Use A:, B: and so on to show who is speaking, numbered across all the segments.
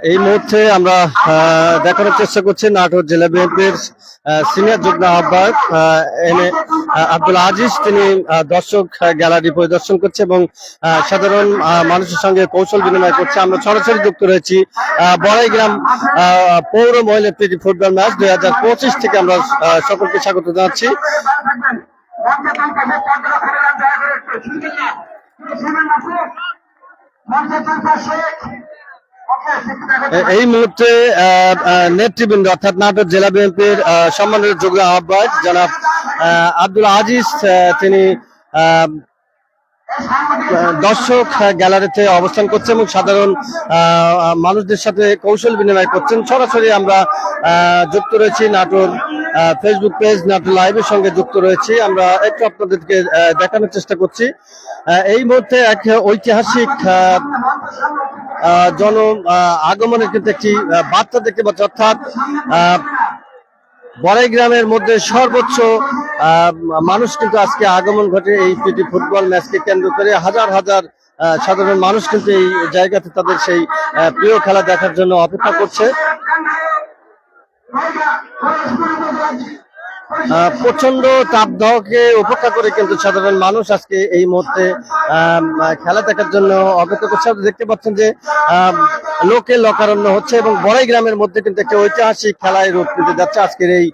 A: এই মুহূর্তে আমরা দেখানোর চেষ্টা করছি নাটোর জেলা বিএনপির সিনিয়র যুগ্ম আহ্বায়ক আব্দুল আজিজ। তিনি দর্শক গ্যালারি পরিদর্শন করছে এবং সাধারণ মানুষের সঙ্গে কৌশল বিনিময় করছে। আমরা সরাসরি যুক্ত রয়েছি বড়াইগ্রাম পৌর মহিলা প্রীতি ফুটবল ম্যাচ 2025 থেকে। আমরা সকলকে স্বাগত জানাচ্ছি। এই মুহূর্তে নেতৃবৃন্দ অর্থাৎ নাটোর জেলা বিএনপির সম্মানিত যুগ্ম আহ্বায়ক জনাব আব্দুল আজিজ, তিনি দর্শক গ্যালারিতে অবস্থান করছে এবং সাধারণ মানুষদের সাথে কৌশল বিনিময় করছেন। সরাসরি আমরা যুক্ত রয়েছি নাটোর ফেসবুক পেজ নাটোর লাইভের সঙ্গে যুক্ত রয়েছি। আমরা একটু আপনাদেরকে দেখানোর চেষ্টা করছি। এই মুহূর্তে এক ঐতিহাসিক জন আগমনের কিন্তু একটি বার্তা দেখতে পাচ্ছি, অর্থাৎ বড়াইগ্রামের মধ্যে সর্বোচ্চ মানুষ কিন্তু আজকে আগমন ঘটে এই প্রীতি ফুটবল ম্যাচকে কেন্দ্র করে। হাজার হাজার সাধারণ মানুষ কিন্তু এই জায়গাতে তাদের সেই প্রিয় খেলা দেখার জন্য অপেক্ষা করছে। প্রচন্ড তাপদাহকে উপেক্ষা করে কিন্তু সাধারণ মানুষ আজকে এই মুহূর্তে খেলা দেখার জন্য অপেক্ষা করছে। আপনি দেখতে পাচ্ছেন যে লোকে লোকারণ্য হচ্ছে এবং বড়াইগ্রামের মধ্যে কিন্তু একটা ঐতিহাসিক খেলায় রূপ নিতে যাচ্ছে আজকের এই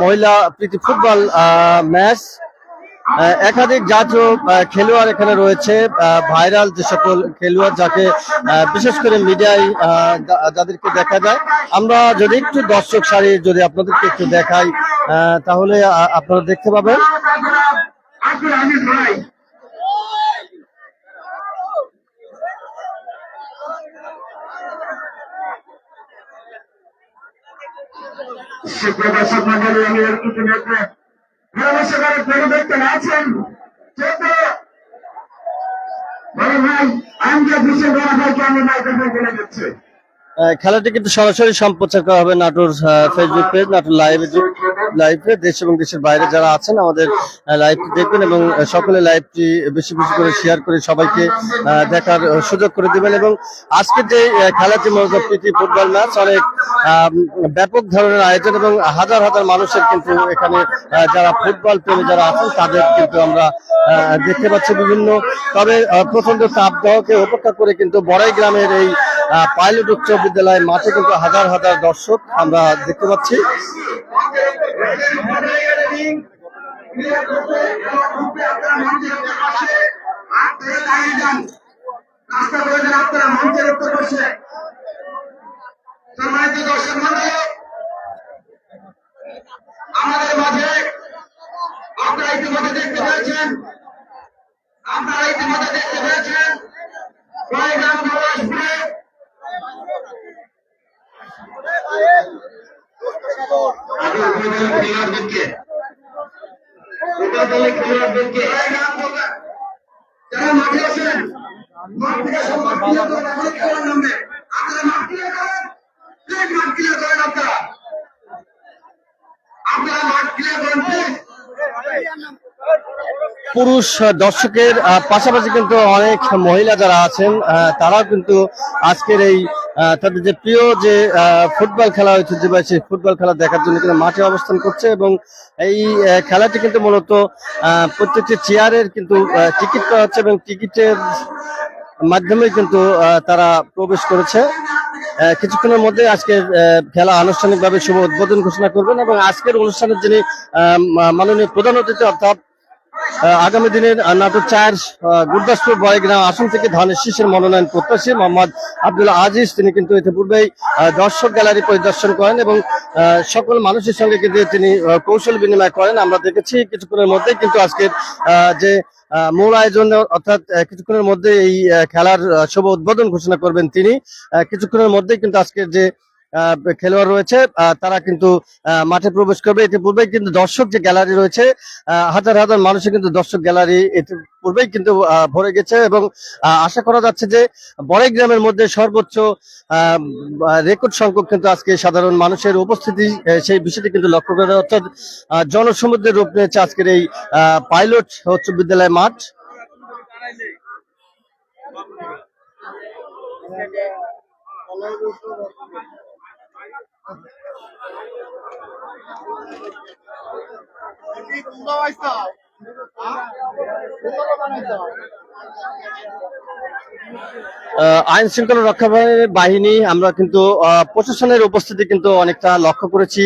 A: মহিলা প্রীতি ফুটবল ম্যাচ। একাধিক জাতীয় খেলোয়াড় এখানে রয়েছে, ভাইরাল যে সকল খেলোয়াড় যাকে বিশেষ করে মিডিয়ায় যাদেরকে দেখা যায়। আমরা যদি একটু দর্শক সারির যদি আপনাদেরকে একটু দেখাই তাহলে আপনারা দেখতে পাবেন। খেলাটি কিন্তু সরাসরি সম্প্রচার করা হবে নাটোর ফেসবুক পেজ নাটোর লাইভে। দেশ এবং দেশের বাইরে যারা আছেন আমাদের লাইভটি দেখবেন এবং সকলে লাইভটি বেশি বেশি করে শেয়ার করে সবাইকে দেখার সুযোগ করে দিবেন। এবং আজকের যে খেলাটি মূলত প্রীতি ফুটবল ম্যাচ, অনেক ব্যাপক ধরনের আয়োজন এবং হাজার হাজার মানুষের কিন্তু এখানে যারা ফুটবল প্রেমী যারা আছেন তাদের কিন্তু আমরা দেখতে পাচ্ছি বিভিন্ন। তবে প্রচন্ড তাপদাহকে উপেক্ষা করে কিন্তু বড়াইগ্রামের এই পাইলট উচ্চ বিদ্যালয় মাঠে কিন্তু হাজার হাজার দর্শক আমরা দেখতে পাচ্ছি।
B: আমাদের মাঝে আপনারা ইতিমধ্যে দেখতে পেয়েছেন বড়াইগ্রাম নবাজপুরে যারা মাঠে আছেন মাঠ থেকে সম্মান ক্লিয়ার করেন, আমাদের খেলার নামে আপনারা মাঠ ক্লিয়ার করেন, মাঠ ক্লিয়ার করেন, আপনারা মাঠ ক্লিয়ার করেন।
A: পুরুষ দর্শকের পাশাপাশি কিন্তু অনেক মহিলা যারা আছেন তারাও কিন্তু আজকের এই তাদের যে প্রিয় যে ফুটবল খেলা ঐতিহ্যবাহী সেই ফুটবল খেলা দেখার জন্য কিন্তু মাঠে অবস্থান করছে। এবং এই খেলাটি কিন্তু মূলত প্রত্যেকটি চেয়ারের কিন্তু টিকিট করা হচ্ছে এবং টিকিটের মাধ্যমে কিন্তু তারা প্রবেশ করেছে। কিছুক্ষণের মধ্যে আজকের খেলা আনুষ্ঠানিকভাবে শুভ উদ্বোধন ঘোষণা করবেন এবং আজকের অনুষ্ঠানের যিনি মাননীয় প্রধান অতিথি অর্থাৎ আগামী দিনের নাটোর 4 গুরদাসপুর বড়াইগ্রাম আসন থেকে ধানের শীষের মনোনয়ন প্রত্যাশী মোহাম্মদ আব্দুল আজিজ, তিনি কিন্তু ইতিপূর্বেই দর্শক গ্যালারি পরিদর্শন করেন এবং সকল মানুষের সঙ্গে কিন্তু তিনি কৌশল বিনিময় করেন। আমরা দেখেছি কিছুক্ষণের মধ্যেই কিন্তু আজকের যে মূল আয়োজন অর্থাৎ কিছুক্ষণের মধ্যে এই খেলার শুভ উদ্বোধন ঘোষণা করবেন তিনি। কিছুক্ষণের মধ্যেই কিন্তু আজকের যে খেলোয়াড় রয়েছে তারা কিন্তু মাঠে প্রবেশ করবে। ইতিপূর্বেই কিন্তু দর্শক যে গ্যালারি রয়েছে হাজার হাজার মানুষের কিন্তু দর্শক গ্যালারি ইতিপূর্বেই কিন্তু ভরে গেছে এবং আশা করা যাচ্ছে যে বড়াই গ্রামের মধ্যে সর্বোচ্চ রেকর্ড সংখ্যক কিন্তু আজকে সাধারণ মানুষের উপস্থিতি সেই বিষয়টি কিন্তু লক্ষ্য করা অর্থাৎ জনসমুদ্রের রূপ নিয়েছে আজকের এই পাইলট উচ্চ বিদ্যালয় মাঠ। আইন শৃঙ্খলা রক্ষা বাহিনী আমরা কিন্তু প্রশাসনের উপস্থিতি কিন্তু অনেকটা লক্ষ্য করেছি।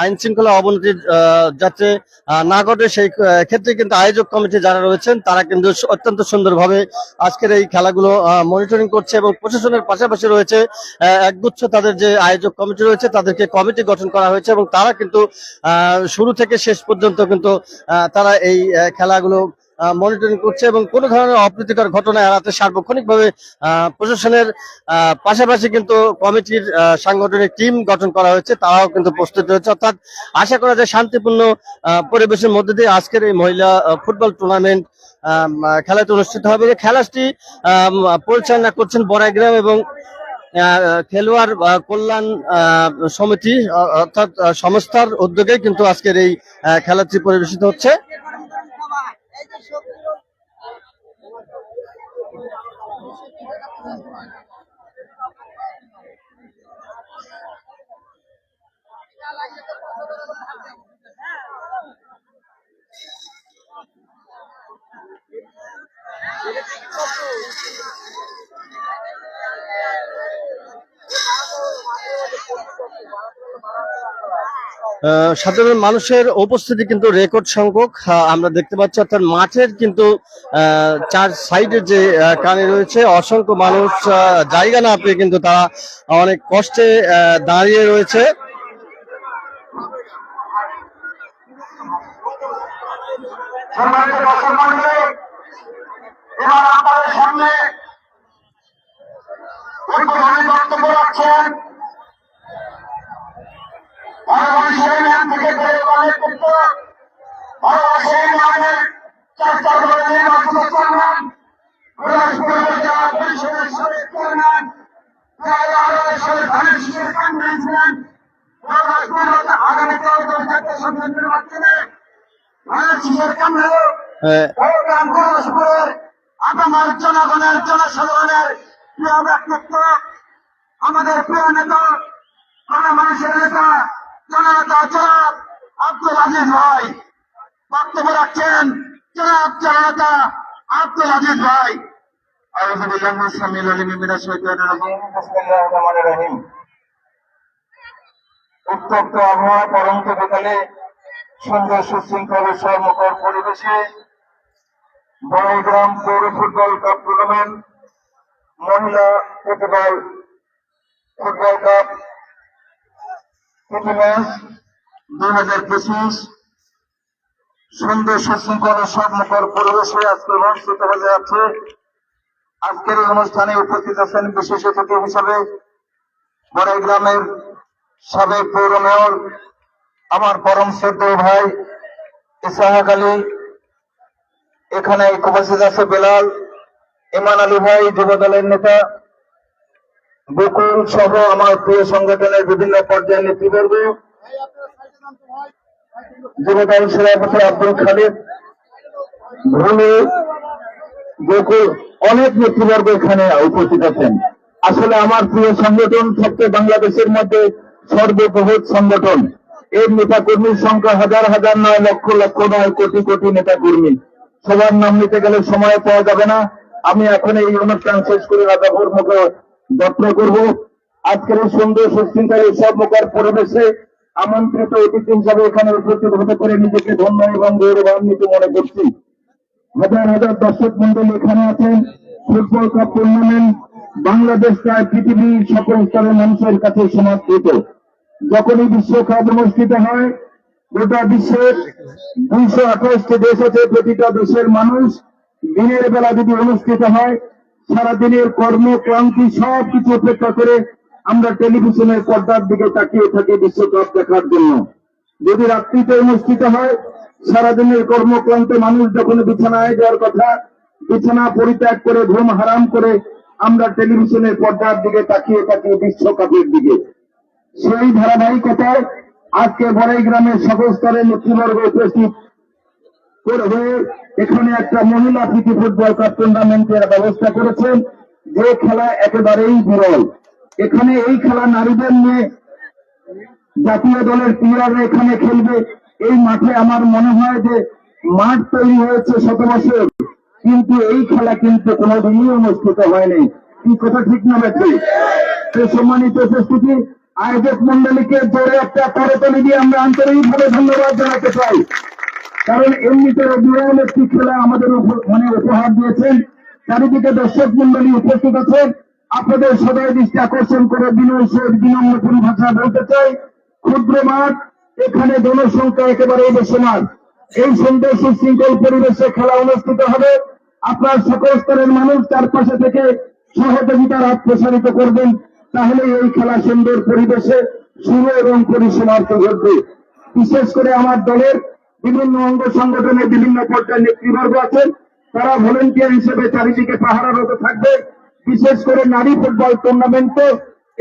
A: আইন শৃঙ্খলা অবনতি যাতে না ঘটে সেই ক্ষেত্রে কিন্তু আয়োজক কমিটি যারা রয়েছেন তারা কিন্তু অত্যন্ত সুন্দরভাবে আজকের এই খেলাগুলো মনিটরিং করছে এবং প্রশাসনের পাশাপাশি রয়েছে একগুচ্ছ তাদের যে আয়োজক কমিটি রয়েছে তাদেরকে কমিটি গঠন করা হয়েছে এবং তারা কিন্তু শুরু থেকে শেষ পর্যন্ত কিন্তু তারা এই খেলাগুলো মনিটরিং করছে এবং কোনো ধরনের অপ্রীতিকর ঘটনা এড়াতে সার্বক্ষণিকভাবে প্রশাসনের পাশাপাশি কিন্তু কমিটির সাংগঠনিক টিম গঠন করা হয়েছে, তারাও কিন্তু প্রস্তুত রয়েছে। অর্থাৎ আশা করা যায় শান্তিপূর্ণ পরিবেশের মধ্যে দিয়ে আজকের এই মহিলা ফুটবল টুর্নামেন্ট খেলাটি অনুষ্ঠিত হবে। খেলাটি পরিচালনা করছেন বড়াইগ্রাম এবং খেলোয়াড় কল্যাণ সমিতি অর্থাৎ সংস্থার উদ্যোগে কিন্তু আজকের এই খেলাটি পরিবেশিত হচ্ছে। সাধারণ মানুষের উপস্থিতি কিন্তু রেকর্ড সংখ্যক আমরা দেখতে পাচ্ছি। অর্থাৎ মাঠের কিন্তু চার সাইডে যে কানে রয়েছে অসংখ্য মানুষ জায়গা না পেয়ে কিন্তু তারা অনেক কষ্টে দাঁড়িয়ে রয়েছে।
B: এবার আপনাদের সামনে বক্তব্য রাখছেন আপনার জনগণের জনসাধারণের প্রিয় ব্যক্তিত্ব আমাদের প্রিয় নেতা মানুষের নেতা জননেতা জনাব আব্দুল আজিজ ভাই বক্তব্য রাখছেন। জনাব জননেতা আব্দুল আজিজ ভাই। উত্তপ্ত আবহাওয়া পরন্ত বিকালে সুন্দর সুশৃঙ্খল উৎসবমুখর পরিবেশে বড়াইগ্রাম পৌর ফুটবল কাপ টুর্নামেন্ট মহিলা ফুটবল কাপ প্রীতি ম্যাচ 2025 সুন্দর সুশৃঙ্খল উৎসবমুখর পরিবেশে আজকে অনুষ্ঠিত হয়ে যাচ্ছে। আজকের এই অনুষ্ঠানে উপস্থিত আছেন বিশেষ অতিথি হিসাবে বড়াইগ্রামের সাবেক পৌর মেয়র আমার পরম শ্রদ্ধেয় ভাই ইসহাক আলী, এখানে উপস্থিত আছে বেলাল, ইমান আলী ভাই যুব দলের নেতা, বকুল সহ আমার প্রিয় সংগঠনের বিভিন্ন পর্যায়ের নেতৃবর্গ, যুবদল সভাপতি আব্দুল খালিদ, ভূমি, বকুল, অনেক নেতৃবর্গ এখানে উপস্থিত আছেন। আসলে আমার প্রিয় সংগঠন সবচেয়ে বাংলাদেশের মধ্যে সর্ববৃহৎ সংগঠন। এর নেতা কর্মীর সংখ্যা হাজার হাজার নয়, লক্ষ লক্ষ নয়, কোটি কোটি নেতা কর্মী। সবার নাম নিতে গেলে সময় পাওয়া যাবে না। আমি এখন এই অনুষ্ঠান শেষ করে রাজাপুর মুখে যত্ন করব। আজকের এই সুন্দর সুশৃঙ্খল উৎসবমুখর পরিবেশে আমন্ত্রিত অতিথি হিসাবে এখানে উপস্থিত হতে পারে নিজেকে ধন্য এবং গৌরবান্বিত মনে করছি। হাজার হাজার দর্শক মন্ডল এখানে আছেন। ফুটবল কাপ টুর্নামেন্ট বাংলাদেশ প্রায় পৃথিবীর সকল স্তরের মানুষের কাছে সমর্পিত। যখনই বিশ্বকাপ অনুষ্ঠিত হয় গোটা বিশ্বের 228টি দেশ আছে, প্রতিটা দেশের মানুষ দিনের বেলা যদি অনুষ্ঠিত হয় সারাদিনের কর্মক্লান্তি সবকিছু উপেক্ষা করে আমরা টেলিভিশনের পর্দার দিকে তাকিয়ে থাকি বিশ্বকাপ দেখার জন্য। যদি রাত্রিতে অনুষ্ঠিত হয়, সারাদিনের কর্মক্লান্ত মানুষ যখন বিছানায় যাওয়ার কথা, বিছানা পরিত্যাগ করে ঘুম হারাম করে আমরা টেলিভিশনের পর্দার দিকে তাকিয়ে থাকি বিশ্বকাপের দিকে। সেই ধারাবাহিকতায় আজকে বড়াই গ্রামের সকল স্তরের নেতৃবর্গ উপস্থিত হয়ে এখানে একটা মহিলা প্রীতি ফুটবল কাপ টুর্নামেন্টের ব্যবস্থা করেছেন, যে খেলা একেবারেই বিরল। এখানে এই খেলা নারীদের নিয়ে জাতীয় দলের প্লেয়াররা এখানে খেলবে। এই মাঠে আমার মনে হয় যে মাঠ তৈরি হয়েছে 100 বছর, কিন্তু এই খেলা কিন্তু কোনোদিনই অনুষ্ঠিত হয়নি। কি কথা ঠিক না বেশি? সম্মানিত উপস্থিতি, আয়োজক মন্ডলীকে জোরে একটা করতালি দিয়ে আমরা আন্তরিকভাবে ধন্যবাদ জানাতে চাই। কারণ এমনিতে বিরল একটি খেলা আমাদের উপহার দিয়েছেন। চারিদিকে দর্শক মন্ডলী উপস্থিত আছেন। আপনাদের সদয় দৃষ্টি আকর্ষণ করে বিনম্র পরিভাষা বলতে চাই, ক্ষুদ্র মাঠ, এখানে জনসংখ্যা একেবারে বেশিমার। এই সুন্দর সুশৃঙ্খল পরিবেশে খেলা অনুষ্ঠিত হবে। আপনার সকল স্তরের মানুষ চারপাশে থেকে সহযোগিতার হাত প্রসারিত করবেন, তাহলে এই খেলা সুন্দর পরিবেশে শুরু এবং পরিসমাপ্ত ঘটবে। বিশেষ করে আমার দলের বিভিন্ন অঙ্গ সংগঠনের বিভিন্ন পর্যায়ের নেতৃবর্গ আছেন, তারা ভলেন্টিয়ার হিসেবে চারিদিকে পাহারারত থাকবে। বিশেষ করে নারী ফুটবল টুর্নামেন্টে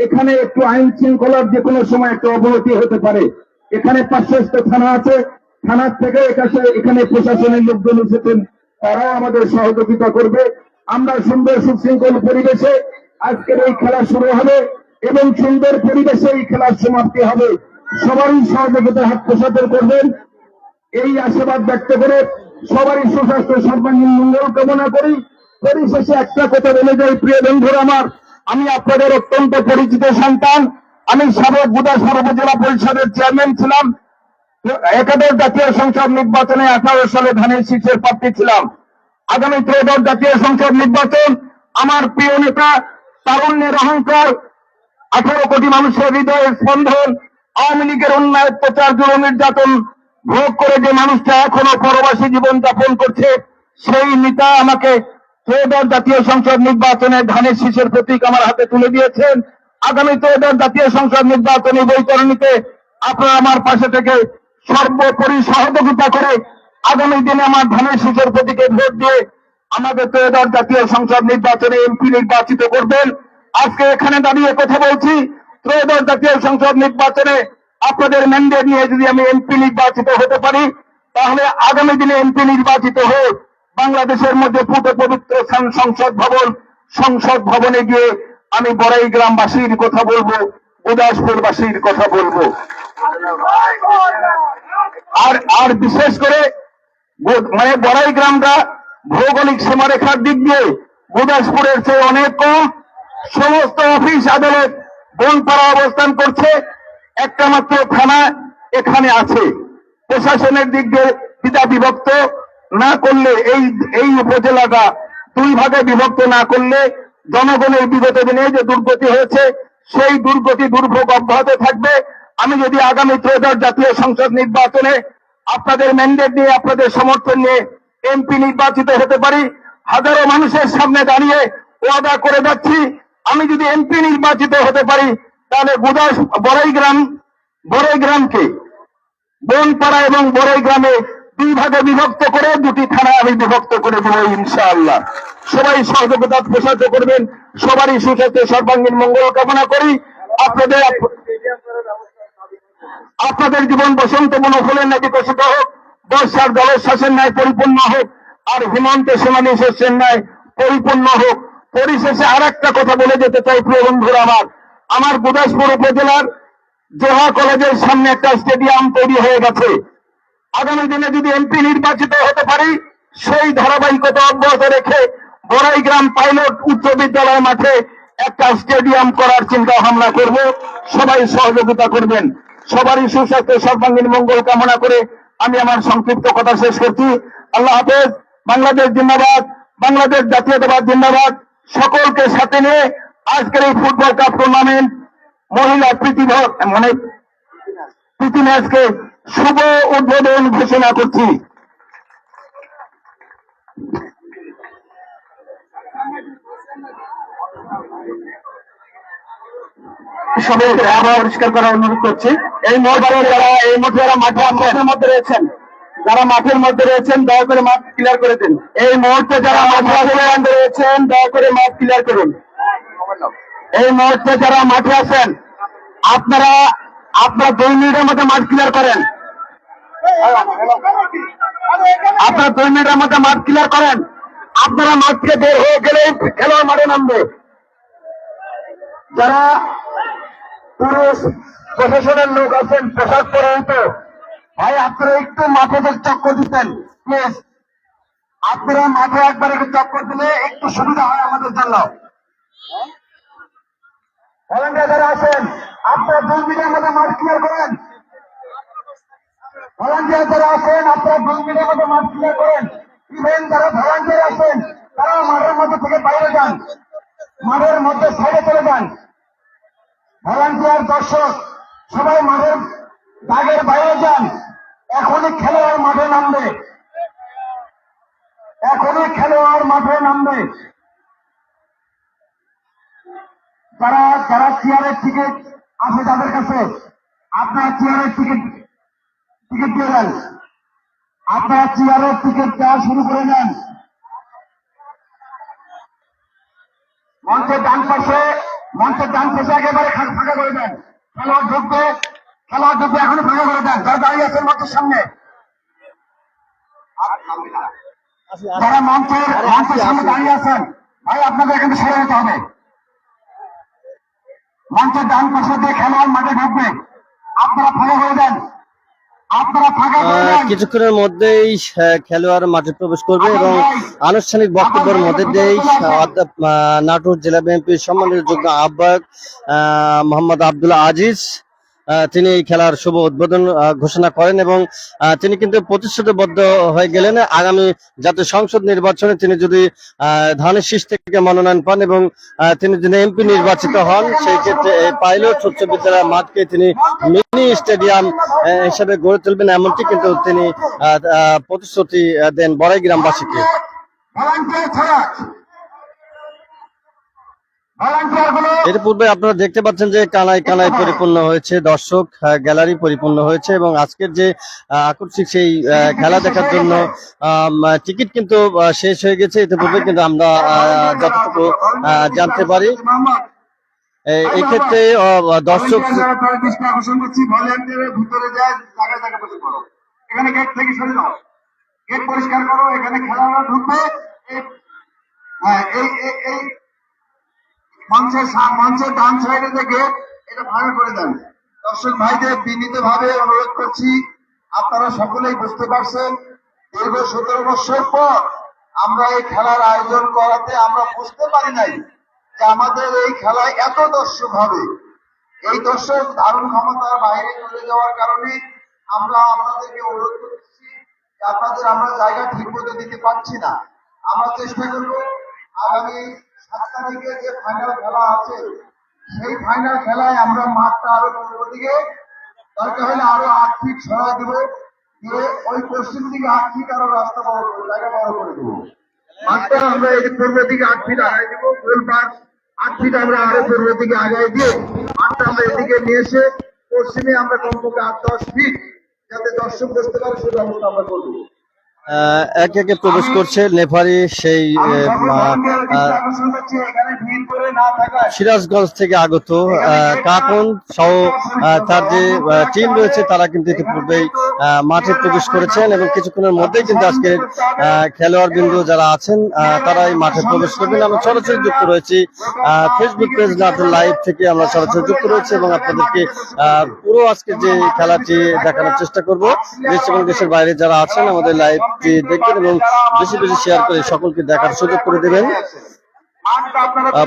B: এখানে একটু আইন শৃঙ্খলার যে কোনো সময় একটু অবনতি হতে পারে। এখানে 500 থানা আছে, থানার থেকে এখানে প্রশাসনের লোকজন এসেছেন, তারাও আমাদের সহযোগিতা করবে। আমরা সুন্দর সুশৃঙ্খল পরিবেশে আজকের এই খেলা শুরু হবে এবং সুন্দর পরিবেশে এই খেলার সমাপ্তি হবে। সবারই সহযোগিতার হাত প্রসারিত করবেন, এই আশীর্বাদ ব্যক্ত করে সবারই সুস্বাস্থ্য সর্বাঙ্গীন মঙ্গল কামনা করি। পরিশেষে একটা কথা বলে যাই, প্রিয় বন্ধুরা আমার, আমি আপনাদের অত্যন্ত পরিচিত সন্তান। আমি সাবেক বুদাসপুর উপজেলা পরিষদের চেয়ারম্যান ছিলাম। একাদশ জাতীয় সংসদ নির্বাচনে 18 সালে ধানের শীষের প্রার্থী ছিলাম। আগামী ত্রয়োদশ জাতীয় সংসদ নির্বাচন আমার প্রিয় নেতা, তারুণ্যের অহংকার, 18 কোটি মানুষের হৃদয়ের স্পন্দন, আওয়ামী লীগের অন্যায় প্রচার জুলুম নির্যাতন ভোগ করে যে মানুষটা এখনো পরবাসী জীবন যাপন করছে, সেই নেতা আমাকে ত্রয়োদশ জাতীয় সংসদ নির্বাচনে ধানের শীষের প্রতীক আমার হাতে তুলে দিয়েছেন। আগামী ত্রয়োদশ জাতীয় সংসদ নির্বাচনী বৈতরণীতে আপনারা আমার পাশে থেকে সর্বোপরি সহযোগিতা করে আগামী দিনে আমার ধানের শীষের প্রতীকে ভোট দিয়ে আমাদের ত্রয়োদশ জাতীয় সংসদ নির্বাচনে এমপি নির্বাচিত করবেন। আজকে এখানে দাঁড়িয়ে কথা বলছি, ত্রয়োদশ জাতীয় সংসদ নির্বাচনে আপনাদের ম্যান্ডেট নিয়ে যদি আমি এমপি নির্বাচিত হতে পারি, তাহলে আগামী দিনে এমপি নির্বাচিত হয়ে বাংলাদেশের মধ্যে পুরো পবিত্র সংসদ ভবনে গিয়ে আমি বড়াই গ্রামবাসীর কথা বলবো, উদাসপুরবাসীর কথা বলবো। আর বিশেষ করে বড়াই গ্রামটা ভৌগোলিক সীমারেখার দিক দিয়ে উদাসপুরের চেয়ে অনেক কম। সমস্ত অফিস আদালত বনপাড়া অবস্থান করছে, একটা মাত্র থানা এখানে আছে। প্রশাসনের দিক দিয়ে পিতা বিভক্ত না করলে এই উপজেলাটা 2 ভাগে বিভক্ত না করলে জনগণের বিগত দিনে যে দুর্গতি হয়েছে, সেই দুর্গতি দুর্ভোগ অব্যাহত থাকবে। আমি যদি আগামী ত্রয়োদশ জাতীয় সংসদ নির্বাচনে আপনাদের ম্যান্ডেট নিয়ে, আপনাদের সমর্থন নিয়ে এমপি নির্বাচিত হতে পারি, হাজারো মানুষের সামনে দাঁড়িয়ে ওয়াদা করে যাচ্ছি, আমি যদি এমপি নির্বাচিত হতে পারি, তাহলে বড়াই গ্রামকে বনপাড়া এবং বড়াই গ্রামে 2 ভাগে বিভক্ত করে 2টি থানা আমি বিভক্ত করে দেব ইনশাআল্লাহ। সবাই সহযোগিতা প্রসারিত করবেন, সবারই সুস্বাস্থ্য সর্বাঙ্গীন মঙ্গল কামনা করি। আপনাদের জীবন বসন্ত মনোফলের ন্যায় বিকশিত হোক, বর্ষার জলোচ্ছ্বাসের ন্যায় পরিপূর্ণ হোক, আর হেমন্তে সোনালী শস্যের ন্যায় পরিপূর্ণ হোক। পরিশেষে আর একটা কথা বলে যেতে চাই, প্রিয় বন্ধুরা আমার গুদাসপুর উপজেলার জোহা কলেজের সামনে একটা স্টেডিয়াম তৈরি হয়ে গেছে। আগামী দিনে যদি এমপি নির্বাচিত হতে পারি, সেই ধারাবাহিকতা অব্যাহত রেখে বড়াই গ্রাম পাইলট উচ্চ বিদ্যালয় মাঠে একটা স্টেডিয়াম করার চিন্তা ভাবনা করব। সবাই সহযোগিতা করবেন। সবারই সুস্বাস্থ্য সর্বাঙ্গীন মঙ্গল কামনা করে আমি আমার সংক্ষিপ্ত কথা শেষ করছি। আল্লাহ হাফেজ। বাংলাদেশ জিন্দাবাদ, বাংলাদেশ জাতীয়তাবাদ জিন্দাবাদ। সকলকে সাথে নিয়ে আজকের এই ফুটবল কাপ টুর্নামেন্ট মহিলা প্রীতি ম্যাচকে শুভ উদ্বোধন ঘোষণা করছি। সবাইকে আবার পরিষ্কার করার অনুরোধ করছি। এই মঠে যারা মাঠের মধ্যে রয়েছেন, যারা মাঠের মধ্যে রয়েছেন দয়া করে মাঠ ক্লিয়ার করে দিন। এই মুহূর্তে যারা মাঠে রয়েছেন দয়া করে মাঠ ক্লিয়ার করুন। এই মুহূর্তে যারা মাঠে আছেন আপনারা 2 মিনিটের মধ্যে মাঠ ক্লিয়ার করেন। আপনারা 2 মিনিটের মধ্যে মাঠ ক্লিয়ার করেন। আপনারা মাঠ থেকে বের হয়ে গেলে খেলোয়াড় মাঠে নামবে। যারা পুরুষ প্রশাসনের লোক আছেন পোশাক পরিহিত, ভাই আপনারা একটু মাঠে চক্কর দিতেন প্লিজ। আপনারা মাঠে একবার একটু চক্কর দিলে একটু সুবিধা হয় আমাদের জন্য। ভলান্টিয়ার যারা আছেন আপনারা 2 মিনিটের মধ্যে মাঠ ক্লিয়ার করেন। ভলান্টিয়ার যারা আছেন আপনারা 2 মিনিটের মধ্যে মাঠ ক্লিয়ার করেন। ইভেন যারা ভলান্টিয়ার আছেন তারা মাঠের মধ্যে থেকে বাইরে যান, মাঠের মধ্যে সাইডে চলে যান। ভলান্টিয়ার দর্শক সবাই মাঠের দাগের বাইরে যান। এখনই খেলোয়াড় মাঠে নামবে, এখনই খেলোয়াড় মাঠে নামবে। যারা যারা চেয়ারের টিকিট আছে তাদের কাছে আপনারা চেয়ারের টিকিট দিয়ে দেন। আপনারা চেয়ারের টিকিট দেওয়া শুরু করে দেন। মঞ্চের ডান পাশে একেবারে ফাঁকা করে দেন। খেলোয়াড় ঢুকবে এখনই ফাঁকা করে দেন। যারা দাঁড়িয়ে আছেন মঞ্চের সামনে, যারা মঞ্চের সামনে দাঁড়িয়ে আছেন ভাই আপনাদের এখানে সরে যেতে হবে। মঞ্চের ডান পাশে দিয়ে খেলোয়াড় মাঠে ঢুকবে, আপনারা ফাঁকা করে দেন।
A: কিছুক্ষণের মধ্যেই খেলোয়াড় মাঠে প্রবেশ করবে এবং আনুষ্ঠানিক বক্তব্যের মধ্যে দিয়েই নাটোর জেলা বিএনপির সম্মানিত যুগ্ম আহ্বায়ক মোহাম্মদ আব্দুল আজিজ তিনি এই খেলার শুভ উদ্বোধন ঘোষণা করেন এবং তিনি কিন্তু প্রতিশ্রুতিবদ্ধ হয়ে গেলেন আগামী জাতীয় সংসদ নির্বাচনে তিনি যদি ধানের শীষ থেকে মনোনয়ন পান এবং তিনি যদি এমপি নির্বাচিত হন সেই ক্ষেত্রে পাইলট উচ্চ বিদ্যালয় মাঠকে তিনি মিনি স্টেডিয়াম হিসেবে গড়ে তুলবেন, এমনটি কিন্তু তিনি প্রতিশ্রুতি দেন বড়াই গ্রামবাসীকে। এর পূর্বে আপনারা দেখতে পাচ্ছেন যে কানায় কানায় পরিপূর্ণ হয়েছে, দর্শক গ্যালারি পরিপূর্ণ হয়েছে এবং আজকের যে আকস্মিক সেই খেলা দেখার জন্য টিকিট কিন্তু শেষ হয়ে গেছে। এতে পূর্বে কিন্তু আমরা যতটুকু জানতে পারি এই ক্ষেত্রে দর্শক
B: এখানে গেট থেকে সরে যাও, গেট পরিষ্কার করো, এখানে খেলোয়াড়রা ঢুকবে। এই মঞ্চের ডান সাইডে থেকে এটা ভাঙা করে দেন। দর্শক ভাইদের বিনীত ভাবে অনুরোধ করছি, আপনারা সকলেই বুঝতে পারছেন দীর্ঘ 17 বছর পর আমরা এই খেলার আয়োজন করাতে আমরা বুঝতে পারি নাই যে আমাদের এই খেলায় এত দর্শক হবে। এই দর্শক ধারণ ক্ষমতার বাইরে চলে যাওয়ার কারণে আমরা আপনাদেরকে অনুরোধ করছি যে আপনাদের আমরা জায়গা ঠিক মতো দিতে পারছি না। আমরা চেষ্টা করব আগামী 7 তারিখে যে ফাইনাল খেলা আছে সেই ফাইনাল খেলায় আমরা মাঠটা আরো পূর্ব দিকে দরকার হলে আরো 8 ফিট সরাই দেবো, দিয়ে ওই পশ্চিম দিকে 8 ফিট আরো রাস্তা বড় করে জায়গা বড় করে দেবো। মাঠটা আমরা এই পূর্ব দিকে 8 ফিট আগাই দেবো, গোল পাশ 8 ফিট আমরা আরো পূর্ব দিকে আগাই দিয়ে মাঠটা আমরা এদিকে নিয়ে এসে পশ্চিমে আমরা কমপক্ষে 8-10 ফিট যাতে দর্শক বসতে পারে সেই ব্যবস্থা আমরা করবো।
A: একে একে প্রবেশ করছে লেফারি সেই সিরাজগঞ্জ থেকে আগত কাকন সহ তার যে টিম রয়েছে তারা কিন্তু ইতিপূর্বেই মাঠে প্রবেশ করেছেন এবং কিছুক্ষণের মধ্যেই কিন্তু আজকে খেলোয়াড় বিন্দু যারা আছেন তারা এই মাঠে প্রবেশ করবেন। আমরা সরাসরি যুক্ত রয়েছি ফেসবুক পেজ নাটোর লাইভ থেকে, আমরা সরাসরি যুক্ত রয়েছি এবং আপনাদেরকে পুরো আজকে যে খেলাটি দেখানোর চেষ্টা করব। দেশ এবং দেশের বাইরে যারা আছেন আমাদের লাইভ দেখবেন এবং বেশি বেশি শেয়ার করে সকলকে দেখার সুযোগ করে দেবেন।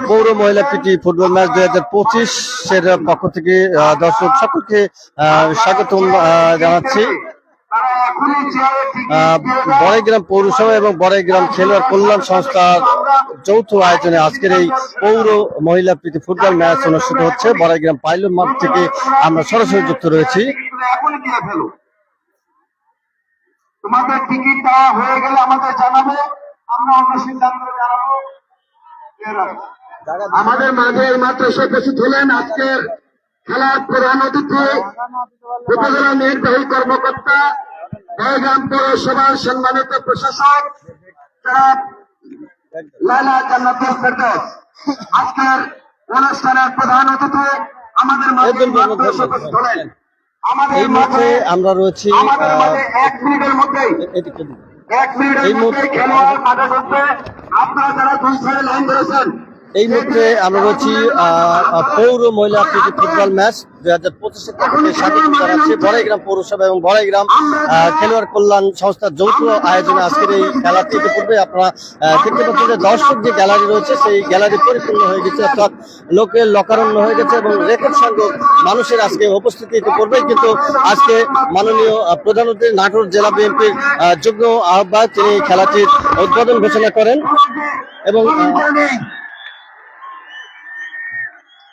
A: পৌর মহিলা প্রীতি ফুটবল ম্যাচ 2025 এর পক্ষ থেকে দর্শক সকলকে স্বাগতম জানাচ্ছি। বড়াইগ্রাম পৌরসভা এবং বড়াইগ্রাম খেলোয়াড় কল্যাণ সংস্থার যৌথ আয়োজনে আজকের এই পৌর মহিলা প্রীতি ফুটবল ম্যাচ অনুষ্ঠিত হচ্ছে। বড়াইগ্রাম পাইলট মাঠ থেকে আমরা সরাসরি যুক্ত রয়েছি।
B: তোমাদের টিকিট দেওয়া হয়ে গেলে আমাদের জানাবে, আমরা অন্য সিদ্ধান্ত জানাবো। আমাদের মাঝে এইমাত্র এসে উপস্থিত হলেন আজকের খেলার প্রধান অতিথি উপজেলা নির্বাহী কর্মকর্তা দহগ্রাম পৌরসভার সম্মানিত প্রশাসক জনাব লালা জান্নাতুল ফেরদৌস। আজকের অনুষ্ঠানের প্রধান অতিথি আমাদের মাঝে উপস্থিত হলেন। আমাদের
A: এই মুহূর্তে
B: মাঝে
A: আমরা রয়েছি
B: আমাদের মাঝে 1 মিনিটের মধ্যেই
A: এদিকে দিকে।
B: 1 মিনিটের মধ্যে খেলোয়াড় মাঠে ঢুকবে। আপনারা যারা দুই সাইডে লাইন ধরেছেন,
A: এই মুহূর্তে আমরা রয়েছি পৌর মহিলা ক্রিকেট ফুটবল ম্যাচ 2025 থেকে স্বাগত জানাচ্ছি বড়াইগ্রাম পৌরসভা এবং বড়াইগ্রাম খেলোয়াড় কল্যাণ সংস্থার যৌথ আয়োজনে আজকের এই খেলাটি ইতিপূর্বে আপনারা দেখতে পাচ্ছেন যে দর্শক যে গ্যালারি রয়েছে সেই গ্যালারি পরিপূর্ণ হয়ে গেছে, অর্থাৎ লোকের লকারণ্য হয়ে গেছে এবং রেকর্ড সংখ্যক মানুষের আজকে উপস্থিতি ইতিপূর্বেই কিন্তু আজকে মাননীয় প্রধান অতিথি নাটোর জেলা বিএনপির যুগ্ম আহ্বায়ক তিনি এই খেলাটির উদ্বোধন ঘোষণা করেন এবং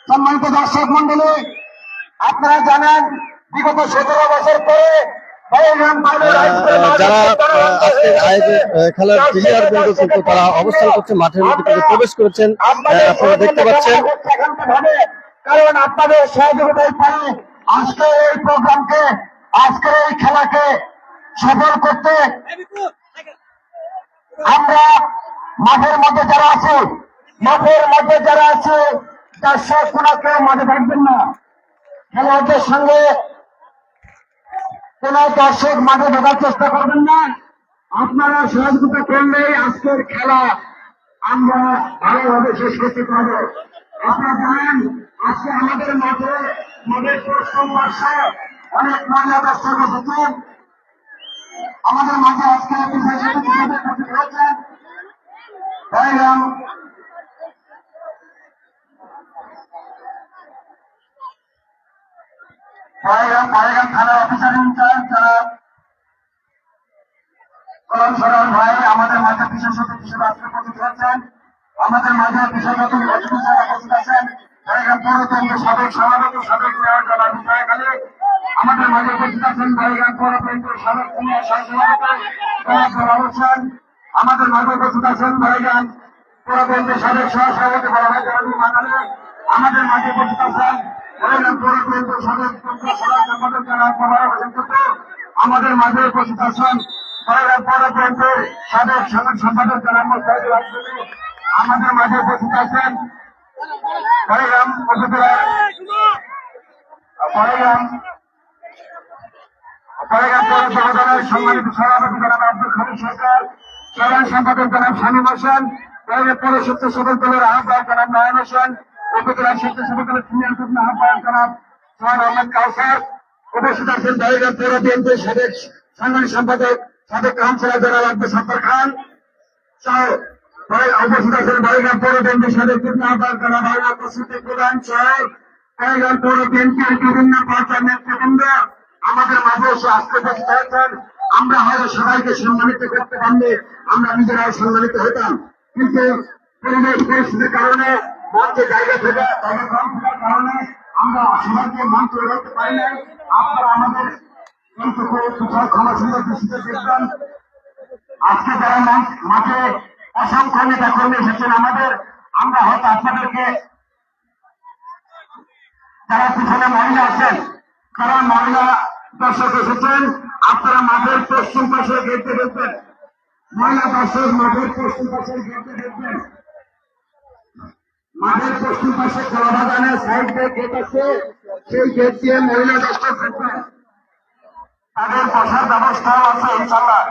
B: সম্মানিত দর্শক মন্ডলী, আপনারা জানেন বিগত 17 বছর পরে
A: যারা আজকের আয়োজন খেলার প্লেয়ার কিন্তু তারা অবস্থান করছে মাঠের মধ্যে কিন্তু প্রবেশ করেছেন, আপনারা দেখতে পাচ্ছেন।
B: কারণ আপনাদের সহযোগিতায় পাই আজকের এই প্রোগ্রামকে, আজকের এই খেলাকে সফল করতে আমরা মাঠের মধ্যে যারা আছি, দর্শক কোনো কেউ মাঠে থাকবেন না। খেলোয়াড়দের সঙ্গে কোন দর্শক মাঠে ঢোকার চেষ্টা করবেন না। আপনারা সহযোগিতা করলেই আজকের খেলা আমরা ভালোভাবে শেষ করতে পারবো। আপনারা জানেন আজকে আমাদের মাঠের পশ্চিম পাশে অনেক মহিলা দর্শক এসেছেন। আমাদের মাঝে আজকে হয়েছেন বড়াইগ্রাম থানার অফিসার ইনচার্জ যারা কলম সরল ভাই আমাদের মাঝে বিশেষ অতিথি হিসেবে আজকে উপস্থিত হয়েছেন। আমাদের মাঝে বিশেষ অতিথি হিসেবে উপস্থিত আছেন বড়াইগ্রাম পৌর কেন্দ্রের সাবেক সভাপতি সাবেক মেয়র জনাব বিজয় কালী। আমাদের মাঝে উপস্থিত আছেন বড়াইগ্রাম পৌর কেন্দ্রের সাবেক সিনিয়র সহসভাপতি জনাব গোলাম হোসেন। আমাদের মাঝে উপস্থিত আছেন বড়াইগ্রাম পৌর কেন্দ্রের সাবেক সহসভাপতি বড় ভাই জনাব মানালে। আমাদের মাঝে উপস্থিত আছেন বড়াইগ্রাম পৌর কেন্দ্রের সাবেক সম্পাদক জনাব মোবারক হোসেন টুটু। আমাদের মাঝে উপস্থিত আছেন বড়াইগ্রাম পৌর কেন্দ্রের সাবেক সম্পাদক জনাব মোস্তাফিজুর আহমেদ। আমাদের মাঝে উপস্থিত আছেন বড়াইগ্রাম উপজেলার বড়াইগ্রাম পৌর সংগঠনের সম্মানিত সভাপতি জনাব আব্দুল খালিদ সরকার, সাধারণ সম্পাদক জনাব শামীম হোসেন, বড়াইগ্রাম পৌর স্বেচ্ছাসেবক দলের আহ্বায়ক জনাব নয়ন হোসেন, উপজেলা স্বেচ্ছাসেবক দলের সিনিয়র যুগ্ম আহ্বায়ক জনাব সোহান আহমেদ কাউসার। উপস্থিত আছেন বড়াইগ্রাম পৌর বিএনপির সাবেক সাংগঠনিক সম্পাদক সাবেক কাউন্সিলর জনাব আব্দুল সত্তার খান সহ উপস্থিত আছেন বড়াইগ্রাম পৌর বিএনপির সাবেক যুগ্ম আহ্বায়ক জনাব আল্লাহ সিদ্দিক প্রধান সহ বড়াইগ্রাম পৌর বিএনপির বিভিন্ন পর্যায়ের নেতৃবৃন্দ আমাদের মাঝে এসে আজকে উপস্থিত হয়েছেন। আমরা হয়তো সবাইকে সম্মানিত করতে পারলে আমরা নিজেরাও সম্মানিত হতাম, কিন্তু পরিবেশ পরিস্থিতির কারণে মঞ্চে জায়গা থেকে কম থাকার কারণে আমরা সবাইকে মঞ্চে রাখতে পারি নাই। আপনারা আমাদের ক্ষমা সুন্দর দৃষ্টিতে দেখবেন। আজকে যারা মাঠে অসংখ্য নেতা কর্মী এসেছেন আমাদের, আমরা হয়তো আপনাদেরকে যারা পিছনে মহিলা আছেন, যারা মহিলা দর্শক এসেছেন, আপনারা মাঠের পশ্চিম পাশে গেটে দেখবেন। মহিলা দর্শক মাঠের পশ্চিম পাশে গেটে দেখবেন। মাঠের পশ্চিম পাশে খেলাবাগানের সাইড দিয়ে গেট আছে, সেই গেট দিয়ে মহিলা দর্শক দেখবেন। তাদের বসার ব্যবস্থাও আছে ইনশাআল্লাহ।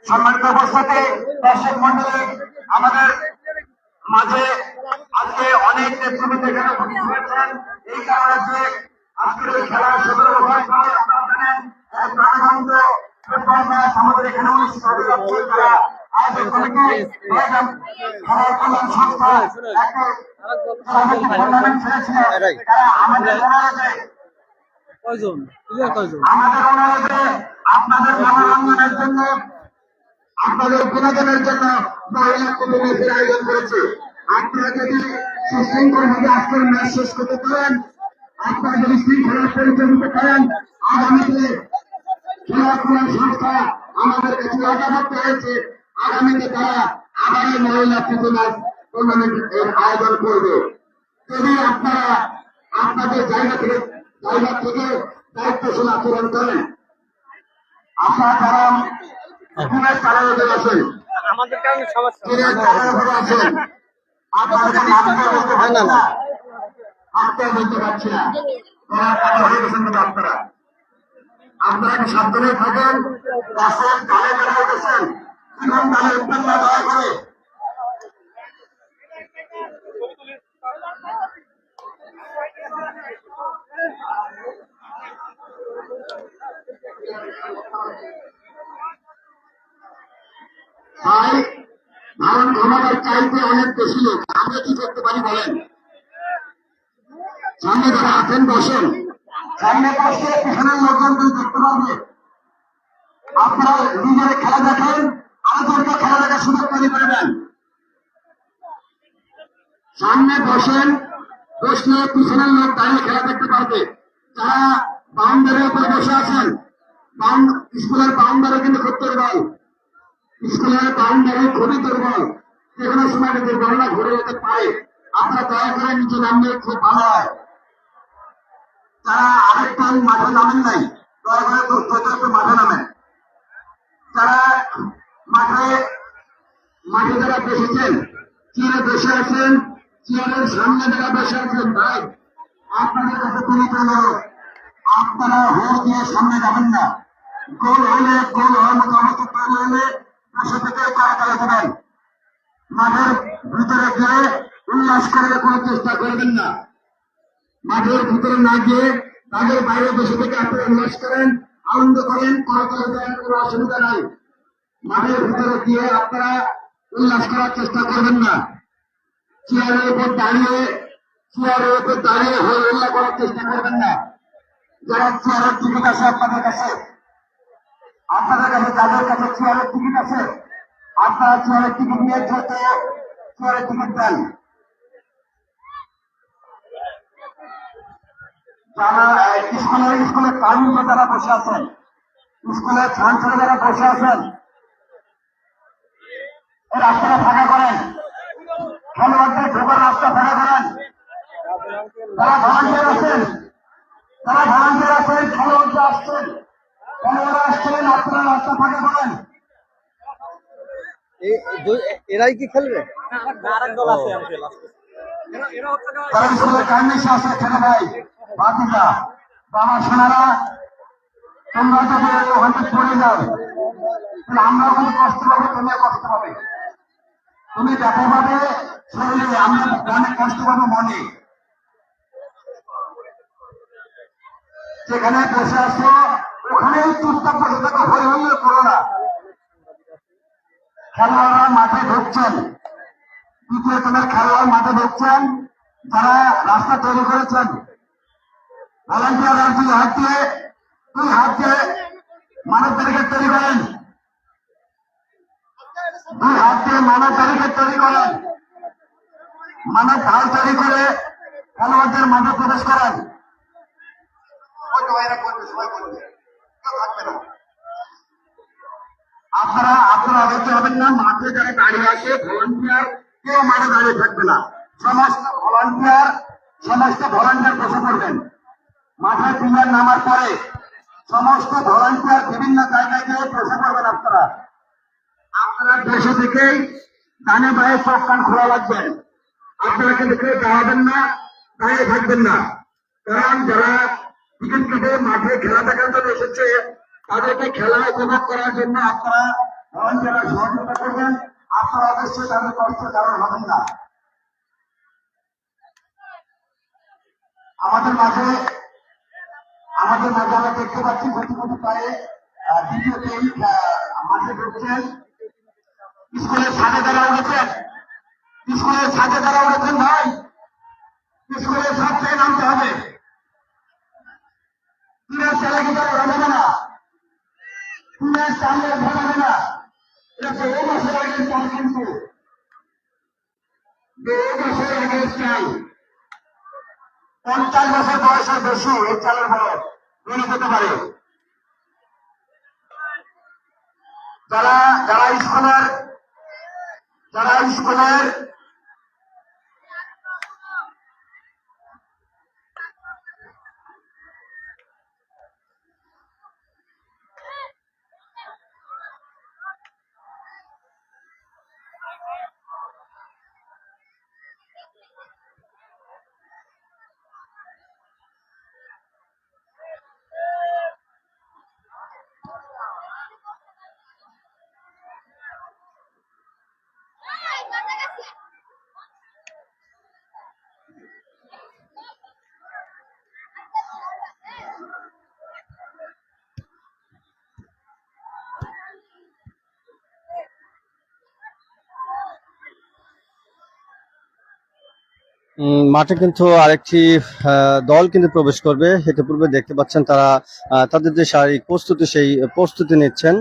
B: সম্মানিত অবস্থাতে দর্শক মন্ডলী, আমাদের মাঝে আজকে অনেক নেতৃবৃন্দ এখানে উপস্থিত হয়েছেন। এই কারণে যে আজকের এই খেলার 17 বছর পরে আপনারা জানেন এক প্রাণবন্ত ফুটবল ম্যাচ আমাদের এখানে অনুষ্ঠিত হতে যাচ্ছে। তারা আয়োজক কমিটি বড়াইগ্রাম খেলার কল্যাণ সংস্থা একটা টুর্নামেন্ট ছেড়েছিল। তারা আমাদের অনুরোধে আপনাদের মনোরঞ্জনের জন্য, আপনাদের বিনোদনের জন্য মহিলা কমিটির আয়োজন করেছে। আপনারা যদি সুশৃঙ্খল ভাবে আজকের ম্যাচ শেষ করতে পারেন, আপনারা যদি শৃঙ্খলা পরিচয় দিতে পারেন, আগামীতে খেলার কল্যাণ সংস্থা আমাদের কাছে অজাবদ্ধ হয়েছে। আগামীতে তারা আবারও মহিলা প্রতি ম্যাচ টুর্নামেন্টের আয়োজন করবে। যদি আপনারা আপনাদের জায়গা থেকে দায়িত্বশীল আচরণ করেন। আপনারা যারা ঘুমের চালের উপরে আছেন,
A: আমাদের কারণে সমস্যা
B: ট্রেনের চালের উপরে আছেন, আপনাদেরকে নামতে বলতে পারছি না, হাঁটতে বলতে পারছি না, ওরা কথা হয়ে গেছেন কিন্তু আপনারা কি সাবধানে থাকেন। রাস্তায় তালে বেড়া উঠেছেন, জীবন তালে উঠবেন না দয়া করে। তাই ভারত ক্ষমতার চাইতে অনেক বেশি লোক, আমরা কি করতে পারি বলেন? সামনে যারা আছেন বসেন, সামনে বসে পিছনের লোকজন দেখতে পারবে। আপনারা নিজেরা খেলা দেখেন, আরেকজনকে খেলা দেখার সুযোগ তৈরি করে দেন। সামনে বসেন, বসলে পিছনের লোক দাঁড়িয়ে খেলা দেখতে পারবে। যারা বাউন্ডারির উপরে বসে আছেন, স্কুলের বাউন্ডারি কিন্তু খুব দুর্বল, স্কুলের বাউন্ডারি খুবই দুর্বল, যে কোনো সময় দুর্ঘটনা ঘুরে যেতে পারে। আপনারা দয়া করে নিচে নামলে খুব ভালো হয়। যারা আরেকটা মাঠে নামেন নাই, দয়া করে একটু মাঠে নামেন। যারা মাঠে যারা বসেছেন, চেয়ারে বসে আছেন, চেয়ারের সামনে যারা বসে আছেন, ভাই আপনাদের কাছে পরিচিত অনুরোধ, আপনারা হোল দিয়ে সামনে যাবেন না। গোল হওয়ার মতো অবস্থা তৈরি হলে বসে থেকে করাকালে দেবেন। মাঠের ভিতরে গিয়ে উল্লাস করার কোনো চেষ্টা করবেন না। মাঠের ভিতরে না গিয়ে তাদের বাইরে বসে থেকে আপনারা উল্লাস করেন, আনন্দ করেন, করাকালে দেওয়ার কোনো অসুবিধা নাই। মাঠের ভিতরে গিয়ে আপনারা উল্লাস করার চেষ্টা করবেন না। চেয়ারের উপর দাঁড়িয়ে হয়ে উল্লাস করার চেষ্টা করবেন না। যারা চেয়ারের টিকিট আছে আপনাদের কাছে যাদের কাছে চেয়ারের টিকিট আছে, আপনারা চেয়ারের টিকিট নিয়ে দ্রুত চেয়ারের টিকিট দেন। যারা স্কুলের কানুনে যারা বসে আছেন, স্কুলের ছাত্ররা যারা বসে আছেন, এই রাস্তাটা ফাঁকা করেন, খেলোয়াড়দের ঢোকার রাস্তা ফাঁকা করেন। যারা ভলান্টিয়ার আছেন, খেলোয়াড়রা আসছেন, আপনারা রাস্তা ফাঁকা করেন।
A: এরাই কি খেলবে?
B: তারা স্কুলের কান্নিসে আছে, ছেলে ভাই বাতিজা বাবা সোনারা, তোমরা যদি ওখানে পড়ে যাও তাহলে আমরাও কিন্তু কষ্ট পাবো, তুমিও কষ্ট পাবে। তুমি ব্যাপকভাবে শরীরে, আমরা অনেক কষ্ট পাবো মনে। যেখানে বসে আসো ওখানেই চুপচাপ বসে থাকো, হই হইয়ে করো না। খেলোয়াড়রা মাঠে ঢুকছেন, দ্বিতীয় তোমার খেলোয়াড় মাঠে ঢুকছেন, যারা রাস্তা তৈরি করেছেন, ভলান্টিয়াররা দুই হাত দিয়ে মানব ব্যারিকেড তৈরি করেন, দুই হাত দিয়ে মানব ব্যারিকেড তৈরি করেন, মানব ঢাল তৈরি করে খেলোয়াড়দের মাঠে প্রবেশ করেন। আপনারা দেখতে হবেন না, মাঠে যারা দাঁড়িয়ে আছে ভলান্টিয়ার কেউ মাঠে দাঁড়িয়ে থাকবে না। সমস্ত ভলান্টিয়ার বসে পড়বেন। মাঠে প্লেয়ার নামার পরে সমস্ত ভলান্টিয়ার বিভিন্ন জায়গায় গিয়ে বসে পড়বেন। আপনারা বসে থেকেই ডানে বায়ে চোখ কান খোলা রাখবেন। আপনারা কিন্তু কেউ দাঁড়াবেন না, দাঁড়িয়ে থাকবেন না। কারণ যারা টিকিট কেটে মাঠে খেলা দেখার জন্য এসেছে, তাদেরকে খেলা উপভোগ করার জন্য আপনারা ভলান্টিয়াররা সহযোগিতা করবেন। আপনারা অবশ্যই তাদের কষ্টের কারণ হবেন না। আমাদের মাঝে আমরা দেখতে পাচ্ছি প্রতিপক্ষ পায়ে দ্বিতীয় টিম মাঠে ঢুকছেন। স্কুলের ছাদে যারা উঠেছেন, ভাই স্কুলের ছাদ থেকে নামতে হবে। টিমের চালে কিন্তু ওরা যাবে না, টিমের চালে ওঠা যাবে না। এটা 2 বছর আগের চাল, কিন্তু 2 বছর আগের চাল। 50 বছর বয়সের বেশি এই চালের বয়স মনে হতে পারে। যারা স্কুলের
A: মাঠে কিন্তু আরেকটি দল কিন্তু প্রবেশ করবে। ইতিপূর্বে দেখতে পাচ্ছেন তারা তাদের যে শারীরিক প্রস্তুতি সেই প্রস্তুতি নিচ্ছেন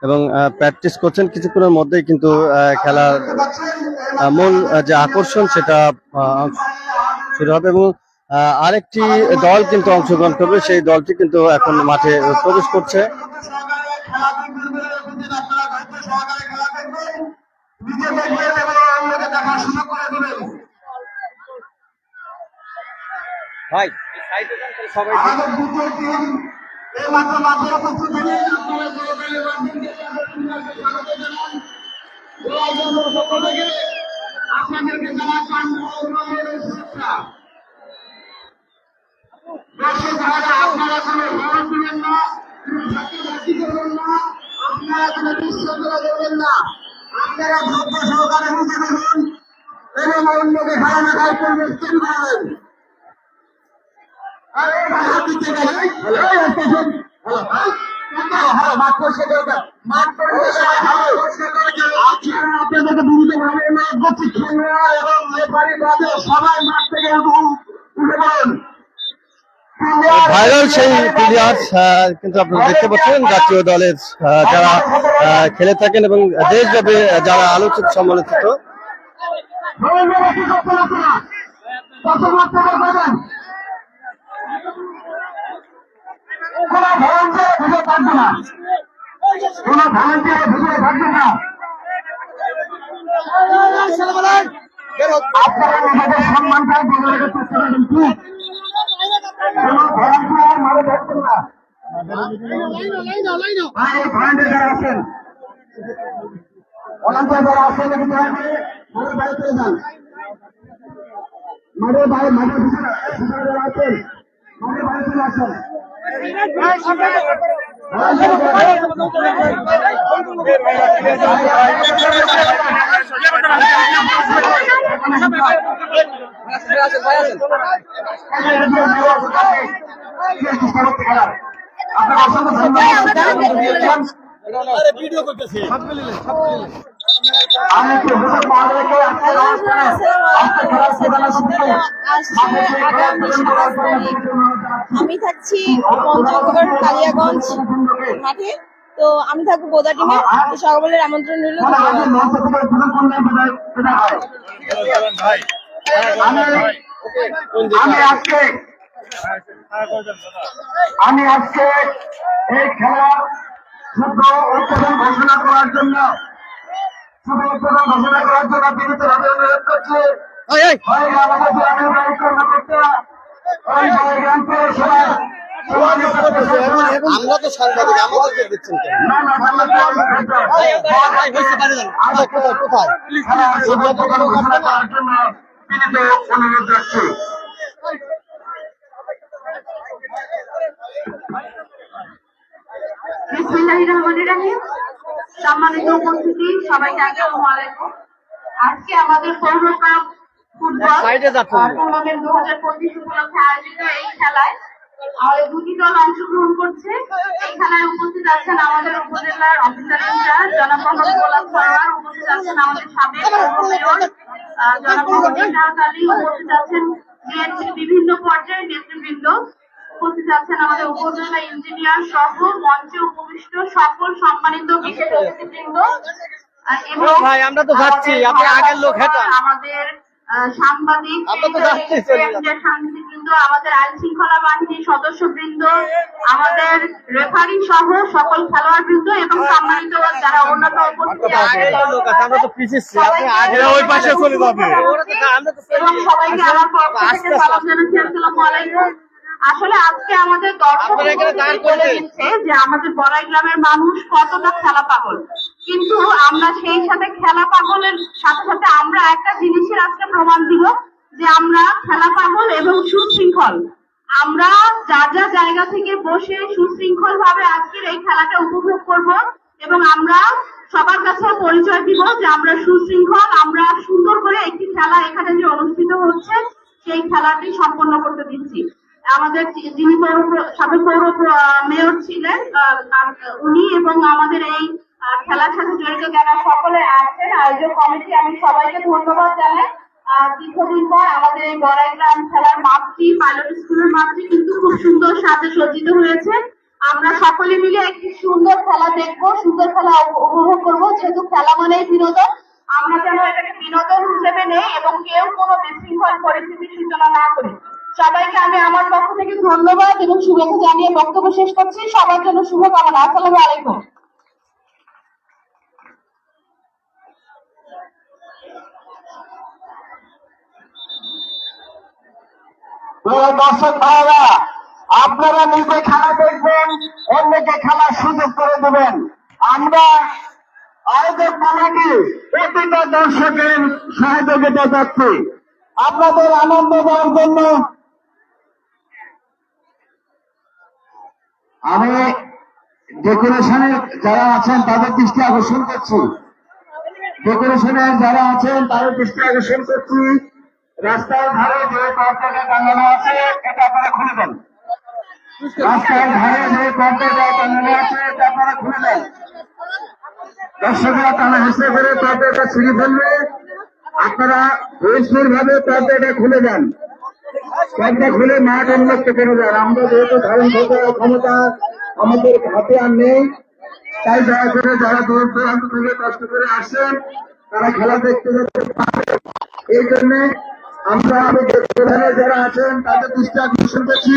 A: এবং প্র্যাকটিস করছেন। কিছুক্ষণের মধ্যেই কিন্তু খেলার মূল যে আকর্ষণ সেটা আহ, শুরু হবে এবং আরেকটি দল কিন্তু অংশগ্রহণ করবে, সেই দলটি কিন্তু এখন মাঠে প্রবেশ করছে। ভাই সবাই
B: আপনাদেরকে যারা পান আপনারা কোনো ভয় দিবেন না, ফাঁকিবাজি করবেন না, আপনারা কোনো দুঃসংগ্রহ করবেন না, আপনারা ধৈর্য সহকারে বুঝে দেখুন এবং অন্যকে হারানো দায়িত্ব নিশ্চিত করেন। আপনাদেরকে বিভিন্ন ভাবে এবং নেপালি বাদে সবাই মাঠ থেকে উঠে পড়েন।
A: ভাইরাল সেই প্লেয়ার কিন্তু আপনারা দেখতে পাচ্ছেন জাতীয় দলের যারা খেলে থাকেন এবং দেশব্যাপী যারা আলোচিত সমালোচিত।
B: আপনারা নিজেদের সম্মানটা বজায় রাখার চেষ্টা করবেন, প্লিজ। কোনো ভলান্টিয়ার মারে থাকবেন না। ভাই, এই ভলান্টিয়ার যারা আছেন, ভলান্টিয়ার যারা আছেন একটু দয়া করে মাঠের বাইরে চলে যান। মাঠের বাইরে, মাঠের ভিতরে যারা আছেন মাঠের বাইরে চলে আসেন। আপনার অসংখ্য ধন্যবাদ। আমি একটু হুজুর মহোদয়কে আজকের অনুষ্ঠানে আজকে খেলার প্রধান অতিথি
C: আমি থাকছি পঞ্চগড় কালিয়াগঞ্জ মাঠে, তো আমি থাকবো বোদা টিমে। তো সকলের আমন্ত্রণ রইল।
B: আমি আজকে এই খেলার শুভ উদ্বোধন ঘোষণা করার জন্য বিনীতভাবে অনুরোধ করছি
A: আমরা তো সাংবাদিক, আমাদেরকে দিচ্ছেন কেন? কোথায়
B: ঘোষণা করার জন্য বিনীত অনুরোধ রাখছি।
C: বিসমিল্লাহির রহমানির রহিম। সম্মানিত উপস্থিতি, সবাইকে আসসালামু আলাইকুম। আজকে আমাদের পৌর কাপ ফুটবল টুর্নামেন্ট 2025 উপলক্ষে আয়োজিত এই খেলায় আমাদের দুটি দল অংশগ্রহণ করছে। এই খেলায় উপস্থিত আছেন আমাদের উপজেলার অফিসার ইনচার্জ জনাব মোহাম্মদ গোলাম সরোয়ার, উপস্থিত আছেন আমাদের সাবেক মেয়র জনাব মোহাম্মদ ইশরাক আলী, উপস্থিত আছেন বিএনপির বিভিন্ন পর্যায়ের নেতৃবৃন্দ, উপস্থিত আছেন আমাদের উপজেলা ইঞ্জিনিয়ার সহ মঞ্চে উপবিষ্ট সকল সম্মানিত বিশেষ অতিথিবৃন্দ এবং
A: ভাই আমরা তো যাচ্ছি, আপনি আগের লোক হেঁটান।
C: আমাদের সাংবাদিক সাংবাদিকবৃন্দ, আমাদের আইন শৃঙ্খলা বাহিনীর সদস্যবৃন্দ, আমাদের রেফারি সহ সকল খেলোয়াড় বৃন্দ এবং সম্মানিত যারা অন্যান্য উপস্থিত আছেন,
A: আমরা তো পিছিয়েছি, আপনি আগে
C: ওই পাশে চলে যাবে এবং সবাইকে আমার পক্ষ থেকে সালাম জানাচ্ছি, আসসালামু আলাইকুম। আসলে আজকে আমাদের দর্শক বলে দিচ্ছে যে আমাদের বড়াই গ্রামের মানুষ কতটা খেলা পাগল, কিন্তু আমরা সেই সাথে খেলা পাগলের সাথে সাথে আমরা একটা জিনিসের আজকে প্রমাণ দিব যে আমরা খেলা পাগল এবং সুশৃঙ্খল। আমরা যার যার জায়গা থেকে বসে সুশৃঙ্খল ভাবে আজকের এই খেলাটা উপভোগ করব এবং আমরা সবার কাছে পরিচয় দিব যে আমরা সুশৃঙ্খল, আমরা সুন্দর করে একটি খেলা এখানে যে অনুষ্ঠিত হচ্ছে সেই খেলাটি সম্পন্ন করতে দিচ্ছি। আমাদের যিনি সাবেক পৌর মেয়র ছিলেন উনি এবং আমাদের এই খেলার সাথে জড়িত যারা সকলে আছেন আয়োজক কমিটি, আমি সবাইকে ধন্যবাদ জানাই। দীর্ঘদিন পর আমাদের এই বড়াইগ্রাম খেলার মাঠটি পাইলট স্কুলের মাঠটি কিন্তু খুব সুন্দর সাজে সজ্জিত হয়েছে। আমরা সকলে মিলে একটি সুন্দর খেলা দেখবো, সুন্দর খেলা উপভোগ করবো। যেহেতু খেলা মানেই বিনোদন, আমরা যেন এটাকে বিনোদন হিসেবে নেই এবং কেউ কোনো বিশৃঙ্খল পরিস্থিতির সূচনা না করি। সবাইকে আমি আমার পক্ষ থেকে ধন্যবাদ এবং শুভেচ্ছা জানিয়ে বক্তব্য শেষ করছি। সবার জন্য শুভকামনা। আসসালামু আলাইকুম।
B: দর্শক ভাইরা, আপনারা নিজে খেলা দেখবেন, অন্যকে খেলার সুযোগ করে দেবেন। আমরা আয়োজক কমিটি প্রতিটা দর্শকের সহযোগিতা চাচ্ছি আপনাদের আনন্দ দেওয়ার জন্য। আমি ডেকোরেশনের যারা আছেন তাদের দৃষ্টি আকর্ষণ করছি, ডেকোরেশনের যারা আছেন তাদের দৃষ্টি আকর্ষণ করছি। রাস্তার ধারে যে পর্দাটা টাঙানো আছে এটা আপনারা খুলে দেন। রাস্তার ধারে যে পর্দাটা টাঙানো আছে এটা আপনারা খুলে দেন। দর্শকরা টানা হেসে করে পর্দাটা ছিঁড়ে ফেলবে, আপনারা বৈষ্ণব ভাবে পর্দাটা খুলে দেন। পর্দা খুলে মাঠ উন্মুক্ত করে দেন। আমরা যেহেতু ধারণ করার ক্ষমতা আমাদের হাতে আর নেই, তাই দয়া করে যারা দূর দূরান্ত থেকে কষ্ট করে আসছেন তারা খেলা দেখতে যেতে পারে। এই জন্য আমরা প্রধানে যারা আছেন তাদের দৃষ্টি আকর্ষণ করছি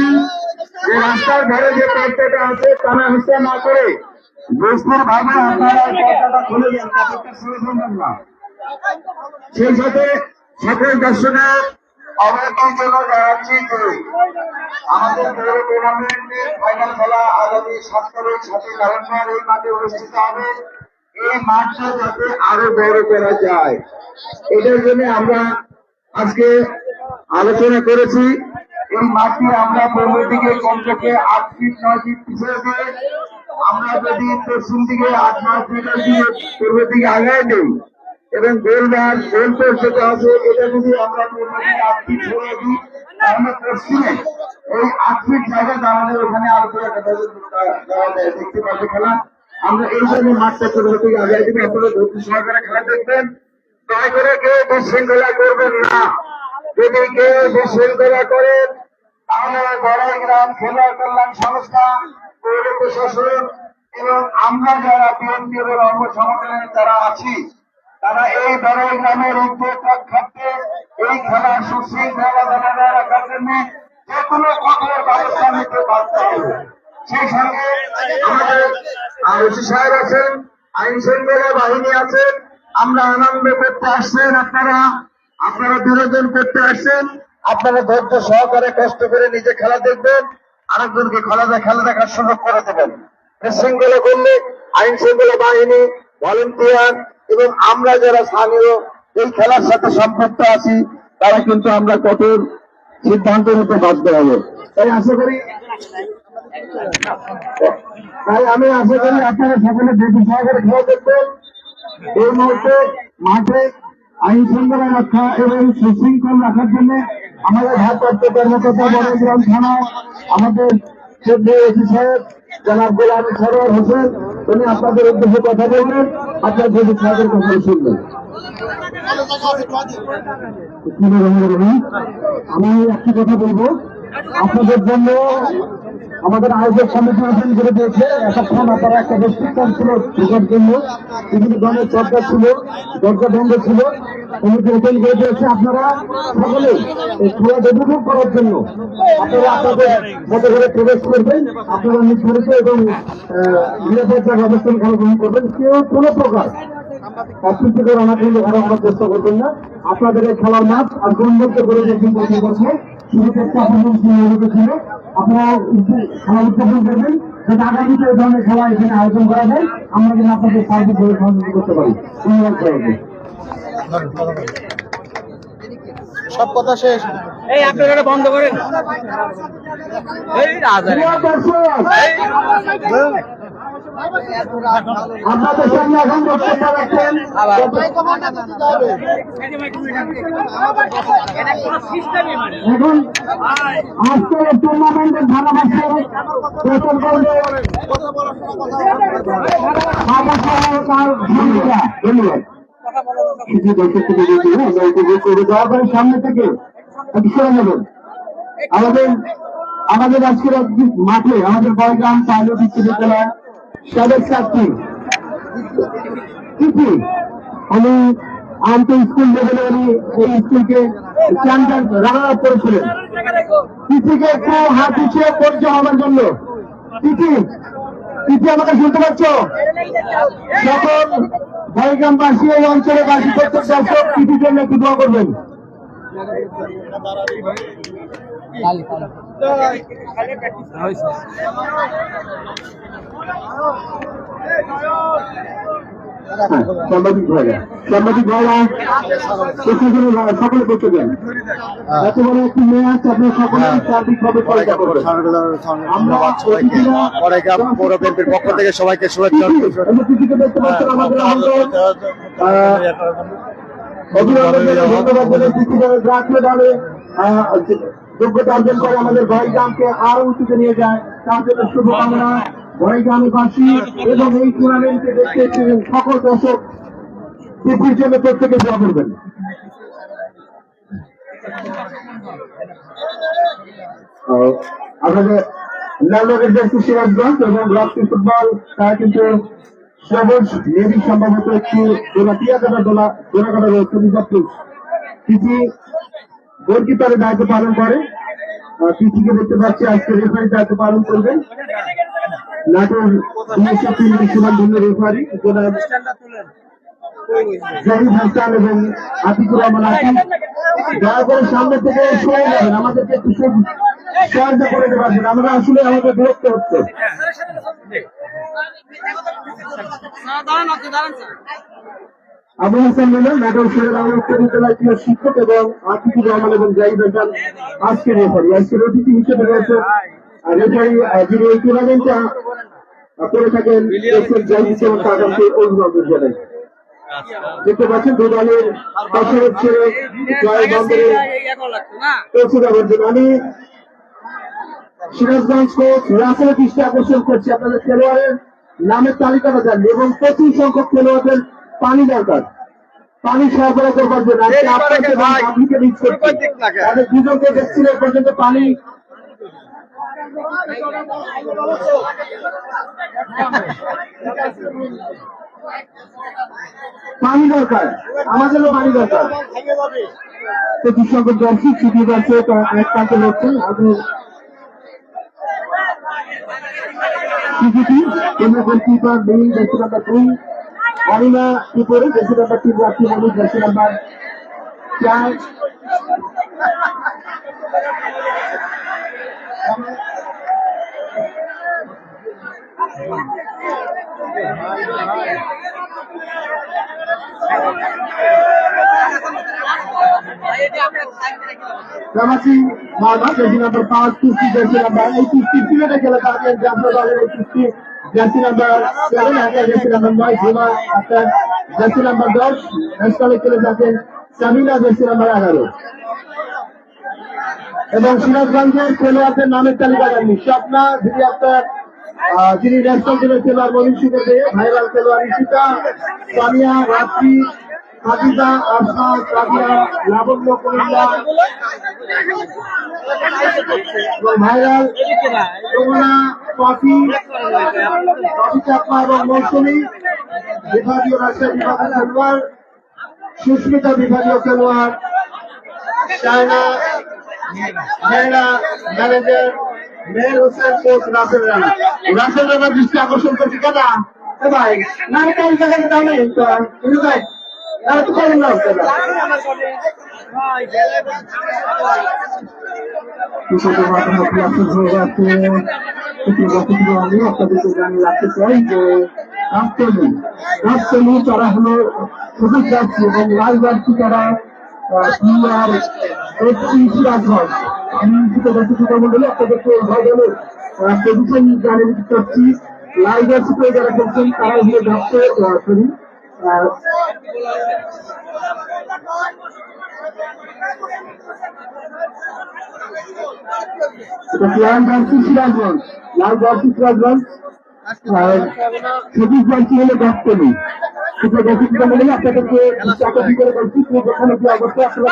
B: যে রাস্তার ধারে যে পর্দাটা আছে টানা হেসে না করে বৈষ্ণব ভাবে আপনারা পর্দাটা খুলে দেন, তাদেরকে ছেড়ে ফেলবেন না। সেই সাথে সকল দর্শকের অবগতির জন্য জানাচ্ছি যে আমাদের পৌর টুর্নামেন্টের ফাইনাল খেলা আগামী 7 তারিখ 7 নভেম্বর এই মাঠে অনুষ্ঠিত হবে। এই মাঠটা যাতে আরো বড় করা যায়, এটার জন্য আমরা আজকে আলোচনা করেছি। এই মাঠটি আমরা পূর্ব দিকে কমপক্ষে 8 ফিট 9 ফিট পিছিয়ে দিয়ে আমরা যদি পশ্চিম দিকে 8-9 ফিটের দিকে পূর্ব দিকে আগায় দিই এবং গোলমাল গোল পর্যন্ত আছে, এটা যদি আমরা পূর্ব দিকে 8 ফিট সরিয়ে দিই তাহলে পশ্চিমে ওই 8 ফিট জায়গা আমাদের ওখানে আলোচনা দেখতে পাবে খেলা। আমরা এই জন্য মাঠটা পূর্ব দিকে আগায় দিব। আপনারা ধৈর্য সহকারে খেলা দেখবেন। দয়া করে কেউ বিশৃঙ্খলা করবেন না। যদি কেউ বিশৃঙ্খলা করেন তাহলে বড়াইগ্রাম খেলোয়াড় কল্যাণ সংস্থা, পৌর প্রশাসন এবং আমরা যারা বিএনপি এবং অঙ্গ সংগঠনের যারা আছি তারা এই বড়াইগ্রামের উদ্যোগ রক্ষার্থে এই খেলার সুশৃঙ্খলা বজায় রাখার জন্য যে কোনো কঠোর ব্যবস্থা নিতে বাধ্য হবে। সেই সঙ্গে আমাদের ওসি সাহেব আছেন, আইন শৃঙ্খলা বাহিনী আছেন। আমরা আনন্দ করতে আসছেন, আপনারা বিনোদন করতে আসছেন। আপনারা ধৈর্য সহকারে কষ্ট করে নিজে খেলা দেখবেন, আরেকজনকে খেলা দেখার সুযোগ করে দেবেন। শৃঙ্খলা করলে আইন শৃঙ্খলা বাহিনী, ভলেন্টিয়ার এবং আমরা যারা স্থানীয় এই খেলার সাথে সম্পৃক্ত আছি তারা কিন্তু আমরা কঠোর সিদ্ধান্ত নিতে বাধ্য হবো। তাই আশা করি আপনারা সকলে ধৈর্য সহকারে খেলা দেখবেন। এই মুহূর্তে মাঠে আইন শৃঙ্খলা রক্ষা এবং সুশৃঙ্খল রাখার জন্য আমাদের ভারপ্রাপ্ত কর্মকর্তা বড়াইগ্রাম থানা আমাদের ওসি সাহেব জনাব গোলাম সরোয়ার হোসেন, উনি আপনাদের উদ্দেশ্যে কথা বলবেন। আপনার যদি সাহেবের কথা শুনবেন। আমি একটি কথা বলবো, আপনাদের জন্য আমাদের আয়োজক কমিটি ওপেন করে দিয়েছে। এতক্ষণ আপনারা একটা রেস্ট্রিকশন ছিল ঢোকার জন্য, বিভিন্ন ধরনের চর্চা ছিল, দরজা বন্ধ ছিল, কমিটি ওপেন করে দিয়েছে। আপনারা সকলে এই খেলাটা উপভোগ করার জন্য আপনারা আপনাদের মতো করে প্রবেশ করবেন, আপনারা নির্ধারিত এবং নিরাপত্তা ব্যবস্থা গ্রহণ করবেন। কেউ কোনো প্রকার অপ্রীতিকর অনাকাঙ্ক্ষিত ঘটনা করার চেষ্টা করবেন না। আপনাদের এই খেলার মাঠ আর উন্মুক্ত করে দেখবেন করছে ছিল। আপনারা খেলা উদযাপন করবেন যাতে আগামীতে এই ধরনের খেলা এখানে আয়োজন করা যায়, আমরা যেন আপনাদের সার্বিক সহযোগিতা করতে পারি। ধন্যবাদ সবাইকে।
A: সব কথা শেষ। এই আপনারা বন্ধ করেন।
B: আপনাদের সামনে এখন বক্তব্য রাখছেন এখন আজকের টুর্নামেন্টের ধারাভাষ্যের প্রচার করবে ধন্যবাদ। কিছু দর্শক থেকে দেখি আমরা উপভোগ করে যাওয়ার পরে সামনে থেকে একটু সরে নেবেন। আমাদের আজকের মাঠে আমাদের বয়গ্রাম পাইলট বিশ্ববিদ্যালয় সাবেক ছাত্রী তিথি, উনি আন্ত স্কুল লেভেলে উনি এই স্কুলকে চ্যাম্পিয়ন রানার আপ করেছিলেন। তিথিকে একটু হাত উঠিয়ে পরিচয় হওয়ার জন্য। তিথি আমাকে শুনতে পাচ্ছ? সকল বয়গ্রামবাসী এই অঞ্চলে বাসী প্রত্যেক দর্শক তিথির জন্য একটু দোয়া করবেন। সাংবাদিক ভাইরা সকলে করতে দেন। এত বড় একটি মেয়ে আছে, আপনার সকলে সার্বিকভাবে পরিচয় করবেন।
A: পৌর বিএনপির পক্ষ থেকে সবাইকে শুভেচ্ছা।
B: দেখতে পাচ্ছেন আমাদের যোগ্যতা অর্জন করে আমাদের বয়গ্রামকে আরো উঁচুতে নিয়ে যায়, তার জন্য শুভকামনা বয়গ্রামবাসী এবং এই টুর্নামেন্টে দেখতে এসেছেন সকল দর্শক তিথির জন্য প্রত্যেকে দোয়া করবেন। আপনাদের লালবাগের জার্সি সিরাজগঞ্জ এবং রাষ্ট্রীয় ফুটবল তারা কিন্তু সবুজ নেভি সম্ভবত একটু টিয়াকাটা দোলাকাটা রয়েছে রিজার্ভ। তিথি গোলকিপারের দায়িত্ব পালন করে। তিথিকে দেখতে পাচ্ছি আজকে রেফারির দায়িত্ব পালন করবেন নাটোর সুনামধন্য রেফারি জাহিদ হাসান এবং আতিকুর রহমান আতিক। দয়া করে সামনে থেকে সরে যাবেন, আমাদেরকে একটু সহায়তা করে দিতে পারবেন। আমরা আসলে আমাদের বিরক্ত হচ্ছে। আবুল হাসান মিলন নাটোর শেরেবাংলা উচ্চ বিদ্যালয় প্রিয় শিক্ষক এবং আতিকুর রহমান এবং জাহিদ হাসান আজকের রেফারি। আজকের অতিথি হিসেবে রয়েছে রেফারি যিনি এই টুর্নামেন্টটা করে থাকেন জাহিদ এবং তাদেরকে অভিনন্দন জানাই। দেখতে পাচ্ছেন দু দলের পাশাপাশি ছেড়ে জয় বন্দরে পৌঁছে যাওয়ার জন্য আমি সিরাজগঞ্জ কোচ রাসেলের দৃষ্টি আকর্ষণ করছি। আপনাদের খেলোয়াড়ের নামের তালিকাটা জানবে এবং প্রচুর সংখ্যক খেলোয়াড়দের পানি দরকার, পানি সরবরাহ করবার জন্য আপনাকে মিক্স করছি। তাদের দুজনকে দেখছিল পর্যন্ত পানি দরকার, আমাদেরও পানি দরকার। প্রচুর সংখ্যক দর্শক ছুটি যাচ্ছে এক প্রান্তে লড়ছেন। আপনার গোলকিপার দুই জার্সি নাম্বার 2 অনিমা কিপরে, জার্সি নাম্বার 3 রাখি মানুষ, জার্সি নাম্বার 4 রামাসি মারমা, জার্সি নাম্বার 5 কুস্তি, জার্সি নাম্বার 21 সিলেটে খেলে থাকেন জাতীয় দলের এই কুস্তি, jersey number 7 Dhaka, jersey number 9 Jhuma Akter, jersey number 10 ন্যাশনালে খেলে থাকেন সামিনা, জার্সি নাম্বার 11 এবং সিরাজগঞ্জের খেলোয়াড়দের নামের তালিকা জানি স্বপ্না, যিনি আপনার যিনি ন্যাশনাল টিমের খেলোয়াড় মনীষীকে দিয়ে ভাইরাল খেলোয়াড় ইশিতা, সামিয়া, রাত্রি, হাফিজা, আসমা, সাদিয়া, লাবণ্য, কুমিল্লা এবং ভাইরাল যমুনা, কফি চাকমা এবং মৌসুমী বিভাগীয় রাজশাহী বিভাগের খেলোয়াড়, সুস্মিতা বিভাগীয় খেলোয়াড়, China manager Meher Hossain, coach Russell Rana দৃষ্টি আকর্ষণ করছি। কেনা ভাই না দাও নেই ভাই তো করেন না আমি আপনাদেরকে জানিয়ে রাখতে চাই যে রাজশাহী তারা হলো সবুজ যাচ্ছি এবং লাল যাচ্ছি তারা সিরাজগঞ্জ। আমি মন্ডলে আপনাদেরকে পজিশন জানিয়ে দিতে চাচ্ছি। লাল জার্সি করে যারা খেলছেন তারা হলো যাচ্ছে সরি লাল জার্সি সিরাজগঞ্জ, লাল জার্সি সিরাজগঞ্জ সবুজ জানছি হলে গাছতলি সেটা দর্শক মন্ডলী আপনাদেরকে চাকরি করে বলছি যেখানে যে অবস্থা আসলে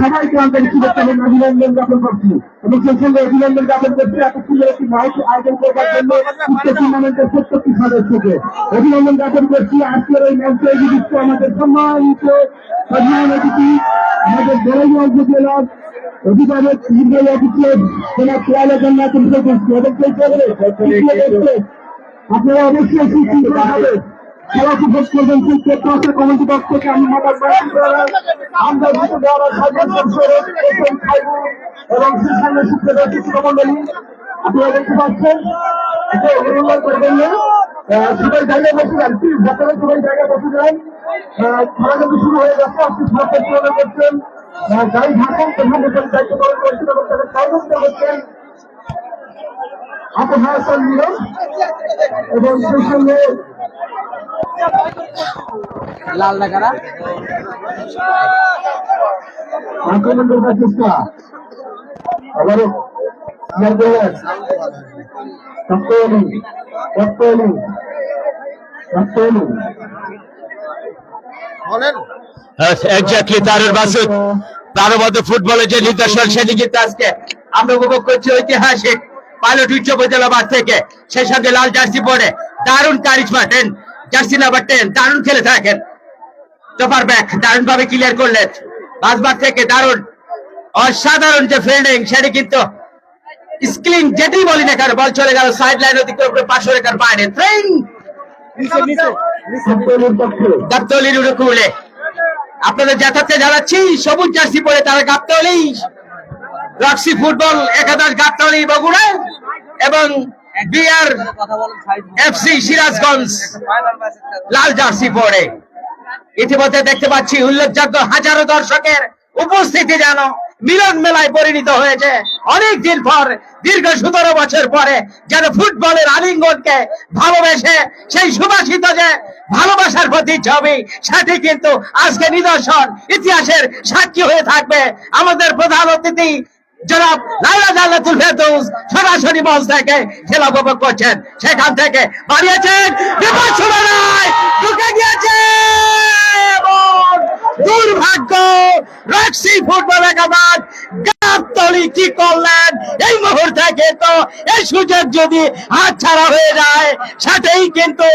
B: সবাইকে আন্তরিক শুভেচ্ছা এবং অভিনন্দন জ্ঞাপন করছি এবং সেই সঙ্গে অভিনন্দন জ্ঞাপন করছি এত সুন্দর একটি মাইক আয়োজন করবার জন্য উক্ত টুর্নামেন্টের প্রত্যেকটি সদস্যকে অভিনন্দন জ্ঞাপন করছি। আজকের এই মঞ্চে নিযুক্ত আমাদের সম্মানিত প্রধান অতিথি আমাদের বড়াইয়া উপজেলার অভিভাবক নির্বাহী অফিসের জেলা খেয়ালের জন্য এবং সেই আপনারা অবশ্যই সুশৃঙ্খলা হবে খেলা উপভোগ করবেন। সেই কমিটি পক্ষ থেকে আমি এবং সেই সঙ্গে শিক্ষামন্ডলী আপনারা দেখতে পাচ্ছেন অভিনন্দন করবেন না সবাই জায়গায় বসে যান প্লিজ আপনারা সবাই জায়গায় বসে যান। খেলা কিন্তু শুরু হয়ে যাচ্ছে আপনি সরকার তুলনা করছেন যাই থাকুন প্রধানমন্ত্রী দায়িত্ব পালন করছেন এবং তাদের সহযোগিতা করছেন আপু হাসান মিলন এবং সেই সঙ্গে
A: লাল ডাকারা
B: আক্রমণ করবার চেষ্টা আবারও
D: এক্স্যাক্টলি তারের বাসুদ প্রাণবন্ত ফুটবলের যে নিদর্শন সেটি কিন্তু আজকে আমরা উপভোগ করছি ঐতিহাসিক পাইলট উচ্চ বিদ্যালয় মাঠ থেকে সেই সঙ্গে লাল জার্সি পরে দারুণ কারিজমা 10 জার্সি নাম্বার 10 দারুণ খেলে থাকেন টপার ব্যাক দারুণ ভাবে ক্লিয়ার করলেন বাসবার থেকে দারুণ অসাধারণ যে ফিল্ডিং সেটি কিন্তু স্ক্রিন যেটি বলি না কেন বল চলে গেল সাইড লাইন অতিক্রম করে 500 রেখার বাইরে ট্রেন গাবতলির উড়ে আপনাদের যথার্থে জানাচ্ছি সবুজ জার্সি পরে তারা গাবতলি রক্সি ফুটবল একাদশ গাবতলি বগুড়া এবং বিআর এফসি সিরাজগঞ্জ লাল জার্সি পরে ইতিমধ্যে দেখতে পাচ্ছি উল্লেখযোগ্য হাজারো দর্শকের উপস্থিতি যেন মিলন মেলায় পরিণত হয়েছে অনেক দিন পর দীর্ঘ 17 বছর পরে যেন ফুটবলের আলিঙ্গনকে ভালোবেসে সেই সুবাসিত যে ভালোবাসার প্রতিচ্ছবি সেটি কিন্তু আজকে নিদর্শন ইতিহাসের সাক্ষী হয়ে থাকবে। আমাদের প্রধান অতিথি জনাব লাইলা জান্নাতুল ফেরদৌস সরাসরি মঞ্চ থেকে খেলা উপভোগ করছেন সেখান থেকে বাড়িয়েছেন ঢুকে গিয়েছে দুর্ভাগ্য রক্সি ফুটবল একাদশ গাবতলী কি করলেন এই মুহূর্তে কিন্তু এই সুযোগ যদি হাতছাড়া হয়ে যায় সেটাই কিন্তু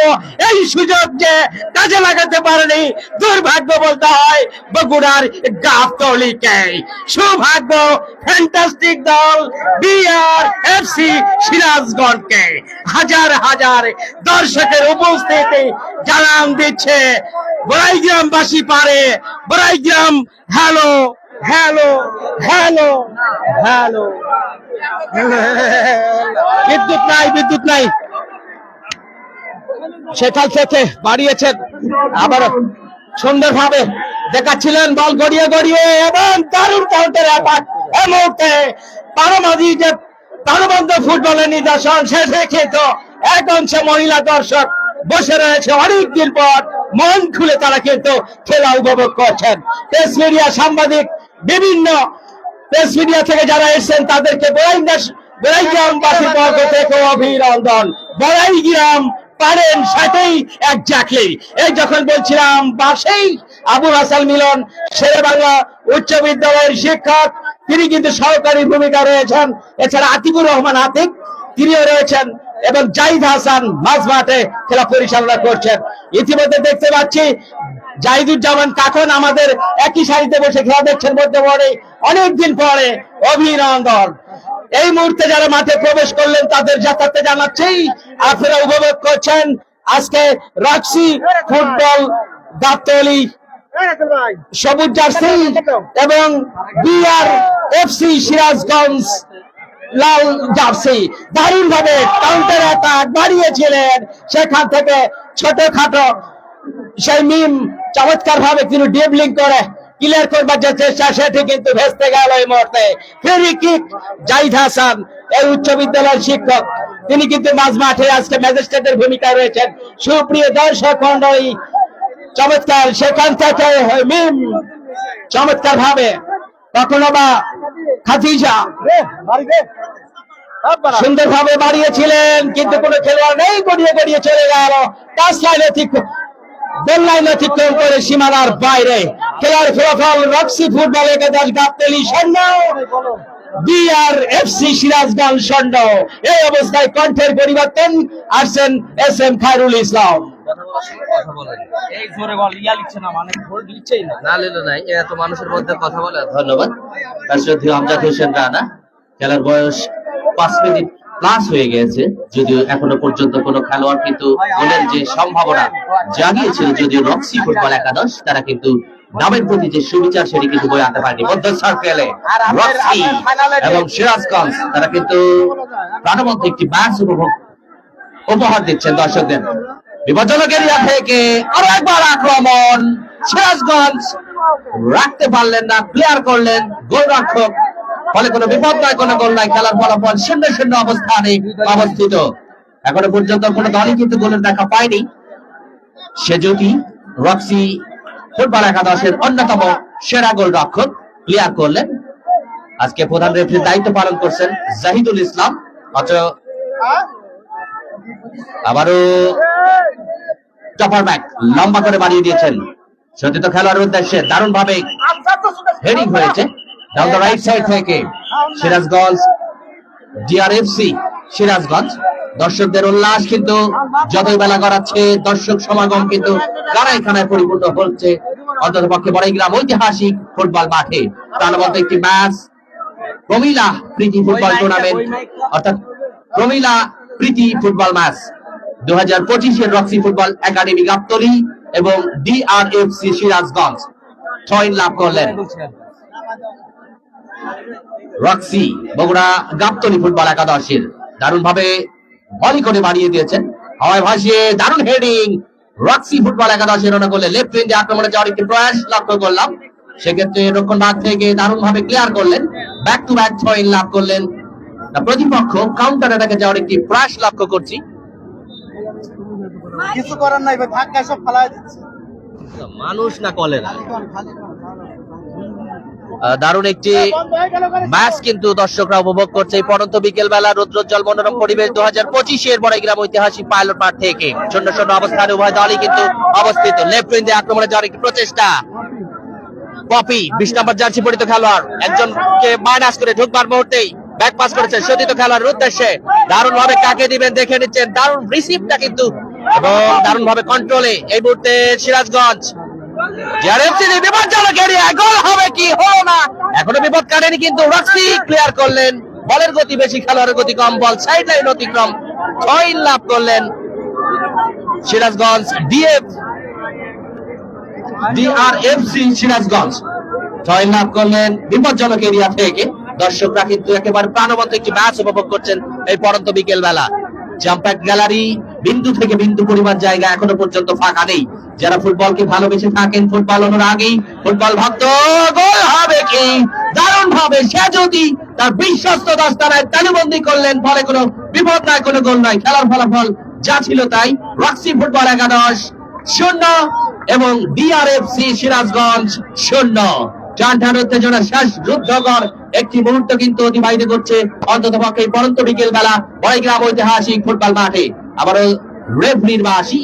D: এই সুযোগ যে কাজে লাগাতে পারেনি দুর্ভাগ্য বলতে হয় বগুড়ার গাবতলীকে। সৌভাগ্য ফ্যান্টাস্টিক দল বিআর এফসি সিরাজগঞ্জকে হাজার হাজার দর্শকের উপস্থিতি জানান দিচ্ছে বড়াইগ্রামবাসী পারে Baraigram hello hello hello hello বিদ্যুৎ নাই সেখান থেকে বাড়িয়েছেন আবার সুন্দরভাবে দেখাচ্ছিলেন বল গড়িয়ে গড়িয়ে এবং দারুণ কাউন্টার অ্যাটাক এই মুহূর্তে পারমাণবিক যে প্রাণবন্ত ফুটবলের নিদর্শন শেষে কিন্তু এক অংশে মহিলা দর্শক বসে রয়েছে অনেকদিন পর মন খুলে তারা কিন্তু খেলা উপভোগ করছেন। প্রেস মিডিয়া সাংবাদিক বিভিন্ন প্রেস মিডিয়া থেকে যারা এসেছেন তাদেরকে বড়াইগ্রামবাসীর পক্ষ থেকে অভিনন্দন। বড়াইগ্রাম পারেন সেটাই এক্স্যাক্টলি এই যখন বলছিলাম পাশেই আবু হাসান মিলন শেরে বাংলা উচ্চ বিদ্যালয়ের শিক্ষক তিনি কিন্তু সহকারী ভূমিকা রয়েছেন। এছাড়া আতিকুর রহমান আতিক তিনিও রয়েছেন এবং জাহিদ হাসান মাঝ মাঠে খেলা পরিচালনা করছেন। ইতিমধ্যে দেখতে পাচ্ছি জাহিদুজ্জামান কাকন আমাদের একই সারিতে বসে খেলা দেখছেন বলতে পারে অনেকদিন পরে অভিনন্দন। এই মুহূর্তে যারা মাঠে প্রবেশ করলেন তাদের যথার্থে জানাচ্ছি আপনারা উপভোগ করছেন আজকে রক্সি ফুটবল গাবতলী সবুজ জার্সি এবং বিআর এফসি সিরাজগঞ্জ লাল জার্সি দারুণ ভাবে কাউন্টার অ্যাটাক বাড়িয়েছিলেন সেখান থেকে ছোটখাটো সেই মিম চমৎকার ভাবে তিনি ড্রিবলিং করে ক্লিয়ার করবার যে চেষ্টা সেটি কিন্তু ভেস্তে গেল এই মুহূর্তে। ফ্রি কিক জাহিদ হাসান এই উচ্চ বিদ্যালয়ের শিক্ষক তিনি কিন্তু মাঝ মাঠে আজকে ম্যাজিস্ট্রেটের ভূমিকা রয়েছেন। সুপ্রিয় দর্শক মন্ডলী চমৎকার সেখান থেকে মিম চমৎকার ভাবে কখনো বা খাদিজা সুন্দরভাবে বাড়িয়েছিলেন, কিন্তু কোনো খেলোয়াড় নেই, গড়িয়ে গড়িয়ে চলে গেল টাচ লাইন গোল লাইন অতিক্রম করে সীমানার বাইরে। খেলার ফলাফল রক্সি ফুটবল একাদশ গাবতলী 0, DRFC সিরাজগঞ্জ 0। এই অবস্থায় কণ্ঠের পরিবর্তন, আসছেন SM খায়রুল ইসলাম।
E: এই জোরে বল, ইয়া লিখছে না মানে ভোট লিখছেই না।
F: না লিলো নাই, এত মানুষের মধ্যে কথা বলে। ধন্যবাদ রাষ্ট্রপতি আমজাদ হোসেন রানা। খেলার বয়স 5 মিনিট প্লাস হয়ে গেছে, যদিও এখনো পর্যন্ত কোনো খেলোয়াড় কিন্তু গোলের যে সম্ভাবনা জাগিয়েছিল, যদিও রক্সি ফুটবল একাদশ তারা কিন্তু নামের প্রতি যে সুবিচার সেটি কিন্তু বয়ে আনতে পারেনি। মধ্য সার্কেলে রক্সি এবং সিরাজগঞ্জ তারা কিন্তু প্রাণবন্ত একটি ম্যাচ উপহার দিচ্ছেন দর্শকদের। বিপজ্জনক এরিয়া থেকে আরো একবার আক্রমণ, সিরাজগঞ্জ রাখতে পারলেন না, ক্লিয়ার করলেন গোলরক্ষক, ফলে কোনো বিপদ নয়, কোনো গোল নাই। খেলার ফলাফল 0-0 অবস্থানে অবস্থিত। এখনো পর্যন্ত কোনো দলই কিন্তু গোলের দেখা পায়নি। সে যদি রক্সি ফুটবল একাদশের অন্যতম সেরা গোলরক্ষক ক্লিয়ার করলেন। আজকে প্রধান রেফারির দায়িত্ব পালন করছেন জাহিদুল ইসলাম। আবারও টপার ব্যাক লম্বা করে বাড়িয়ে দিয়েছেন সতীর্থ খেলোয়াড়ের উদ্দেশ্যে। দারুণ ভাবে হেডিং হয়েছে ডাউন দ্য রাইট সাইড থেকে। সিরাজগঞ্জ DRFC সিরাজগঞ্জ। দর্শকদের উল্লাস কিন্তু যতই বেলা গড়াচ্ছে, দর্শক সমাগম কিন্তু কানায় কানায় পরিপূর্ণ হচ্ছে অন্তত পক্ষে বড়াইগ্রাম ঐতিহাসিক ফুটবল মাঠে। প্রাণবন্ত একটি ম্যাচ, প্রমিলা প্রীতি ফুটবল টুর্নামেন্ট, অর্থাৎ প্রমিলা প্রীতি ফুটবল ম্যাচ 2025-এর রক্সি ফুটবল একাডেমি গাবতলী এবং DRFC সিরাজগঞ্জ জয়েন লাভ করলেন। রক্সি বগুড়া গাবতলী ফুটবল একাদশের দারুণ ভাবে ভলি করে বাড়িয়ে দিয়েছেন, হাওয়ায় ভাসিয়ে দারুণ হেডিং। রক্সি ফুটবল একাদশের রানা করলে লেফট উইন্ডে আক্রমণে যাওয়ার একটি প্রয়াস লক্ষ্য করলাম, সেক্ষেত্রে রক্ষণ ভাগ থেকে দারুণ ভাবে ক্লিয়ার করলেন, ব্যাক টু ব্যাক জয়েন লাভ করলেন। প্রতিপক্ষ কাউন্টার অ্যাটাকে যাওয়ার একটি প্রয়াস লক্ষ্য করছি।
E: কিছু করার নাই ভাই, ধাক্কা সব ফালায় দিচ্ছে
F: মানুষ না কলেরা। দারুণ একটি ম্যাচ কিন্তু দর্শকরা উপভোগ করছে এই পরন্ত বিকেল বেলা রৌদ্রোজ্জ্বল মনোরম পরিবেশ 2025-এর বড়াইগ্রাম ঐতিহাসিক পাইলট মাঠ থেকে। 0-0 অবস্থানে উভয় দলই কিন্তু অবস্থিত। লেফট উইন্ডে আক্রমণে যাওয়ার একটি প্রচেষ্টা, পপি 20 নম্বর জার্সি পরিহিত খেলোয়াড় একজনকে মাইনাস করে ঢুকবার মুহূর্তেই ব্যাক পাস করেছেন সতীর্থ খেলোয়াড়ের উদ্দেশ্যে। দারুণ ভাবে কাকে দিবেন দেখে নিচ্ছেন, দারুণ রিসিভটা কিন্তু এবং দারুণ ভাবে কন্ট্রোলে এই মুহূর্তে সিরাজগঞ্জ। বিপজ্জনক এরিয়ায় গোল হবে কি, হলো না, এখনো বিপদ কাটেনি, কিন্তু রক্সি ক্লিয়ার করলেন। বলের গতি বেশি, খেলোয়াড়ের গতি কম, বল সাইড লাইন অতিক্রম, জয়েন লাভ করলেন সিরাজগঞ্জ। DRFC সিরাজগঞ্জ জয়েন লাভ করলেন বিপজ্জনক এরিয়া থেকে। দর্শকরা কিন্তু একেবারে প্রাণবন্ত একটি ম্যাচ উপভোগ করছেন এই পরন্ত বিকেল বেলা। জাম্প্যাক্ট গ্যালারি, বিন্দু থেকে বিন্দু পরিমাণ জায়গা এখনো পর্যন্ত ফাঁকা নেই। যারা ফুটবলকে ভালোবেসে থাকেন, ফুটবল অনুরাগী, ফুটবল ভক্ত, গোল হবে কি, দারুণ ভাবে সে যদি তার বিশ্বস্ত দস্তানায় তালুবন্দি করলেন, ফলে কোনো বিপদ নাই, কোনো গোল নাই। খেলার ফলাফল যা ছিল তাই, রক্সি ফুটবল একাদশ 0 এবং DRFC সিরাজগঞ্জ 0। টানটান উত্তেজনা শেষ যুদ্ধকর একটি মুহূর্ত কিন্তু অতিবাহিত করছে অন্তত পক্ষে পরন্ত বিকেল বেলা বড়াইগ্রাম ঐতিহাসিক ফুটবল মাঠে। আবারও রেফারির বাঁশি,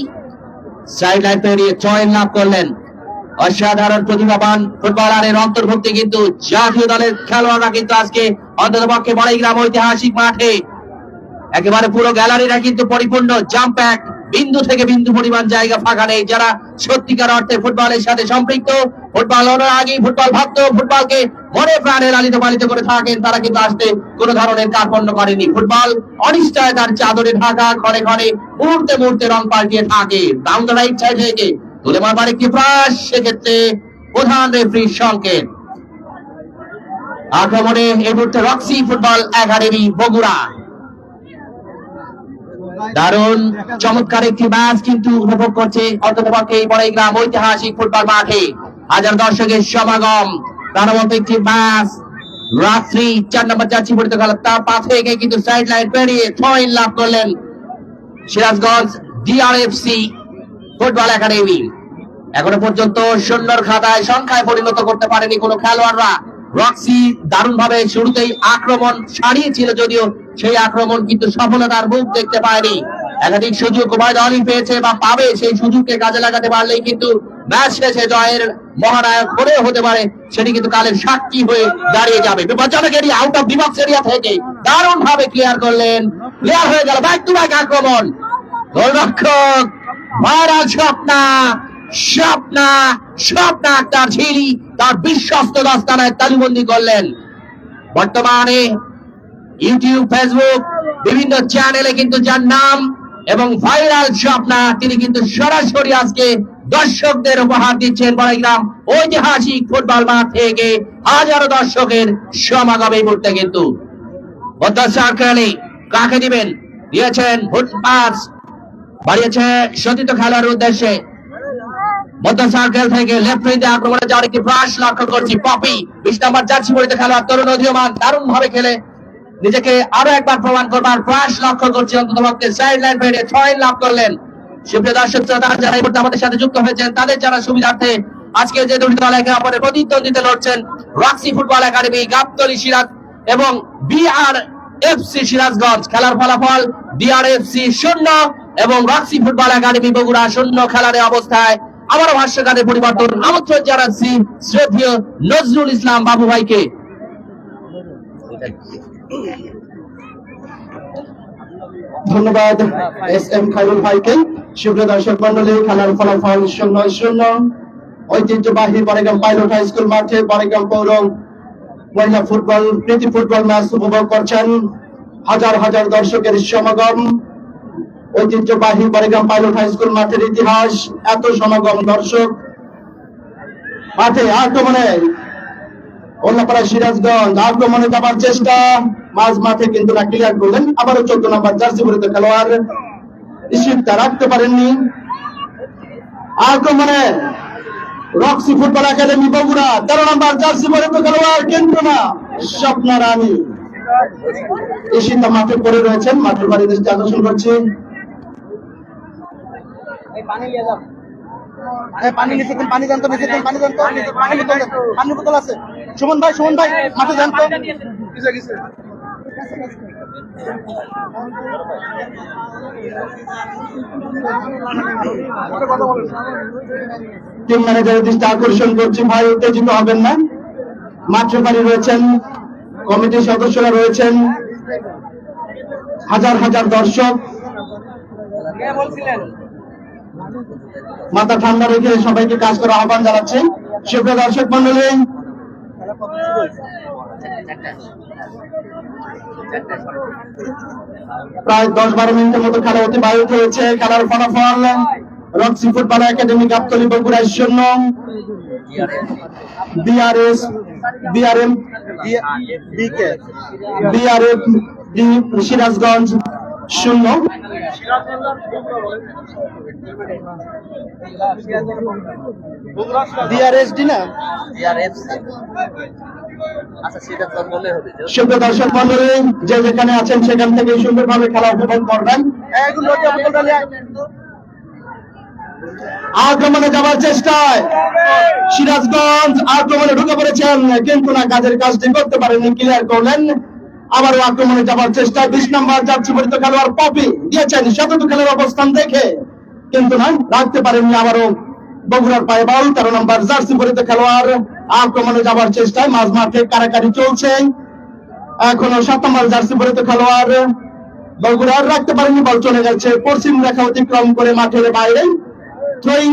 F: সাইড লাইন পেরিয়ে জয়েন লাভ করলেন অসাধারণ প্রতিভাবান ফুটবলারের অন্তর্ভুক্তি কিন্তু জাতীয় দলের খেলোয়াড়রা কিন্তু আজকে অন্তত পক্ষে বড়াইগ্রাম ঐতিহাসিক মাঠে একেবারে পুরো গ্যালারিটা কিন্তু পরিপূর্ণ। জাম্প প্যাক, বিন্দু থেকে বিন্দু পরিমাণ জায়গা ফাঁকা নেই। যারা সত্যিকার অর্থে ফুটবলের সাথে সম্পৃক্ত, ফুটবল অনুরাগী, ফুটবল ভক্ত, ফুটবলকে মনে প্রাণে লালিত পালিত করে থাকেন, তারা কিন্তু আসতে কোনো ধরনের কার্পণ্য করেনি। ফুটবল অনিশ্চয়তার চাদরে ঢাকা, ঘরে ঘরে মুহূর্তে মুহূর্তে রং পাল্টিয়ে থাকে। ডাউন দ্য রাইট সাইড থেকে তুলে মারবার একটি প্রয়াস, সেক্ষেত্রে প্রধান রেফারির সংকেত। আক্রমণে এই মুহূর্তে রক্সি ফুটবল একাডেমি বগুড়া। দারুণ চমৎকার একটি ম্যাচ কিন্তু উপভোগ করছে অন্তত পক্ষে বড়াইগ্রাম ঐতিহাসিক ফুটবল মাঠে। হাজার দর্শকের সমাগম, প্রাণবন্ত একটি ম্যাচ। রাত্রি 4 নম্বর জার্সি পরিহিত খেলোয়াড় তার পা থেকে কিন্তু সাইড লাইন পেরিয়ে জয়েন লাভ করলেন সিরাজগঞ্জ DRFC ফুটবল একাডেমি। এখনো পর্যন্ত শূন্যর খাতায় সংখ্যায় পরিণত করতে পারেনি কোনো খেলোয়াড়রা। রক্সি দারুণ ভাবে শুরুতেই আক্রমণ সারিয়েছিল, যদিও সেই আক্রমণ কিন্তু সফলতার মুখ দেখতে পায়নি। একাধিক সুযোগ উভয় দলই পেয়েছে বা পাবে, সেই সুযোগকে কাজে লাগাতে পারলেই কিন্তু ম্যাচ শেষে জয়ের মহানায়ক হলেও হতে পারে, সেটি কিন্তু কালের সাক্ষী হয়ে দাঁড়িয়ে যাবে। বিপজ্জনক area, out of DBox area থেকে দারুণ ভাবে ক্লিয়ার করলেন, ক্লিয়ার হয়ে গেল, ব্যাক টু ব্যাক আক্রমণ। গোলরক্ষক ভাইরাল স্বপ্না আক্তার ঝিলি তার বিশ্বস্ত দস্তানায় তালিবন্দি করলেন। বর্তমানে ইউটিউব, ফেসবুক বিভিন্ন চ্যানেলে কিন্তু যার নাম এবং ভাইরাল স্বপ্না, তিনি কিন্তু সরাসরি আজকে দর্শকদের উপহার দিচ্ছেন বড়াইগ্রাম ঐতিহাসিক ফুটবল মাঠ থেকে হাজারো দর্শকের সমাগম এই মুহূর্তে। কিন্তু মধ্যসার্কেলে কাকে দিবেন, দিয়েছেন ফুট পাস, বাড়িয়েছে সতীর্থ খেলার উদ্দেশ্যে। মধ্য সার্কেল থেকে লেফট উইংয়ে আক্রমণে যাওয়ার একটি প্রয়াস লক্ষ্য করছি। পপি 20 নম্বর জার্সি পরিহিত খেলোয়াড়, তরুণ উদীয়মান, দারুণ ভাবে খেলে নিজেকে আরো একবার প্রমাণ করবার প্রয়াস লক্ষ্য করছি। অন্ততপক্ষে সাইড লাইন পেরিয়ে 6 লাভ করলেন। সুপ্রিয় দর্শক শ্রোতা, যারা এই মুহূর্তে আমাদের সাথে যুক্ত হয়েছেন, তাদের যারা সুবিধার্থে আজকে যে দুটি দল একে অপরের প্রতিদ্বন্দ্বিতা লড়ছেন, Roxy football academy Gabtali Siraj এবং বিআরএফসি সিরাজগঞ্জ। খেলার ফলাফল বিআরএফসি 0 এবং রক্সি ফুটবল একাডেমি বগুড়া 0 খেলার অবস্থায়। আবারও ভাষ্যকারের পরিবর্তন, আমন্ত্রণ জানাচ্ছি শ্রদ্ধেয় নজরুল ইসলাম বাবু ভাইকে।
B: ধন্যবাদ এস.এম. খায়রুল ভাইকে। সুপ্রিয় দর্শক মন্ডলী, খেলার ফলাফল 0-0। ঐতিহ্যবাহী বড়াইগ্রাম পাইলট হাই স্কুল মাঠে বড়াইগ্রাম পৌর মহিলা ফুটবল প্রীতি ফুটবল ম্যাচ উপভোগ করছেন হাজার হাজার দর্শকের সমাগম। ঐতিহ্যবাহী বড়াইগ্রাম পাইলট হাই স্কুল মাঠের ইতিহাস, এত সমাগম দর্শক মাঠে। আক্রমণে ওল্লাপাড়া সিরাজগঞ্জ, আক্রমণে যাবার চেষ্টা, মাঝ মাঠে কিন্তু না, ক্লিয়ার করলেন। আবারও 14 নম্বর জার্সি পরিহিত খেলোয়াড় ইশিতা রাখতে পারেননি। আক্রমণে রক্সি ফুটবল একাডেমি বগুড়া 13 নম্বর জার্সি পরিহিত খেলোয়াড়, কিন্তু না, স্বপ্না রানী ইশিতা মাঠে পড়ে রয়েছেন। মাঠের বাড়িতে আকর্ষণ করছে।
D: পানি নিচে দেন, পানি জানতো, নিচে দেন, পানি জানতো, পানি বোতল আছে। সুমন ভাই মাঠে জানতো।
B: টিম ম্যানেজারের দৃষ্টি আকর্ষণ করছে, ভাই উত্তেজিত হবেন না। মাঠের বাড়ি রয়েছেন, কমিটির সদস্যরা রয়েছেন, হাজার হাজার দর্শক। মাথা ঠান্ডা রেখে সবাইকে কাজ করার আহ্বান জানাচ্ছি। সুপ্রিয় দর্শক মন্ডলী, প্রায় 10-12 মিনিটের মতো খেলা অতিবাহিত হয়েছে। খেলার ফলাফল Roxy football academy Gabtali Bogura 0, BRF Sirajganj 0।
D: BRSD না,
B: সুপ্রিয় দর্শক মন্ডলী, যে যেখানে আছেন সেখান থেকে সুন্দরভাবে খেলা উপভোগ করবেন। আক্রমণে যাওয়ার চেষ্টায় সিরাজগঞ্জ আক্রমণে ঢুকে পড়েছেন, কিন্তু না, কাজের কাজটি করতে পারেননি, ক্লিয়ার করলেন। আবারও আক্রমণে যাওয়ার চেষ্টা, 20 নম্বর জার্সি পরিহিত খেলোয়াড় পপি দিয়েছেন শতক খেলার অবস্থান দেখে, কিন্তু না, রাখতে পারেননি। আবারও বগুড়ার পায়ে বল, 13 নম্বর জার্সি পরিহিত খেলোয়াড় আক্রমণে যাওয়ার চেষ্টায় মাঝ মাঠে কারাকারি চলছে। এখনো 7 নম্বর জার্সি পরিহিত খেলোয়াড় বগুড়ার রাখতে পারেননি, বল চলে গেছে পশ্চিম রেখা অতিক্রম করে মাঠের বাইরে। থ্রোয়িং,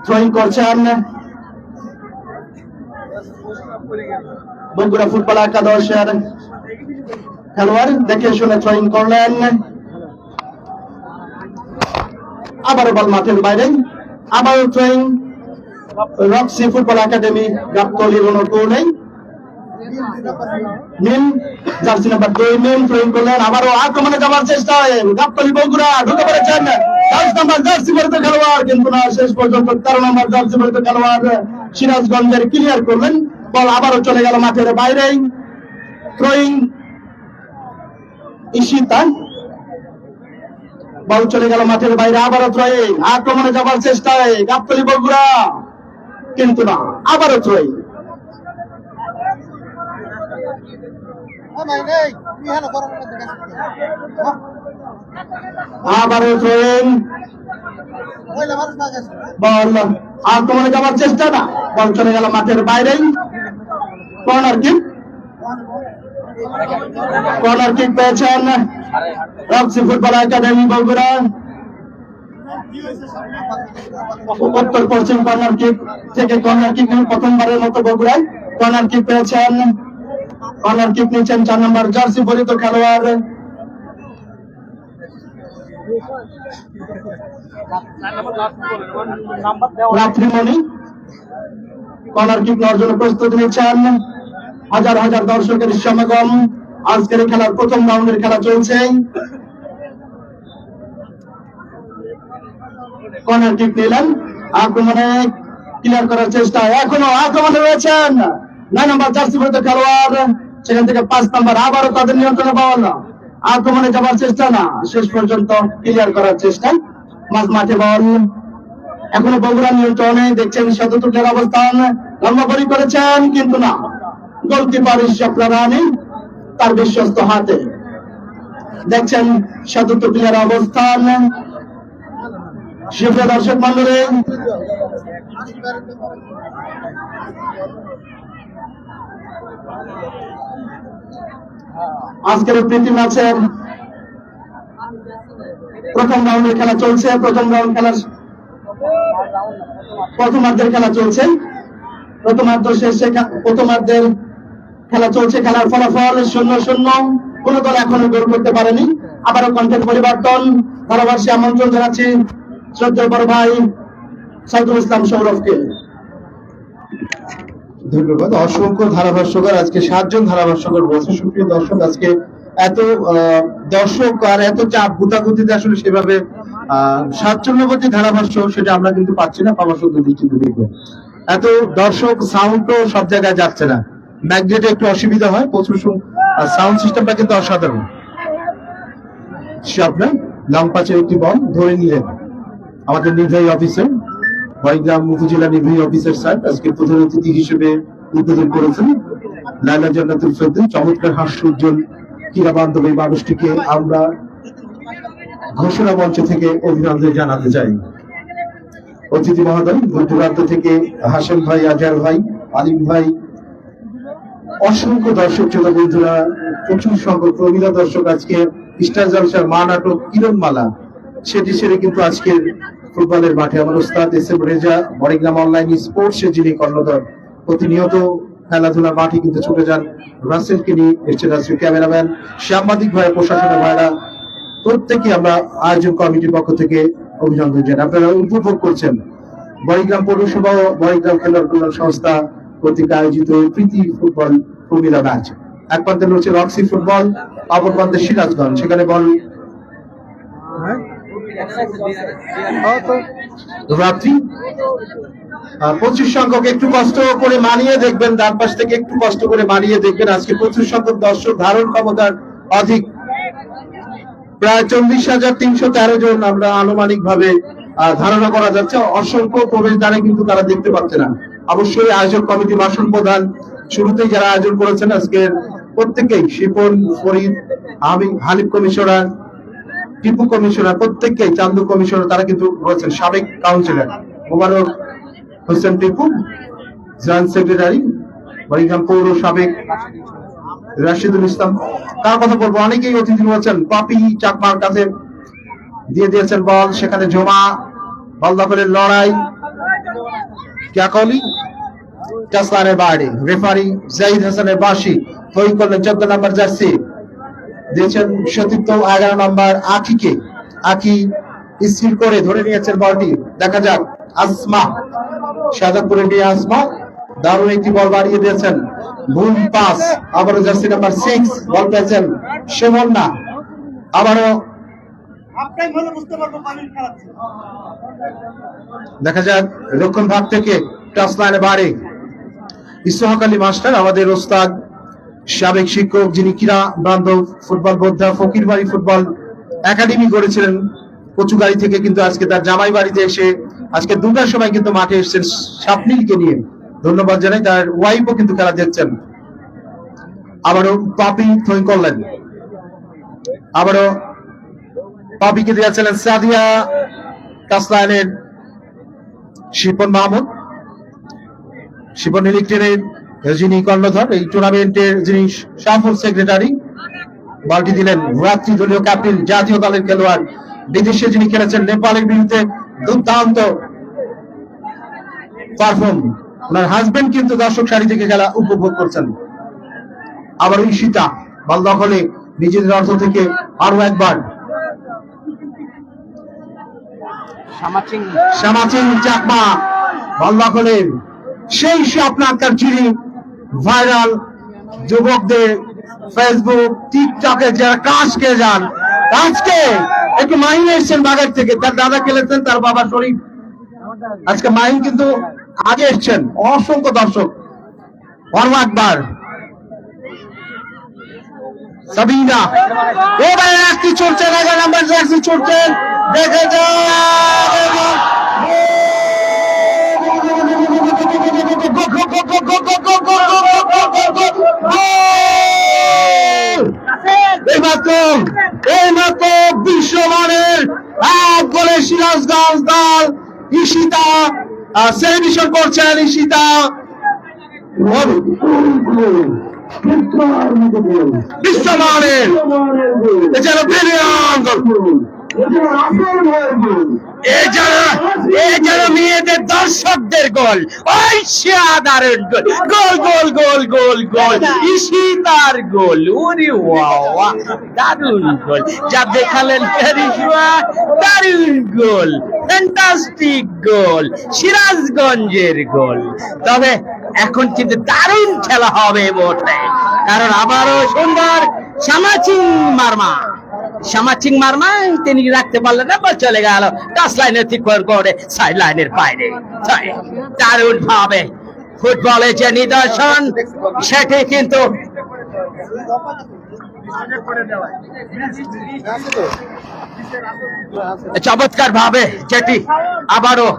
B: থ্রোয়িং করছেন বগুড়া ফুটবল একাদশের খেলোয়াড়, দেখে শুনে থ্রোয়িং করলেন। আবারও বল মাঠের বাইরে, আবারও থ্রোয়িং। রক্সি ফুটবল একাডেমি গাবতলীর অনুকূল নেই। মিম জার্সি নাম্বার 2 মিম থ্রোয়িং করলেন। আবারও আক্রমণে যাওয়ার চেষ্টায় গাবতলী বগুড়া ঢুকে পড়েছেন 10 নম্বর জার্সি পরিহিত খেলোয়াড়, কিন্তু না, শেষ পর্যন্ত 13 নম্বর জার্সি পরিহিত খেলোয়াড় সিরাজগঞ্জের ক্লিয়ার করলেন। বল আবারও চলে গেল মাঠের বাইরে। থ্রোয়িং ইশিতা, বল চলে গেল মাঠের বাইরে। আবারও থ্রোয়িং, আক্রমণে যাওয়ার চেষ্টায় গাবতলী বগুড়া কিন্তু না, আবারও থ্রোয়িং। আবারও থ্রোয়িং, বল আক্রমণে যাওয়ার চেষ্টা না, বল চলে গেল মাঠের বাইরেই। কর্নার কিক, কর্নার কিক পেয়েছেন রক্সি ফুটবল একাডেমি বগুড়া। উত্তর পশ্চিম কর্নার কিক থেকে কর্নার কিক প্রথমবারের মতো বগুড়ায় কর্নার কিক পেয়েছেন। কর্নার কিক নিচ্ছেন 4 নম্বর জার্সি পরিহিত খেলোয়াড় রাত্রিমণি। কর্নার কিক নেওয়ার জন্য প্রস্তুতি নিচ্ছেন। হাজার হাজার দর্শকের সমাগম। আজকের খেলার প্রথম রাউন্ডের খেলা চলছে। কর্নার কিক নিলেন, আক্রমণে ক্লিয়ার করার চেষ্টা, এখনো আক্রমণে রয়েছেন 9 নম্বর জার্সি পরিহিত খেলোয়াড়, সেখান থেকে 5 নম্বর আবারও তাদের নিয়ন্ত্রণে বল, আক্রমণে যাবার চেষ্টা না, শেষ পর্যন্ত ক্লিয়ার করার চেষ্টা। মাঝ মাঠে বল এখনো বগুড়া নিয়ন্ত্রণে, দেখছেন সদতুল্যের অবস্থান, লম্বাবরি করেছেন কিন্তু না, গোলকিপার ইশরাফ রানী তার বিশ্বস্ত হাতে। দেখছেন সদতুল্যের অবস্থান। সুপ্রিয় দর্শক মন্ডলী, আজকের প্রীতি ম্যাচের প্রথম রাউন্ডের খেলা চলছে। প্রথম প্রথমার্ধের খেলা চলছে, প্রথমার্ধের খেলা চলছে। খেলার ফলাফল 0-0। কোন দল এখনো গোল করতে পারেনি। আবারও কন্টেন্ট পরিবর্তন। ধারাভাষ্যে আমন্ত্রণ জানাচ্ছি শ্রদ্ধেয় বড় ভাই সাইদুল ইসলাম সৌরভকে।
G: ধন্যবাদ। অসংখ্য ধারাভাষ্যকার, আজকে 7 জন ধারাভাষ্যকার বলছে। সুপ্রিয় দর্শক, আজকে এত দর্শক আর এত চাপ গুতাগুতিতে আসলে সেভাবে স্বাচ্ছন্দ্যবতী ধারাভাষ্য সেটা আমরা কিন্তু পাচ্ছি না। পাওয়া সত্য দৃষ্টিতে দেখবো, এত দর্শক, সাউন্ড তো সব জায়গায় যাচ্ছে না, ম্যাগনেটে একটু অসুবিধা হয়। প্রচুর সাউন্ড সিস্টেমটা কিন্তু অসাধারণ। আপনার নাম পাচ্ছে একটি বল ধরে নিলেন আমাদের নির্বাহী অফিসার, বড়গ্রাম উপজেলা নির্বাহী অফিসার স্যার আজকে প্রধান অতিথি হিসেবে উদ্বোধন করেছেন। লাইলা জান্নাতুল ফেরদৌস, চমৎকার হাস্যোজ্জ্বল ক্রীড়া বান্ধব এই মানুষটিকে আমরা ঘোষণা মঞ্চ থেকে অভিনন্দন জানাতে চাই। অতিথি মহোদয়, দূরান্ত থেকে হাসান ভাই, আজহার ভাই, আলিম ভাই, অসংখ্য দর্শক শ্রোতা বন্ধুরা, প্রচুর সংখ্যক প্রবীণা দর্শক, আজকে স্টার জলসার মা নাটক কিরণমালা সেটি সেরে কিন্তু আজকের ফুটবলের মাঠে আমার ওস্তাদ এস.এম. রেজা, বড়গ্রাম অনলাইন স্পোর্টসের যিনি কর্ণধার, প্রতিনিয়ত খেলাধুলার মাঠে কিন্তু ছুটে যান। রাসেলকে নিয়ে এসছেন আজকে ক্যামেরাম্যান, সাংবাদিক ভাই, প্রশাসনের ভাইরা, প্রত্যেকে আমরা আয়োজন কমিটির পক্ষ থেকে অভিনন্দন জানাই। আপনারা উপভোগ করছেন বড়গ্রাম পৌরসভা ও বড়গ্রাম খেলোয়াড় কল্যাণ সংস্থা কর্তৃক আয়োজিত প্রীতি ফুটবল প্রমিলা ম্যাচ। এক প্রান্তে রয়েছে রক্সি ফুটবল, অপর প্রান্তে সিরাজগঞ্জ। সেখানে বল রাত্রি 25 সংখ্যক, একটু কষ্ট করে মানিয়ে দেখবেন, ডান পাশ থেকে একটু কষ্ট করে মানিয়ে দেখবেন। আজকে 25 সংখ্যক দর্শক, ধারণ ক্ষমতার অধিক প্রায় 40,313 জন আমরা আনুমানিক ভাবে ধারণা করা যাচ্ছে। অসংখ্য প্রবেশদ্বারে কিন্তু তারা দেখতে পাচ্ছে না। অবশ্যই আয়োজক কমিটি, মাসুল প্রধান, শুরুতেই যারা আয়োজন করেছেন আজকের প্রত্যেকেই, শিপন, ফরিদ, আমি, হানিফ কমিশনার, টিপু কমিশনার, প্রত্যেককেই, চান্দু কমিশনার, তারা কিন্তু রয়েছেন। সাবেক councillor Mobarak Hossain Tipu, joint secretary Baragram পৌর সাবেক রাশিদুল ইসলাম, কার কথা বলবো, অনেকেই অতিথি রয়েছেন। পাপি চাকমার কাছে দিয়ে দিয়েছেন বল, সেখানে জমা, বল দখলের লড়াই, ক্যাকলি টাসলানের বাড়ি, রেফারি জাহিদ হাসানের বাঁশি, তৈরি করলেন 14 নম্বর জার্সি, দিয়েছেন সতীর্থ 11 নম্বর আখিকে। আখি স্থির করে ধরে নিয়েছেন বলটি, দেখা যাক আসমা, সাজাদপুরে নিয়ে আসমা দারুণ একটি বল বাড়িয়ে দিয়েছেন, ভুল পাস, আবারও জার্সি নাম্বার 6 বল পেয়েছেন সুমন্না, আবারও দেখা যাক রক্ষণ ভাগ থেকে টাচ লাইনে বাড়ি ইসহাক আলী মাস্টার, আমাদের ওস্তাদ, সাবেক শিক্ষক, যিনি ক্রীড়া বান্ধব ফুটবল বোদ্ধা, ফকির বাড়ি ফুটবল একাডেমি করেছিলেন কচুগাড়ি থেকে, কিন্তু আজকে তার জামাই বাড়িতে এসে আজকে 2টার সময় কিন্তু মাঠে এসেছেন স্বপ্নীলকে নিয়ে, ধন্যবাদ জানাই। তার ওয়াইফও কিন্তু খেলা দেখছেন। আবারও পাপি থ্রোইং করলেন, আবারও পাপিকে দিয়েছিলেন সাদিয়া, টাচলাইনের শিপন মাহমুদ, শিপন ইলেকট্রিনের যিনি কর্ণধর, এই টুর্নামেন্টের যিনি সফল সেক্রেটারি, বলটি দিলেন রাত্রি দলীয় ক্যাপ্টেন, জাতীয় দলের খেলোয়াড়, বিদেশে যিনি খেলেছেন নেপালের বিরুদ্ধে দুর্দান্ত পারফর্ম। ওনার হাজবেন্ড কিন্তু দর্শক সারি থেকে খেলা উপভোগ করছেন। আবার ঈশিতা বল দখলে নিজেদের অর্থ থেকে আরো একবার শ্যামাচিং চাকমা বল দখলে সেই স্বপ্ন আকার চিড়ি ভাইরাল যুবকদের ফেসবুক টিকটকে যারা কাজ কে যান। আজকে একটু মাহিন এসছেন বাগের থেকে, তার দাদা খেলেছেন, তার বাবা শরীফ। আজকে মাহিন কিন্তু আগে এসছেন, অসংখ্য দর্শক। একবার সাবিনা এবার একটি চলছে, 11 নম্বর জার্সি চলছেন, দেখে এইমাত্র বিশ্বমানের এক গোলে সিরাজগঞ্জ দল। ঈশিতা সেলিব্রেশন করছেন, ঈশিতা বিশ্বমানের যেন মেয়েদের দর্শকদের গোল, ওই দারুণ গোল, গোল গোল গোল গোল গোল, ঈশিতার গোল, ওরে ওয়া দারুণ গোল যা দেখালেন কারিশমা, দারুণ গোল, ফ্যান্টাস্টিক গোল, সিরাজগঞ্জের গোল। তবে এখন কিন্তু দারুণ খেলা হবে বটে, কারণ আবারও সুন্দর শ্যামাচিং মারমা তিনি রাখতে পারলেন না, বল চলে গেল টাচ লাইনে অতিক্রম করে সাইড লাইনের বাইরে। দারুণ ভাবে ফুটবলের যে নিদর্শন সেটি কিন্তু চমৎকার ভাবে যেটি আবারও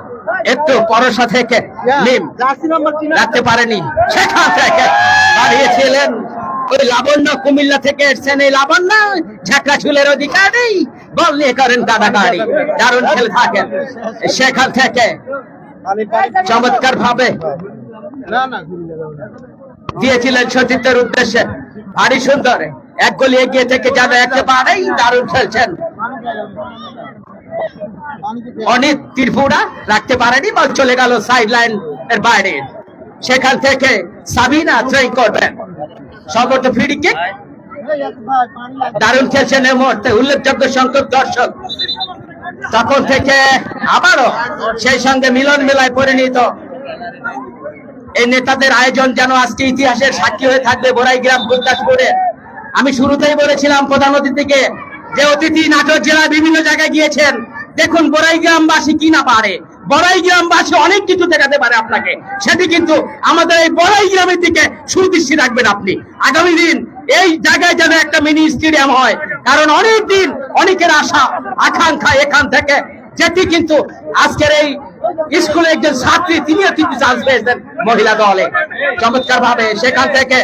G: একটু পরশা থেকে রাখতে পারেনি, সেখান থেকে বাড়িয়েছিলেন ওই লাবণ্য, কুমিল্লা থেকে এসছেন এই লাবণ্য, ঝাঁকড়া চুলের অধিকারী, বল নিয়ে করেন কাটাকাটি, দারুণ খেলে থাকেন। সেখান থেকে চমৎকার ভাবে দিয়েছিলেন সতীর্থের উদ্দেশ্যে, ভারী সুন্দর এক গোলে এগিয়ে থেকে যেন একেবারেই দারুণ খেলছেন। অনেক ত্রিপুরা রাখতে পারেনি, বল চলে গেল সাইড লাইন এর বাইরে। সেখান থেকে সাবিনা থ্রোইং করবেন, সর্বোচ্চ ফ্রি কিক, দারুণ খেলছেন এই মুহূর্তে উল্লেখযোগ্য সংখ্যক দর্শক। তখন থেকে আবারও সেই সঙ্গে মিলন মেলায় পরিণত এই নেতাদের আয়োজন যেন আজকে ইতিহাসের সাক্ষী হয়ে থাকবে বড়াইগ্রাম গুরদাসপুরে। আমি শুরুতেই বলেছিলাম প্রধান অতিথিকে যে অতিথি নাটোর জেলার বিভিন্ন জায়গায় গিয়েছেন, দেখুন বড়াইগ্রামবাসী কি না পারে, বড়াইগ্রামবাসী অনেক কিছু দেখাতে পারে আপনাকে, সেটি কিন্তু আমাদের এই বড়াইগ্রামের দিকে সুদৃষ্টি রাখবেন আপনি। আগামী দিন এই জায়গায় যেন একটা মিনি স্টেডিয়াম হয়, কারণ অনেক দিন অনেকের আশা আকাঙ্ক্ষা এখান থেকে, যেটি কিন্তু আজকের এই স্কুলে একজন ছাত্রী তিনিও কিন্তু চান্স পেয়েছেন মহিলা দলে চমৎকার ভাবে। সেখান থেকে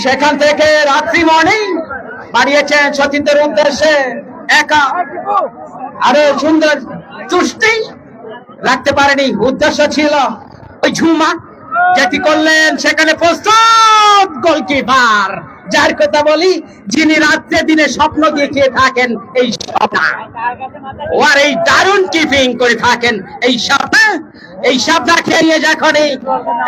G: সেখান থেকে রাত্রি মর্নিং বাড়িয়েছেন সতীর্থের উদ্দেশ্যে, একা আরো সুন্দর চুষ্টি রাখতে পারেনি, উদ্দেশ্য ছিল ওই ঝুমা যেটি করলেন, সেখানে প্রস্তুত গোলকিপার, যার কথা বলি যিনি রাত্রে দিনে স্বপ্ন দেখিয়ে থাকেন এই স্বপ্ন, আর এই দারুণ কিপিং করে থাকেন এই স্বপ্ন খেলিয়ে যখনই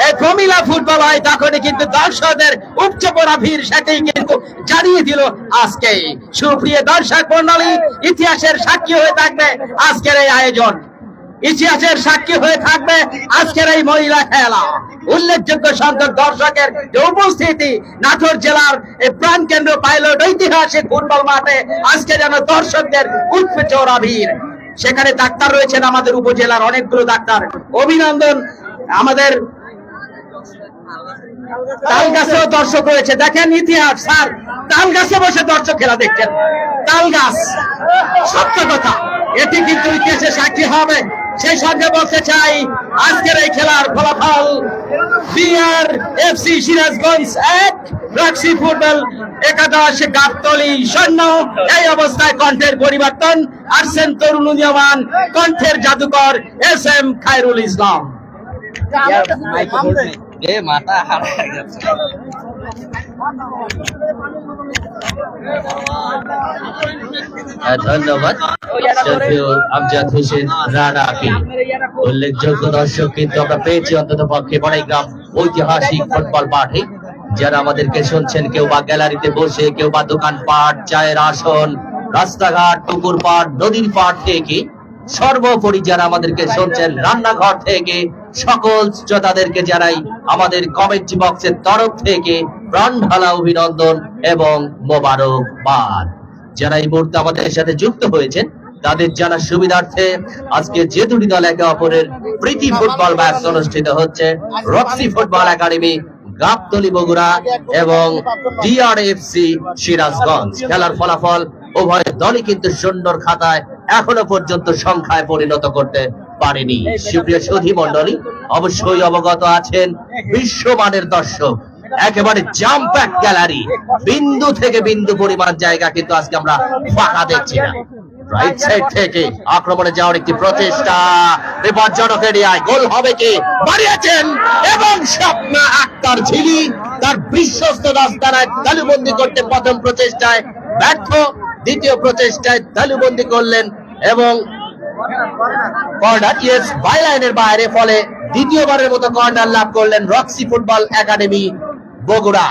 G: এই প্রমিলা ফুটবল হয় তখনই কিন্তু দর্শকদের উপচে ভিড় সেটাই কিন্তু জানিয়ে দিল আজকে। সুপ্রিয় দর্শক মন্ডলী, ইতিহাসের সাক্ষী হয়ে থাকবে আজকের এই আয়োজন, ইতিহাসের সাক্ষী হয়ে থাকবে আজকের এই মহিলা খেলা। উল্লেখযোগ্য সংখ্যক দর্শকের উপস্থিতি নাটোর জেলার এই প্রাণ কেন্দ্র পাইলট ঐতিহাসিক ফুটবল মাঠে আজকে যেন দর্শকদের উঠবে চওড়া ভিড়। সেখানে ডাক্তার রয়েছেন আমাদের উপজেলার অনেকগুলো ডাক্তার, অভিনন্দন। আমাদের তালগাছেও দর্শক রয়েছে, দেখেন ইতিহাস স্যার, তালগাছে বসে দর্শক খেলা দেখছেন, তালগাছ সত্য কথা।
F: এটি কিন্তু ইতিহাসে সাক্ষী হবে। সেই সঙ্গে বলতে চাই আজকের এই খেলার ফলাফল BR FC Sirajganj 1, Roxy football একাদশ গাবতলী 0। এই অবস্থায় কণ্ঠের পরিবর্তন, আসছেন তরুণ উদীয়মান কণ্ঠের জাদুকর এস এম খায়রুল ইসলাম।
E: মাথা হারায় গেছে।
F: ধন্যবাদ শফিউল আমজাদ হোসেন রানাকে। উল্লেখযোগ্য দর্শক কিন্তু আমরা পেয়েছি অন্তত পক্ষে বড়াইগ্রাম ঐতিহাসিক ফুটবল মাঠে। যারা আমাদেরকে শুনছেন, কেউ বা গ্যালারিতে বসে, কেউ বা দোকানপাট, চায়ের আসন, রাস্তাঘাট, পুকুর পাড়, নদীর পাড় থেকে, সর্বোপরি যারা আমাদেরকে শুনছেন রান্নাঘর থেকে, সকল শ্রোতাদেরকে জানাই আমাদের কমেন্ট বক্সের তরফ থেকে প্রাণ ঢালা অভিনন্দন এবং মোবারকবাদ। যারা এই মুহূর্তে আমাদের সাথে যুক্ত হয়েছেন তাদের জানার সুবিধার্থে আজকে যে দুটি দল একে অপরের প্রীতি ফুটবল ম্যাচ অনুষ্ঠিত হচ্ছে, Roxy football academy Gabtali Bogura এবং ডিআরএফসি সিরাজগঞ্জ। খেলার ফলাফল উভয় দলই কিন্তু সুন্দর খাতায় এখনো পর্যন্ত সংখ্যায় পরিণত করতে পারেনি। সুপ্রিয় সুধী মন্ডলী, অবশ্যই অবগত আছেন বিশ্বমানের দর্শক, একেবারে জাম প্যাক গ্যালারি, বিন্দু থেকে বিন্দু পরিমাণ জায়গা কিন্তু আজকে আমরা ফাঁকা দেখছি না। রাইট সাইড থেকে আক্রমণে যাওয়ার একটি প্রচেষ্টা, বিপজ্জনক এরিয়ায় গোল হবে কি, বাড়িয়েছেন এবং স্বপ্না আক্তার ঝিলি তার বিশ্বস্ত রাস্তায় তালুবন্দি করতে প্রথম প্রচেষ্টায় ব্যর্থ, দ্বিতীয় প্রচেষ্টায় তালুবন্দি করলেন এবং কর্নার বাইলাইনের বাইরে, ফলে দ্বিতীয়বারের মতো কর্নার লাভ করলেন রক্সি ফুটবল একাডেমি বগুড়া।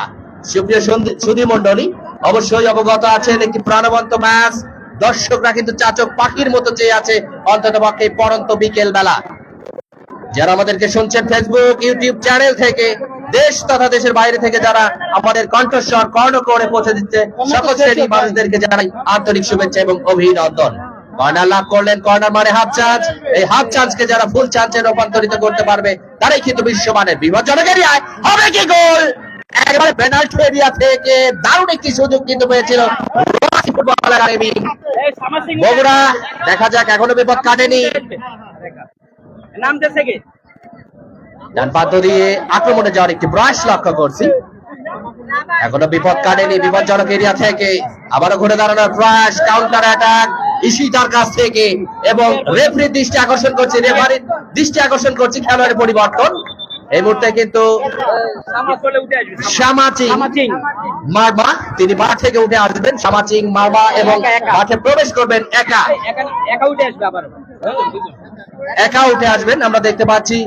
F: সুপ্রিয় সুধী মন্ডলী, অবশ্যই অবগত আছেন একটি প্রাণবন্ত ম্যাচ, দর্শকরা কিন্তু চাচক পাখির মতো চেয়ে আছে অন্তত পক্ষে পরন্ত বিকেল বেলা। যারা আমাদেরকে শুনছেন ফেসবুক, ইউটিউব চ্যানেল থেকে, দেশ তথা দেশের বাইরে থেকে যারা আমাদের কণ্ঠস্বর কর্ণ করে পৌঁছে দিচ্ছে, সকল শ্রেণীর মানুষদেরকে জানাই আন্তরিক শুভেচ্ছা এবং অভিনন্দন। কর্নার লাভ করলেন, কর্নার মানে হাফ চান্স। এই হাফ চান্সকে যারা ফুল চান্সে রূপান্তরিত করতে পারবে তারাই কিন্তু বিশ্বমানের। বিপজ্জনক এরিয়ায় হবে কি গোল, একেবারে পেনাল্টি এরিয়া থেকে দারুণ একটি সুযোগ কিন্তু পেয়েছিল ফুটবল একাডেমি বগুড়া। দেখা যাক, এখনো বিপদ কাটেনি। ডান পাত্র দিয়ে আক্রমণে যাওয়ার একটি প্রয়াস লক্ষ্য করছি, এখনো বিপদ কাটেনি। বিপজ্জনক এরিয়া থেকে আবারও ঘুরে দাঁড়ানোর প্রয়াস, কাউন্টার অ্যাটাক ইশিতার কাছ থেকে, এবং রেফারির দৃষ্টি আকর্ষণ করছি, রেফারির দৃষ্টি আকর্ষণ করছি খেলোয়াড়ের পরিবর্তন। এই মুহূর্তে কিন্তু শামাচিং মারবা তিনি মাঠ থেকে উঠে আসবেন, শামাচিং মারবা, এবং মাঠে প্রবেশ করবেন একা উঠে আসবেন। আমরা দেখতে পাচ্ছি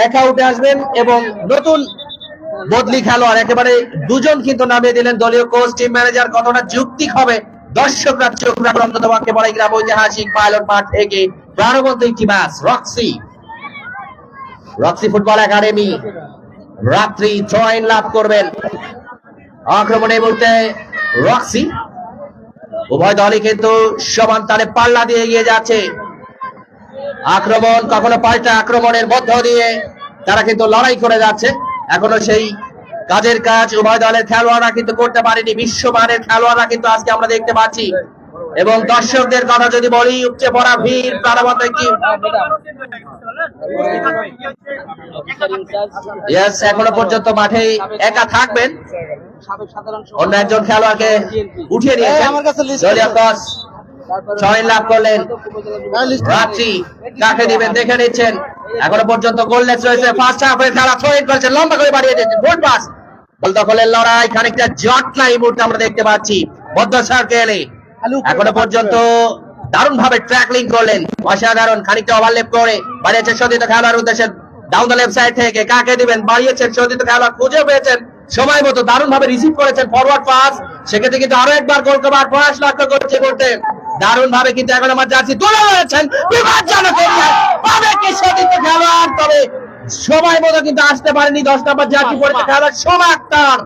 F: একা উঠে আসবেন এবং নতুন বদলি খেলোয়াড় একেবারে দুজন কিন্তু নামিয়ে দিলেন দলীয় কোচ, টিম ম্যানেজার। কতটা যৌক্তিক হবে দর্শকরা চোখ রাখবেন অন্তত পক্ষে বড়াইগ্রাম ঐতিহাসিক পাইলট মাঠ থেকে প্রাণবন্ত একটি ম্যাচ। রক্সি ফুটবল একাডেমি রাত্রি জয়েন লাভ করবেন। আক্রমণে বলতে রক্সি, উভয় দলই কিন্তু সমান তালে পাল্লা দিয়ে এগিয়ে যাচ্ছে। আক্রমণ কখনো পাল্টা আক্রমণের মধ্য দিয়ে তারা কিন্তু লড়াই করে যাচ্ছে। এখনো সেই কাজের কাজ উভয় দলের খেলোয়াড়রা কিন্তু করতে পারেনি। বিশ্বমানের খেলোয়াড়রা কিন্তু আজকে আমরা দেখতে পাচ্ছি। এবং দর্শকদের কথা যদি বলি, উপচে পড়া ভিড়, প্রাণবন্ত একটি এখনো পর্যন্ত মাঠে একা থাকবেন, অন্য একজন খেলোয়াড়কে উঠিয়ে নিয়েছেন। দলীয় কোচ জয়েন লাভ করলেন রাত্রি, কাকে দিবেন দেখে নিচ্ছেন। এখনো পর্যন্ত গোললেস রয়েছে। ফার্স্ট হাফের খেলা থ্রোইন করেছেন, লম্বা করে বাড়িয়ে দিয়েছেন, গোল পাস, বল দখলের লড়াই, খানিকটা জটলা এই মুহূর্তে আমরা দেখতে পাচ্ছি মধ্য সার্কেলে। এখনো পর্যন্ত দারুণ ভাবে ট্র্যাকলিং করলেন, অসাধারণ, খানিকটা ওভারলেপ করে বাড়িয়েছেন সতীর্থ খেলোয়াড়ের উদ্দেশ্যে। ডাউন দ্য লেফট সাইড থেকে কাকে দিবেন, বাড়িয়েছেন সতীর্থ খেলোয়াড়, খুঁজে পেয়েছেন সময় মতো, দারুণ ভাবে রিসিভ করেছেন ফরওয়ার্ড পাস। সেক্ষেত্রে কিন্তু আরো একবার গোল করার প্রয়াস লক্ষ্য করছে করতে দারুণ ভাবে কিন্তু এখন আমার জার্সি তুলে রয়েছেন। বিপজ্জনক এরিয়ায় পাবে কি সতীর্থ খেলোয়াড়, তবে সময় মতো কিন্তু আসতে পারেনি 10 নম্বর জার্সি পরেছে খেলোয়াড় সোমা আক্তার।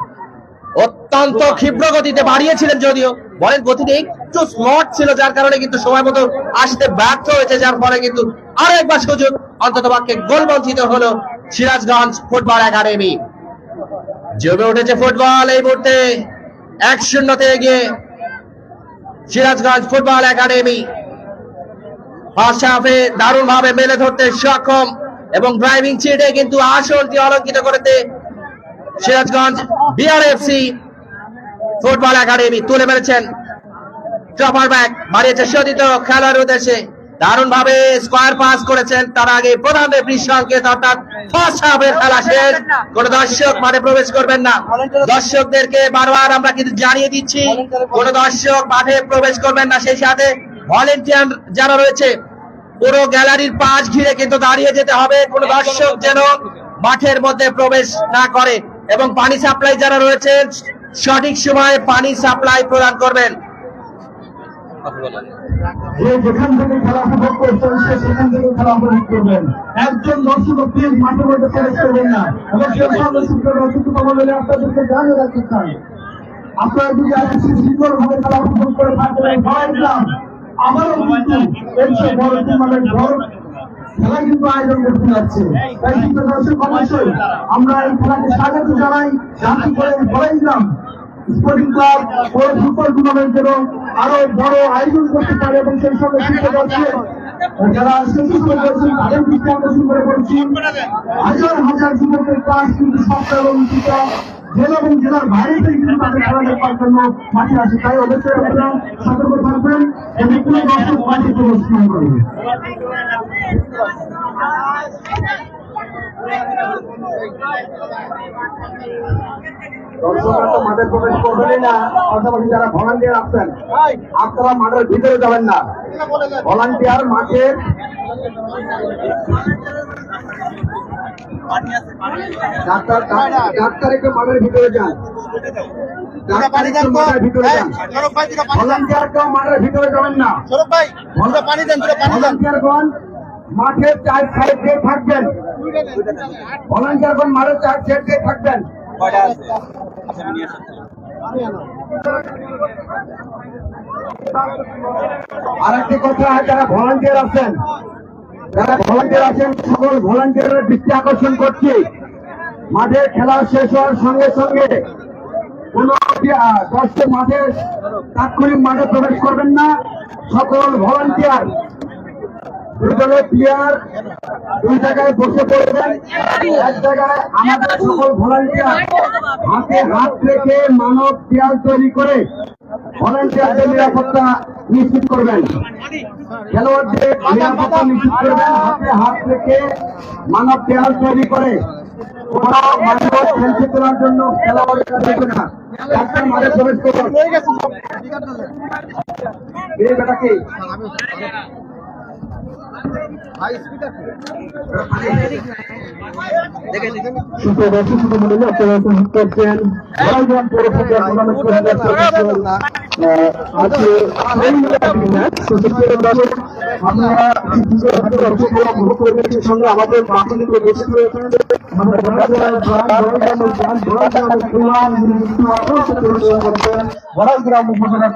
F: অত্যন্ত ক্ষিপ্র গতিতে বাড়িয়েছিলেন, যদিও বলের গতিতে একটু স্লট ছিল, যার কারণে কিন্তু সময় মতো আসতে ব্যর্থ হয়েছে, যার ফলে কিন্তু আরো একবার সুযোগ অন্তত পক্ষে গোল বঞ্চিত হলো সিরাজগঞ্জ ফুটবল একাডেমি। জমে উঠেছে ফুটবল এই মুহূর্তে, 1-0 এগিয়ে সিরাজগঞ্জ ফুটবল একাডেমি। ফার্স্ট হাফে দারুণ ভাবে মেলে ধরতে সক্ষম এবং ড্রাইভিং চিটে কিন্তু আসনটি অলঙ্কিত করতে সিরাজগঞ্জ বিআরএফসি ফুটবল একাডেমি তুলে মেরেছেন টপার ব্যাক বাড়িয়েছে শোধিত খেলার উদ্দেশ্যে দারুণ ভাবে স্কোয়ার পাস করেছেন তার আগে প্রধান রেফারি সংকেত অর্থাৎ ফার্স্ট হাফের খেলা শেষ কোন দর্শক মাঠে প্রবেশ করবেন না দর্শকদেরকে বারবার আমরা কিন্তু জানিয়ে দিচ্ছি কোন দর্শক মাঠে প্রবেশ করবেন না সেই সাথে ভলেন্টিয়ার যারা রয়েছে পুরো গ্যালারির পাশ ঘিরে কিন্তু দাঁড়িয়ে যেতে হবে কোন দর্শক যেন মাঠের মধ্যে প্রবেশ না করে এবং পানি সাপ্লাই যারা রয়েছে সঠিক সময়ে পানি সাপ্লাই প্রদান করবেন
B: যে যেখান থেকে খেলা উপভোগ করছেন সে সেখান থেকে খেলা উপভোগ করবেন একজন দর্শক প্লিজ মাঠের মধ্যে প্রবেশ করবেন না এবং আপনাদেরকে জানিয়ে রাখতে চাই আপনারা যদি আজকে সুন্দর ভাবে খেলা উপভোগ করে থাকবেন আবারও কিন্তু এর বড় টুর্নামেন্ট বড় খেলা কিন্তু আয়োজন করতে যাচ্ছে তাই কিন্তু দর্শক অবশ্যই আমরা এই খেলাকে স্বাগত জানাই জাতি করে বলাইলাম স্পোর্টিং ক্লাব ও ফুটবল টুর্নামেন্টের আরো বড় আয়োজন করতে পারে এবং সেই সঙ্গে শিখতে যাচ্ছে যারা সচেতন করেছেন তাদের দিকে আমরা শুরু করেছি হাজার হাজার যুবকের ক্লাস কিন্তু সপ্তাহ এবং জেলা এবং জেলার বাইরে থেকে কিন্তু তাদের খেলা দেখার জন্য মাঠে আসে তাই অবশ্যই আপনারা সতর্ক থাকবেন এবং কোনো দর্শক মাঠে প্রদর্শন করবে দর্শকরা তো মাঠে প্রবেশ করবেনই না পাশাপাশি যারা ভলান্টিয়ার আছেন আপনারা মাঠের ভিতরে যাবেন না ভলান্টিয়ার মাঠের ডাক্তার একটু মাঠের ভিতরে যান ডাক্তার একটু মাঠের ভিতরে যান ভলান্টিয়ার কেউ মাঠের ভিতরে যাবেন না ভলান্টিয়ারগণ মাঠের চার সাইড দিয়ে থাকবেন ভলান্টিয়ারগণ মাঠের চার সাইড দিয়ে থাকবেন আরেকটি কথা যারা ভলান্টিয়ার আছেন সকল ভলান্টিয়ারের দৃষ্টি আকর্ষণ করছি মাঠে খেলা শেষ হওয়ার সঙ্গে সঙ্গে কোন দর্শক মাঠে তাৎক্ষণিক মাঠে প্রবেশ করবেন না সকল ভলান্টিয়ার দুজনের প্লেয়ার দুই জায়গায় বসে পড়বেন এক জায়গায় আমাদের সকল ভলান্টিয়ার হাতে হাত রেখে মানব দেয়াল তৈরি করে ভলান্টিয়ারদের নিরাপত্তা নিশ্চিত করবেন খেলোয়াড়দের নিরাপত্তা নিশ্চিত করবেন হাতে হাত রেখে মানব দেয়াল তৈরি করে কোনো মানুষ খেলতে তোলার জন্য খেলোয়াড়ের কাছে না একটা মাঠে প্রবেশ করবেন এই বেটাকে সঙ্গে আমাদের প্রাথমিক বড়াইগ্রাম উপজেলার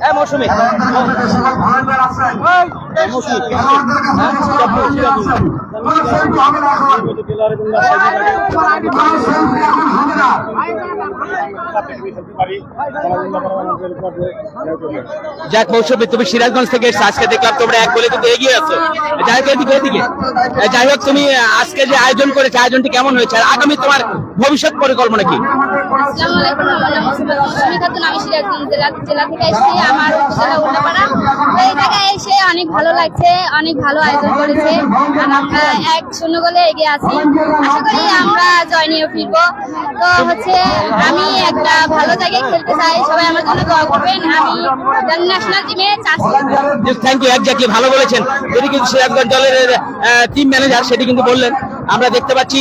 B: এবং মৌসুমী যাক মৌসুমী তুমি সিরাজগঞ্জ থেকে এসছো আজকে দেখলাম তোমরা এক গোলে কিন্তু এগিয়ে আছো যাই হোক এদিকে যাই হোক তুমি আজকে যে আয়োজন করেছো আয়োজনটি কেমন হয়েছে আর আগামী তোমার ভবিষ্যৎ পরিকল্পনা কি?
H: আমি সিরাজগঞ্জ জেলা থেকে এসেছি আমার উপজেলা উল্লাপাড়া এই জায়গায় এসে অনেক ভালো লাগছে অনেক ভালো আয়োজন করেছে আর আমরা 1-0 গোলে এগিয়ে আছি আশা করি আমরা জয় নিয়ে ফিরবো তো হচ্ছে আমি একটা ভালো জায়গায় খেলতে চাই সবাই আমার জন্য দোয়া করবেন আমি ন্যাশনাল টিমে চাচ্ছি।
F: থ্যাংক ইউ এক্স্যাক্টলি ভালো বলেছেন যদি কিন্তু সিরাজগঞ্জ দলের টিম ম্যানেজার সেটি কিন্তু বললেন
D: আমরা দেখতে পাচ্ছি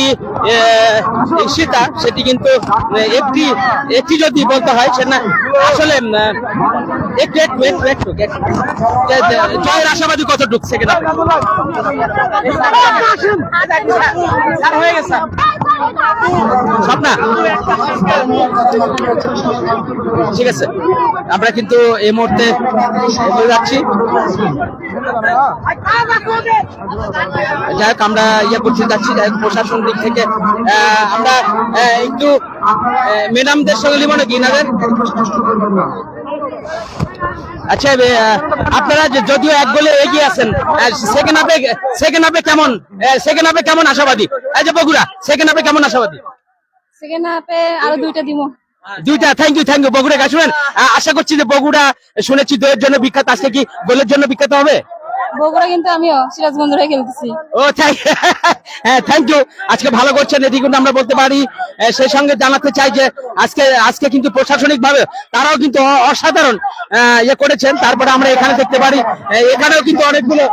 D: ঈশিতা, সেটি কিন্তু একটি একটি যদি বলতে হয় সে না আসলে একটু একটু একটু একটু জয়ের আশাবাদী কতটুকু সেকেন্ড হয়ে গেছে স্বপ্না, ঠিক আছে আমরা কিন্তু এই মুহূর্তে এগিয়ে যাচ্ছি। যাই হোক আমরা করতে যাচ্ছি, যাই হোক প্রশাসন দিক থেকে আমরা একটু ম্যাডামদের সঙ্গে নিব নাকি ইনাদের। আচ্ছা আপনারা যদিও এক গোলে এগিয়ে আছেন, সেকেন্ড হাফে কেমন আশাবাদী? এই যে বগুড়া সেকেন্ড হাফে কেমন আশাবাদী?
H: সেকেন্ড হাফে আরো
D: দুইটা থ্যাংক ইউ বগুড়া গা শুনেন। আশা করছি যে বগুড়া শুনেছি দইয়ের জন্য বিখ্যাত, আজকে কি গোলের জন্য বিখ্যাত হবে?
H: বগুড়া কিন্তু আমিও সিরাজগঞ্জ হয়ে খেলতেছি।
D: ও থ্যাংক ইউ, আজকে ভালো করছেন এটি কিন্তু আমরা বলতে পারি। সেই সঙ্গে জানাতে চাই যে আজকে কিন্তু প্রশাসনিক ভাবে তারাও কিন্তু অসাধারণ করেছেন। তারপরে আমরা এখানে দেখতে পারি, এখানেও কিন্তু অনেকগুলো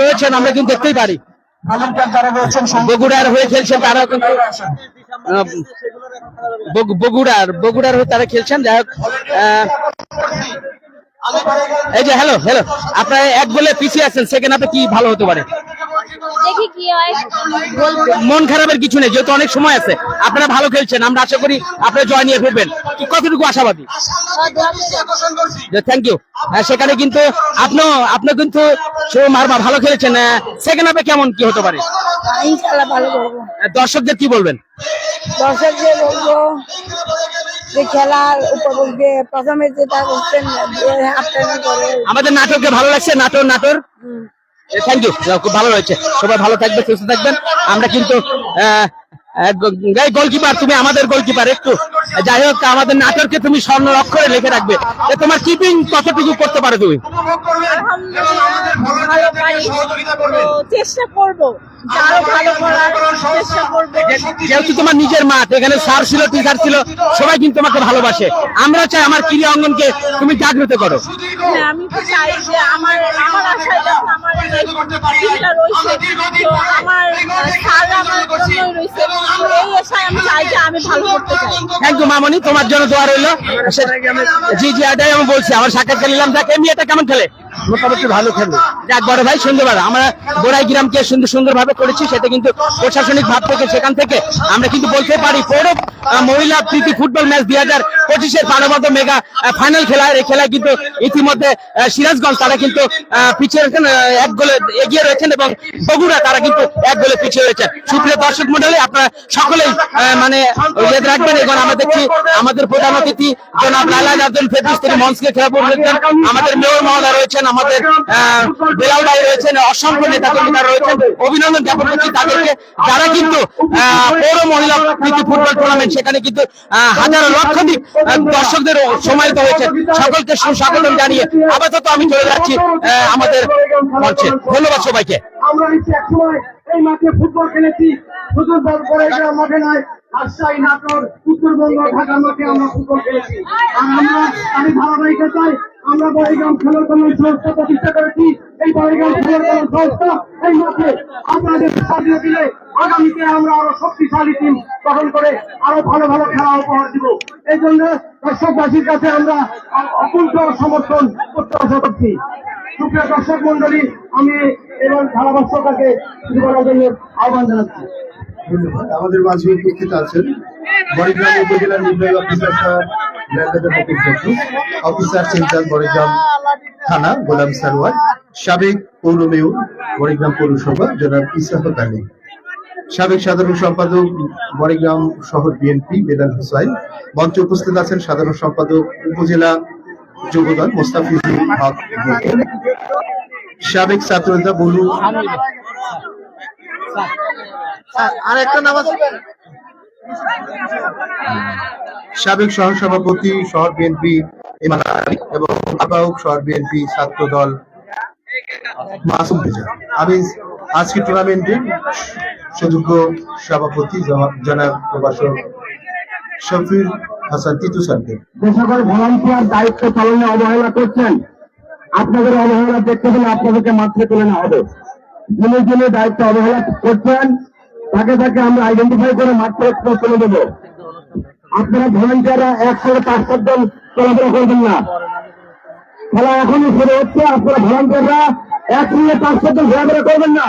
D: রয়েছেন, আমরা কিন্তু দেখতেই পারি বগুড়ার হয়ে খেলছেন তারাও কিন্তু বগুড়ার হয়ে তারা খেলছেন। যাই হোক এই যে হ্যালো আপনারা এক গোলে পিছিয়ে আছেন, সেকেন্ড হাফে কি ভালো হতে পারে?
H: দেখি কি হয়।
D: মন খারাপের কিছু নেই, যেহেতু অনেক সময় আছে, আপনারা ভালো খেলছেন, আমরা আশা করি আপনারা জয় নিয়ে ফিরবেন। কতটুকু আশাবাদী? Thank you. সেখানে কিন্তু আপনি কিন্তু মারবা ভালো খেলেছেন, সেকেন্ড হাফে কেমন কি হতে পারে?
H: ইনশাআল্লাহ ভালো করব।
D: দর্শকদের কি বলবেন?
H: দর্শকদের বলবো যে খেলার উপভোগে প্রথমে যেটা করছেন
D: আমাদের নাটককে ভালো লাগছে, নাটোর থ্যাংক ইউ, খুব ভালো হয়েছে। সবাই ভালো থাকবে, সুস্থ থাকবেন। আমরা কিন্তু গোলকিপার, তুমি আমাদের গোলকিপার, একটু যাই হোক আমাদের নাটককে তুমি স্বর্ণ অক্ষরে লিখে রাখবে। তোমার কিপিং কতটুকু করতে পারো তুমি?
H: চেষ্টা করবো আরো ভালো করার চেষ্টা করবো।
D: যেহেতু তোমার নিজের মাঠ, এখানে স্যার ছিল, টিচার ছিল, সবাই কিন্তু তোমাকে ভালোবাসে। আমরা চাই আমার ক্রীড়া অঙ্গনকে তুমি জাগ্রত করো।
H: হ্যাঁ, আমি তো চাই যে আমার আশায় আমার টিমটা রয়েছে, তো আমার স্যার আমার জন্যই রয়েছে, এই আশায় আমি চাই যে আমি ভালো করতে চাই।
D: থ্যাংক ইউ মামনি, তোমার জন্য দোয়া রইল। জি এটাই আমি বলছি, আমার সাক্ষাৎকার নিলাম। দেখ এমনি এটা কেমন খেলে? মোটামুটি ভালো খেলে। যাক বড় ভাই, সুন্দরভাবে আমরা গোড়াই গ্রামকে সুন্দরভাবে করেছি, সেটা কিন্তু প্রশাসনিক ভাব থেকে সেখান থেকে আমরা কিন্তু বলতে পারি পৌর মহিলা প্রীতি ফুটবল ম্যাচ 2025-এর প্রাণবন্ত মেগা ফাইনাল খেলা। এই খেলায় কিন্তু ইতিমধ্যে সিরাজগঞ্জ তারা কিন্তু পিছিয়ে রয়েছেন, এক গোলে এগিয়ে রয়েছেন, এবং বগুড়া তারা কিন্তু এক গোলে পিছিয়ে রয়েছেন। সুপ্রিয় দর্শক মন্ডলী, আপনারা সকলেই মানে রাখবেন। এবং আমরা দেখছি আমাদের প্রধান অতিথি জনাব লালা আব্দুল ফেরদৌস তিনি মঞ্চকে খেলা পরিচালনা করেছেন, আমাদের মেয়র মহোদয় রয়েছেন, আমাদের বেলাল ভাই রয়েছেন, অসংখ্য নেতা কর্মীরা রয়েছেন। অভিনন্দন জ্ঞাপন করছি তাদেরকে, যারা কিন্তু পৌর মহিলা প্রীতি ফুটবল টুর্নামেন্ট সেখানে কিন্তু হাজারো লক্ষাধিক দর্শকদের সমাহিত হয়েছে। সকলকে সুস্বাগতম জানিয়ে আপাতত আমি চলে যাচ্ছি আমাদের মঞ্চে। ধন্যবাদ সবাইকে।
B: আমরা একসময় এই মাঠে ফুটবল খেলেছি, শুধু মাঠে নয়, রাজশাহী, নাটোর, উত্তরবঙ্গ, ঢাকার মাঠে আমরা ফুটবল খেলেছি। আর আমি ধারাবাহিকতা চাই, আমরা বড়গ্রাম খেলার কল্যাণ সংস্থা প্রতিষ্ঠা করেছি। এই বড়গ্রাম খেলার কল্যাণ সংস্থা এই মাঠে আপনাদের সাহায্য দিলে আগামীতে আমরা আরো শক্তিশালী টিম গঠন করে আরো ভালো খেলা উপহার দিব। এই জন্য দর্শকবাসীর কাছে আমরা অকুণ্ঠ সমর্থন করতে আশা করছি। সুপ্রিয় দর্শক মন্ডলী, আমি এবং ধারাভাষ্যকারকে শুরু করার জন্য আহ্বান জানাচ্ছি।
G: ধন্যবাদ। আমাদের মাঝে উপস্থিত আছেন বড়গ্রাম উপজেলার নির্বাহী অফিসার অফিসার ইনচার্জ বড়গ্রাম থানা গোলাম সারওয়ার, সাবেক পৌর মেয়র বড়গ্রাম পৌরসভা জনাব ইসরাফত আলী, সাবেক সাধারণ সম্পাদক বড়গ্রাম শহর বিএনপি বেলাল হোসাইন। মঞ্চে উপস্থিত আছেন সাধারণ সম্পাদক উপজেলা যুবদল মোস্তাফিজুল হক, সাবেক ছাত্রনেতা বলু, সাবেক সহসভাপতি শহর বিএনপি এবং আহ্বায়ক শহর বিএনপি ছাত্র দল মাসুম রেজা। আমি আজকে টুর্নামেন্টের সুযোগ্য সভাপতি জনাব প্রভাষক শফির হাসান তিতু স্যারকে।
B: যে সকল ভলান্টিয়ার দায়িত্ব পালনে অবহেলা করছেন, আপনাদের অবহেলা দেখতে হলে আপনাদেরকে মাঠে তুলে নেওয়া হবে। যিনি যিনি দায়িত্ব অবহেলা করছেন তাকে তাকে আমরা আইডেন্টিফাই করে মাঠ প্রয়োগ করে দেবো। আপনারা ভলেন্টিয়াররা 1-5 জন চলাফেরা করবেন না। খেলা এখনই শুরু হচ্ছে, আপনারা ভলেন্টিয়াররা 1-5 জন ঘোরাফেরা করবেন না।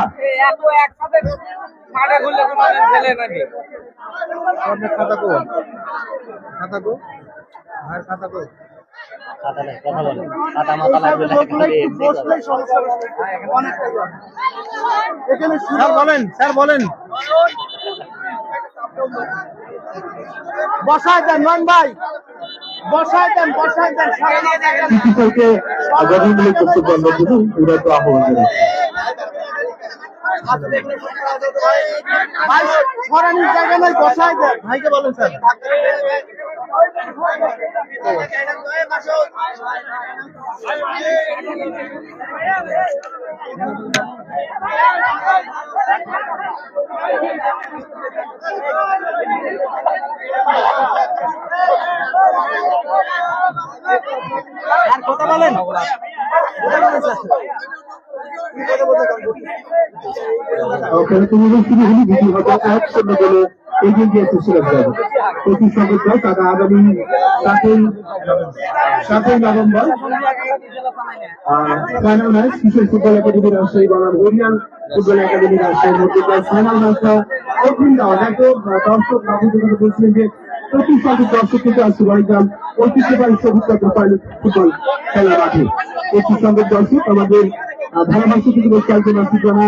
A: স্যার বলেন, স্যার বলেন। বসায় দেন নন ভাই, বসায় দেন, বসায় দেন।
B: শিশুদেরকে গঠনমূলক বক্তব্য দেবেন, এরা তো আহ্বান জানাই।
A: ভাই সরানির জায়গা নয়, বসায় দেন। ভাইকে বলেন স্যার। আর কথা বলেন।
B: ওখানে তুমি শুরু হলি বিধি হয়তো 1-0 বলে এগিয়ে গিয়েছে সিরাজগঞ্জ। প্রতি সংগঠন তারা আগামী 7ই নভেম্বর ফাইনাল ম্যাচ কিশোর ফুটবল একাডেমি রাজশাহী বনাম হরিয়ান ফুটবল একাডেমি রাজশাহীর মধ্যে ফাইনাল ম্যাচটা অগ্রিম দেওয়া। হয়তো দর্শক বাবুদের বলছিলেন যে প্রতি সংখ্যক দর্শক কিন্তু আসছে বাড়িগ্রাম ঐতিহ্যবাহী সবুজ ফুটবল খেলার মাঠে। প্রতি সংখ্যক দর্শক আমাদের ধারাভাষ্য থেকে বেশ কয়েকজন আসছে, যারা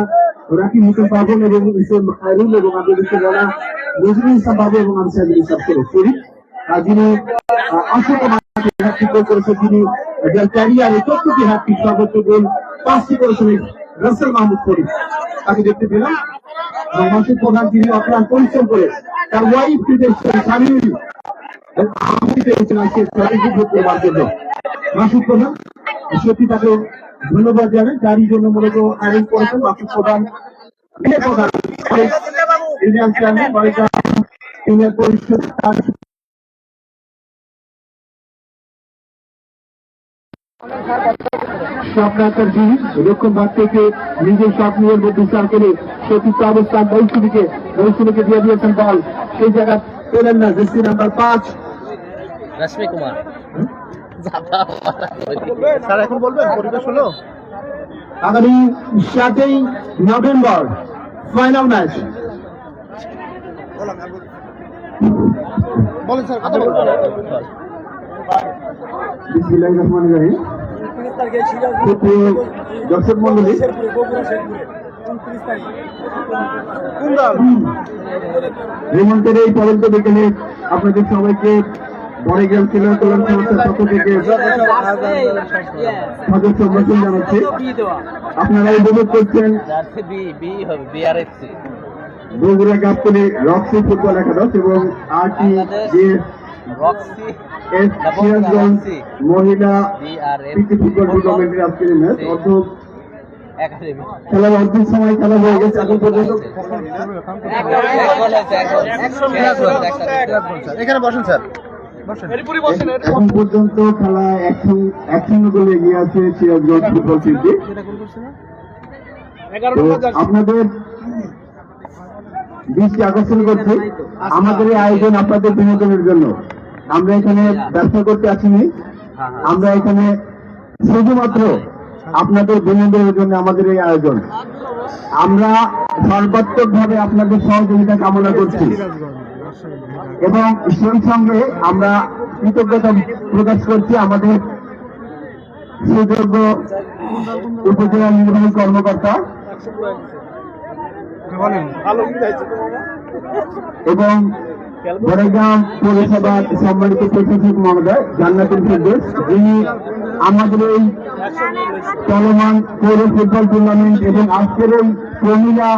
B: রাকিব হোসেন পাবন এবং ইসলাম খায়রুল এবং আমাদের যারা নজরুল ইসলাম বাবু এবং আমি সাইদুল ইসলাম শরীফ, যিনি অসংখ্য হ্যাট্রিক গোল করেছেন, যিনি যার ক্যারিয়ারে 14টি হ্যাট্রিক, সর্বোচ্চ গোল 5টি করেছেন রাসেল মাহমুদ শরীফ, তাকে দেখতে পেলাম। মাসুদ প্রধান যিনি অক্লান্ত পরিশ্রম করে তার ওয়াইফ স্বামী মাসুদ প্রধান, সত্যি তাকে ধন্যবাদ জানাই, যারই জন্য মূলত আয়োজন করেছেন মাসুদ প্রধান ইউনিয়ন চেয়ারম্যান বাড়িগ্রাম ইউনিয়ন পরিষদ। স্বপ্নাচার দিন রক্ষণ ভাগ থেকে নিজের স্বপ্নের মধ্যে বিচার করে সতীর্থ অবস্থান মৌসুমীকে দিয়ে দিয়েছেন বল, সেই জায়গা পেলেন না। জেসি নাম্বার 5
F: রশ্মি কুমার
A: স্যার এখন বলবেন পরিবেশ হলো।
B: আগামী 7ই নভেম্বর ফাইনাল ম্যাচ।
A: বলেন স্যার।
B: বিসমিল্লাহির রহমানির রহিম। দর্শক মন্ডলী, হেমন্তের এই পরন্ত বিকেলে আপনাদের সবাইকে বড়গ্রাম জেলা কল্যাণ সংস্থার পক্ষ থেকে সদস্য সম্ভাষণ জানাচ্ছি। আপনারা উপভোগ করছেন বগুড়া গাবতলী রক্সি ফুটবল একাদশ এবং সিরাজগঞ্জ মহিলা প্রীতি ফুটবল টুর্নামেন্টের আজকের ম্যাচ। খেলার অর্ধেক সময় খেলা হয়ে গেছে এখন পর্যন্ত।
A: এখানে বসেন স্যার।
B: এখন পর্যন্ত খেলা 1-0 গোলে এগিয়ে আছে সিরাজগঞ্জ ফুটবল টিমটি। আপনাদের দৃষ্টি আকর্ষণ করছে আমাদের এই আয়োজন আপনাদের বিনোদনের জন্য। আমরা এখানে ব্যবসা করতে আসিনি, আমরা এখানে শুধুমাত্র আপনাদের বিনোদনের জন্য আমাদের এই আয়োজন। আমরা সর্বাত্মক ভাবে আপনাদের সহযোগিতা কামনা করছি এবং সেই সঙ্গে আমরা কৃতজ্ঞতা প্রকাশ করছি আমাদের সুযোগ্য উপজেলা নির্বাহী কর্মকর্তা এবং বড়গ্রাম পৌরসভার সম্মানিত প্রশাসক মহোদয় জান্নাতুল ফেরদৌস, যিনি আমাদের এই চলমান পৌর ফুটবল টুর্নামেন্ট এবং আজকের এই প্রমিলা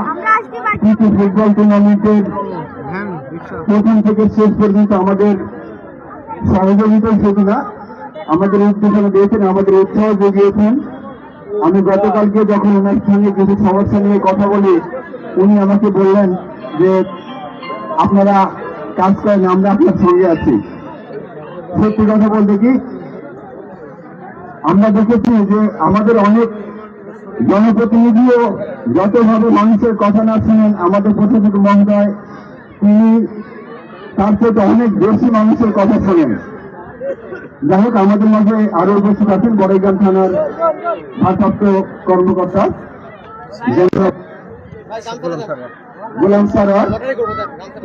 B: প্রীতি ফুটবল টুর্নামেন্টের প্রথম থেকে শেষ পর্যন্ত আমাদের সহযোগিতা শুধু না, আমাদের উদ্দেশ্যনা দিয়েছেন, আমাদের উৎসাহ জুগিয়েছেন। আমি গতকালকে যখন ওনার সঙ্গে কিছু সমস্যা নিয়ে কথা বলি, উনি আমাকে বললেন যে আপনারা কাজ করেন, আমরা আপনার সঙ্গে আছি। সত্যি কথা বলতে কি আমরা দেখেছি যে আমাদের অনেক জনপ্রতিনিধিও যতভাবে মানুষের কথা না শুনেন, আমাদের প্রতিনিধি মহোদয় তিনি তার থেকে অনেক বেশি মানুষের কথা শোনেন। যাই হোক, আমাদের মাঝে আরো উপস্থিত আছেন বড়াইগ্রাম থানার ভারপ্রাপ্ত কর্মকর্তা গোলাম সারোয়ার।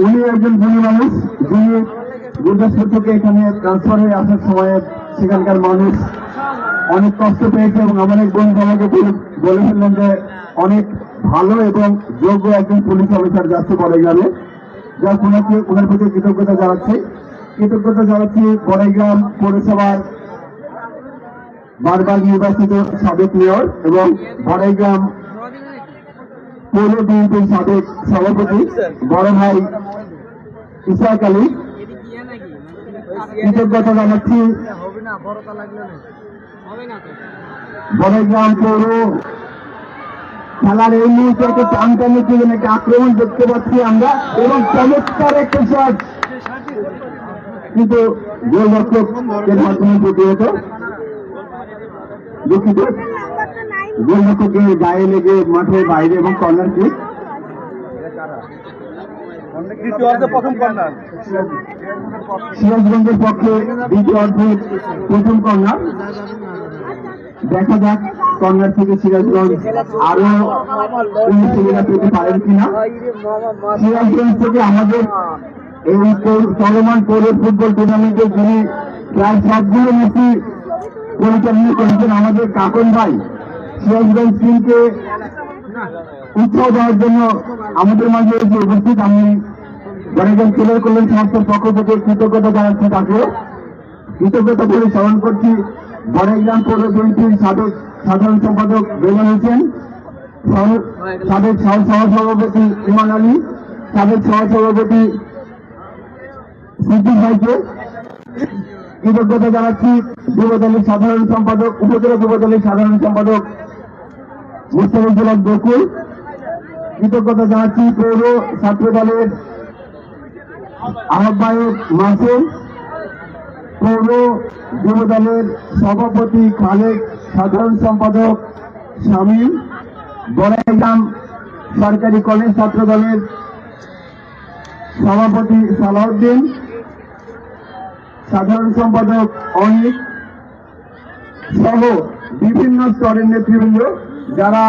B: উনি একজন গুণী মানুষ, যিনি গুরদাসপুর থেকে এখানে ট্রান্সফার হয়ে আসার সময় সেখানকার মানুষ অনেক কষ্ট পেয়েছে এবং আমার এক বন্ধু আমাকে বলে ফেললেন যে অনেক ভালো এবং যোগ্য একজন পুলিশ অফিসার যাচ্ছে বড়াইগ্রামে, যা ওনার প্রতি কৃতজ্ঞতা জানাচ্ছি বড়াইগ্রাম পৌরসভার বারবার নির্বাচিত সাবেক মেয়র এবং বড়াইগ্রাম পৌর বিএনপির সাবেক সভাপতি বড় ভাই ইসহাক আলী। কৃতজ্ঞতা জানাচ্ছি বড়াইগ্রাম পৌর খেলার এই মুহূর্তে একটা টানটানি ছিলেন, একটা আক্রমণ দেখতে পাচ্ছি আমরা এবং চমৎকার একটা শট, কিন্তু গোলরক্ষকের মাধ্যমে প্রতিহত। দুঃখিত, গোলরক্ষকের গায়ে লেগে মাঠের বাইরে এবং কর্নার কিক। সিরাজগঞ্জের পক্ষে দ্বিতীয় অর্ধের প্রথম কর্নার। দেখা যাক কর্নার থেকে সিরাজগঞ্জ আরো সুবিধা পেতে পারেন কিনা। সিরাজগঞ্জ থেকে আমাদের এই চলমান পৌর ফুটবল টুর্নামেন্টের যিনি প্রায় সবগুলো ম্যাচই পরিচালনা করেছেন আমাদের কাকন ভাই, সিরাজগঞ্জ টিমকে উৎসাহ দেওয়ার জন্য আমাদের মাঝে এসে উপস্থিত। আমি বড়াইগ্রাম ক্রীড়া কল্যাণ সংস্থার পক্ষ থেকে কৃতজ্ঞতা জানাচ্ছি, তাকে কৃতজ্ঞতা বলে স্মরণ করছি বড়াইগ্রাম পৌর বিএনপির সাবেক সাধারণ সম্পাদক বেলাল হোসেন, সাবেক সহসভাপতি ইমান আলী, সাবেক সহসভাপতি সিদ্দিক ভাইকে। কৃতজ্ঞতা জানাচ্ছি যুবদলের সাধারণ সম্পাদক, উপজেলা যুবদলের সাধারণ সম্পাদক মুস্তাফিজুল হক বকুল। কৃতজ্ঞতা জানাচ্ছি পৌর ছাত্র দলের আহ্বায়ক মাসুম, পৌর যুবদলের সভাপতি খালেক, সাধারণ সম্পাদক শামীম, বড়াইগ্রাম সরকারি কলেজ ছাত্র দলের সভাপতি সালাউদ্দিন, সাধারণ সম্পাদক অনিক সহ বিভিন্ন স্তরের নেতৃবৃন্দ, যারা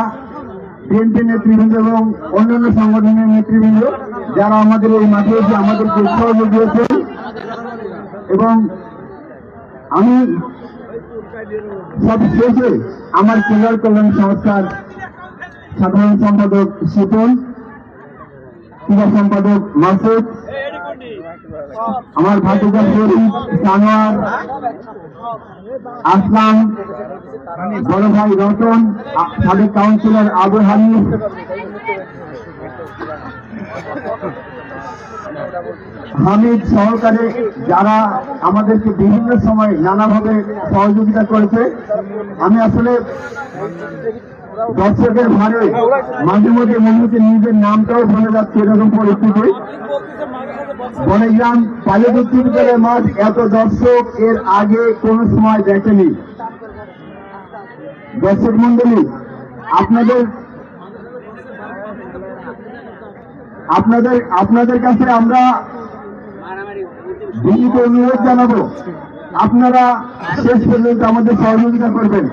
B: বিএনপি নেতৃবৃন্দ এবং অন্যান্য সংগঠনের নেতৃবৃন্দ, যারা আমাদের এই মাঠে এসে আমাদেরকে সহযোগ দিয়েছেন। এবং আমি সব শেষে আমার ক্রীড়া কল্যাণ সংস্থার সাধারণ সম্পাদক শীতল, ক্রীড়া সম্পাদক মাসুদ, আমার ভাতিজা শরীফ, সানোয়ার, আসলাম, বড় ভাই রতন, সাবেক কাউন্সিলর আবু হানিফ, হামিদ সহকারে যারা আমাদেরকে বিভিন্ন সময় নানাভাবে সহযোগিতা করেছে। আমি আসলে দর্শকের ভারে মাঝে মধ্যে মনে হচ্ছে নিজের নামটাও ভুলে যাচ্ছে, এরকম পরিস্থিতি। বড়াইগ্রাম বালিকা উচ্চ বিদ্যালয়ের মাঠ এত দর্শক এর আগে কোন সময় দেখেনি। দর্শক মন্ডলী, আপনাদের কাছে আমরা বিনীত অনুরোধ জানাবো, আপনারা শেষ পর্যন্ত আমাদের সহযোগিতা করবেন।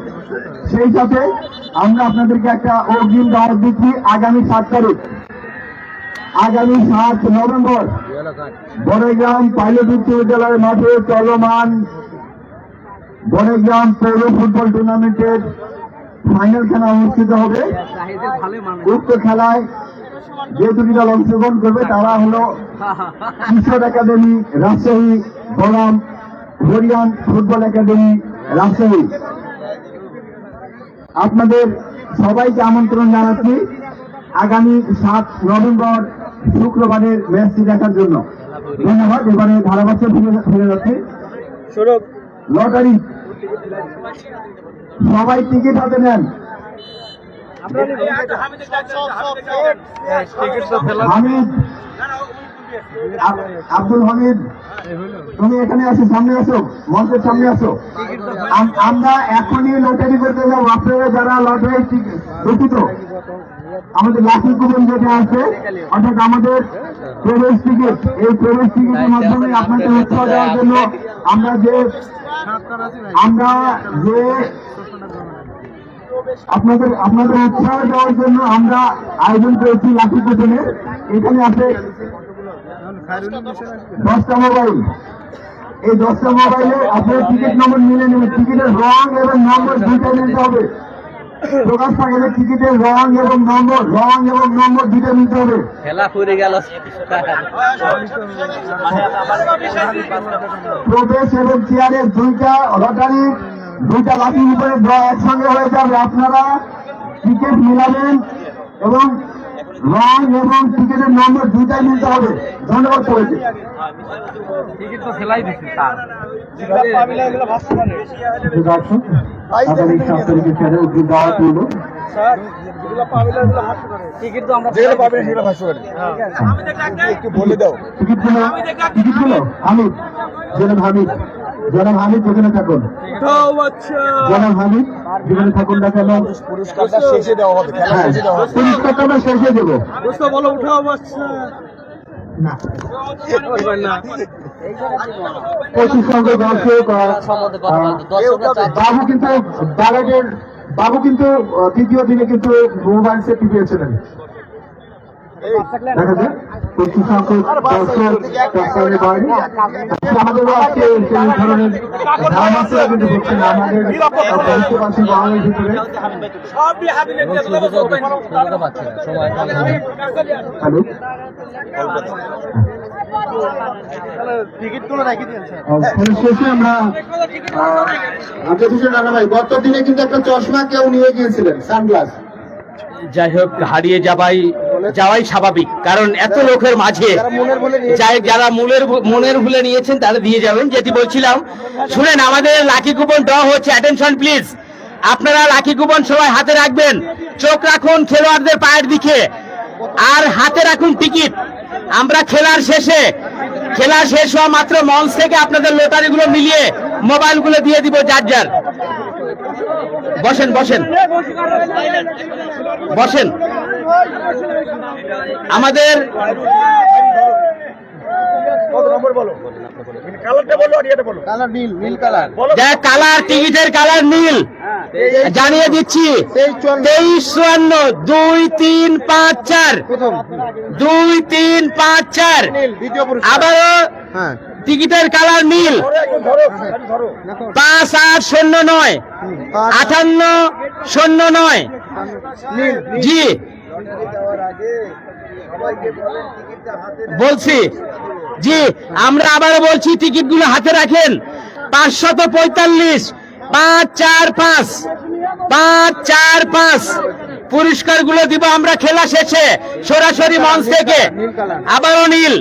B: সেই সাথে আমরা আপনাদেরকে একটা অগ্রিম দাওয়াত দিচ্ছি, আগামী 7 তারিখ, আগামী 7 নভেম্বর বড়াইগ্রাম পাইলট উচ্চ বিদ্যালয়ের মাঠে চলমান বড়াইগ্রাম পৌর ফুটবল টুর্নামেন্টের ফাইনাল খেলা অনুষ্ঠিত হবে। উক্ত খেলায় যে দুটি দল অংশগ্রহণ করবে তারা হলো কিশোর একাডেমি রাজশাহী বনাম হরিয়ান ফুটবল একাডেমি রাজশাহী। আপনাদের সবাইকে আমন্ত্রণ জানাচ্ছি আগামী 7 নভেম্বর শুক্রবারের ম্যাচটি দেখার জন্য। ধন্যবাদ। এবারে ধারাভাষ্য ফিরে যাচ্ছি। লটারি, সবাই টিকিট হাতে নেন। হামিদ, আব্দুল হামিদ, তুমি এখানে আসো, সামনে আসো, মঞ্চের সামনে আসো। আমরা এখনই লটারি করতে যাবো। আপনারা যারা লটারি দুঃখিত, আমাদের লাঠি কুপন যেটা আছে, অর্থাৎ আমাদের প্রবেশ টিকিট, এই প্রবেশ টিকিটের মাধ্যমে আপনাদের উৎসাহ দেওয়ার জন্য আমরা যে আপনাদের উৎসাহ দেওয়ার জন্য আমরা আয়োজন করেছি লাঠি কুপনের। এখানে আছে 10টা মোবাইল। এই 10টা মোবাইলে আপনার টিকিট নম্বর মিলে নেবেন। টিকিটের রং এবং নম্বর দুইটা নিতে হবে। প্রকাশ পাইলে টিকিটের রং এবং নম্বর দুইটা নিতে হবে।
E: খেলা করে গেল
B: প্রবেশ এবং চেয়ারের দুইটা লটারি, দুইটা লাঠির উপরে ড্র একসঙ্গে হয়ে যাবে। আপনারা টিকিট মিলাবেন এবং রং এবং টিকিটের নম্বর দুইটাই নিতে হবে। ধন্যবাদ সবাইকে।
E: টিকিট তো খেলাই দিচ্ছি টিকিট তো আমরা যেগুলো পাবেন সেগুলো ভাষ্য করি একটু বলে দাও।
B: টিকিটগুলো হামিদ, জনাব হামিদ যেখানে থাকুন, জনাব হামিদ যেখানে থাকুন না কেন,
E: পুরস্কারটা শেষে দেওয়া হবে, খেলা শেষে দেওয়া হবে।
B: পুরস্কারটা আমরা শেষে দেবো।
E: বলো উঠাও বাচ্চা
B: না, প্রচুর সংখ্যক দর্শক, বাবু কিন্তু তৃতীয় দিনে কিন্তু মোবাইল সেট টিপিয়েছিলেন। দেখা যায় প্রচুর সংখ্যক দর্শক আমাদেরও আজকে সেই ধরনের ধারণা কিন্তু হচ্ছে না। আমাদের বুঝতে পারছি বাংলার ভিতরে। হ্যালো, শেষে আমরা রানা ভাই, গত দিনে কিন্তু একটা চশমা কেউ নিয়ে গিয়েছিলেন, সানগ্লাস।
F: যাই হোক, হারিয়ে যাওয়াই স্বাভাবিক, কারণ এত লোকের মাঝে যারা মনের ভুলে নিয়েছেন তারা দিয়ে যাবেন। যেটি বলছিলাম, শুনেন, আমাদের লাকি কুপন দেওয়া হচ্ছে, অ্যাটেনশন প্লিজ। আপনারা লাকি কুপন সবাই হাতে রাখবেন, চোখ রাখুন খেলোয়াড়দের পায়ের দিকে, আর হাতে রাখুন টিকিট। আমরা খেলা শেষ হওয়া মাত্র মঞ্চ থেকে আপনাদের লটারিগুলো মিলিয়ে মোবাইলগুলো দিয়ে দিব যার যার। বসেন। আমাদের কালার, টিকিটের কালার নীল, জানিয়ে দিচ্ছি 2354 2 3 5 4। আবারও টিকিটের কালার নীল 5809 5809। জি বলছি, জি আমরা আবারও বলছি, টিকিটগুলো হাতে রাখেন। 545 545 545 পুরস্কারগুলো দিব আমরা খেলা শেষে সরাসরি মঞ্চ থেকে। আবারও নীল,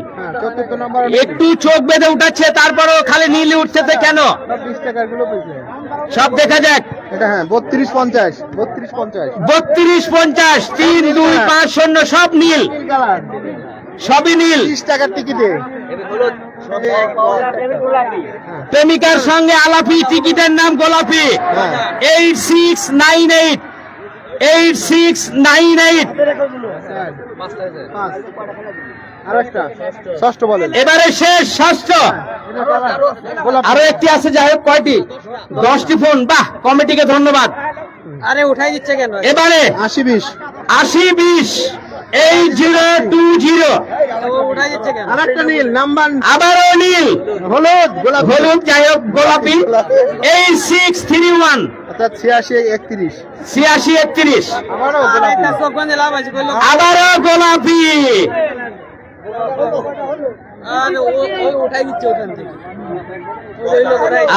F: একটু চোখ বেঁধে উঠাচ্ছে, তারপরও খালি নীল উঠছে কেন? সব দেখা যাক।
B: 3250
F: 3 2 5 0 সব নীল, সবই নীল।
B: 30 টাকার টিকিটে
F: প্রেমিকার সঙ্গে আলাপি, টিকিটের নাম গোলাপি। 8698 8698। এবারে শেষ, ষষ্ঠ। আরো একটি আছে, যাই হোক কয়টি? 10টি ফোন। বাহ, কমিটিকে ধন্যবাদ।
E: আরে উঠাই দিচ্ছে কেন?
F: এবারে
B: 80-20
F: 80-20
E: উঠাই দিচ্ছে কেন?
B: আরেকটা নীল নাম্বার,
F: আবারও নীল, হলুদ, যাই হোক গোলাপি। 8631
B: অর্থাৎ 86-31
F: 8631। আবারও গোলাপি।
E: উঠাই দিচ্ছে ওখান থেকে।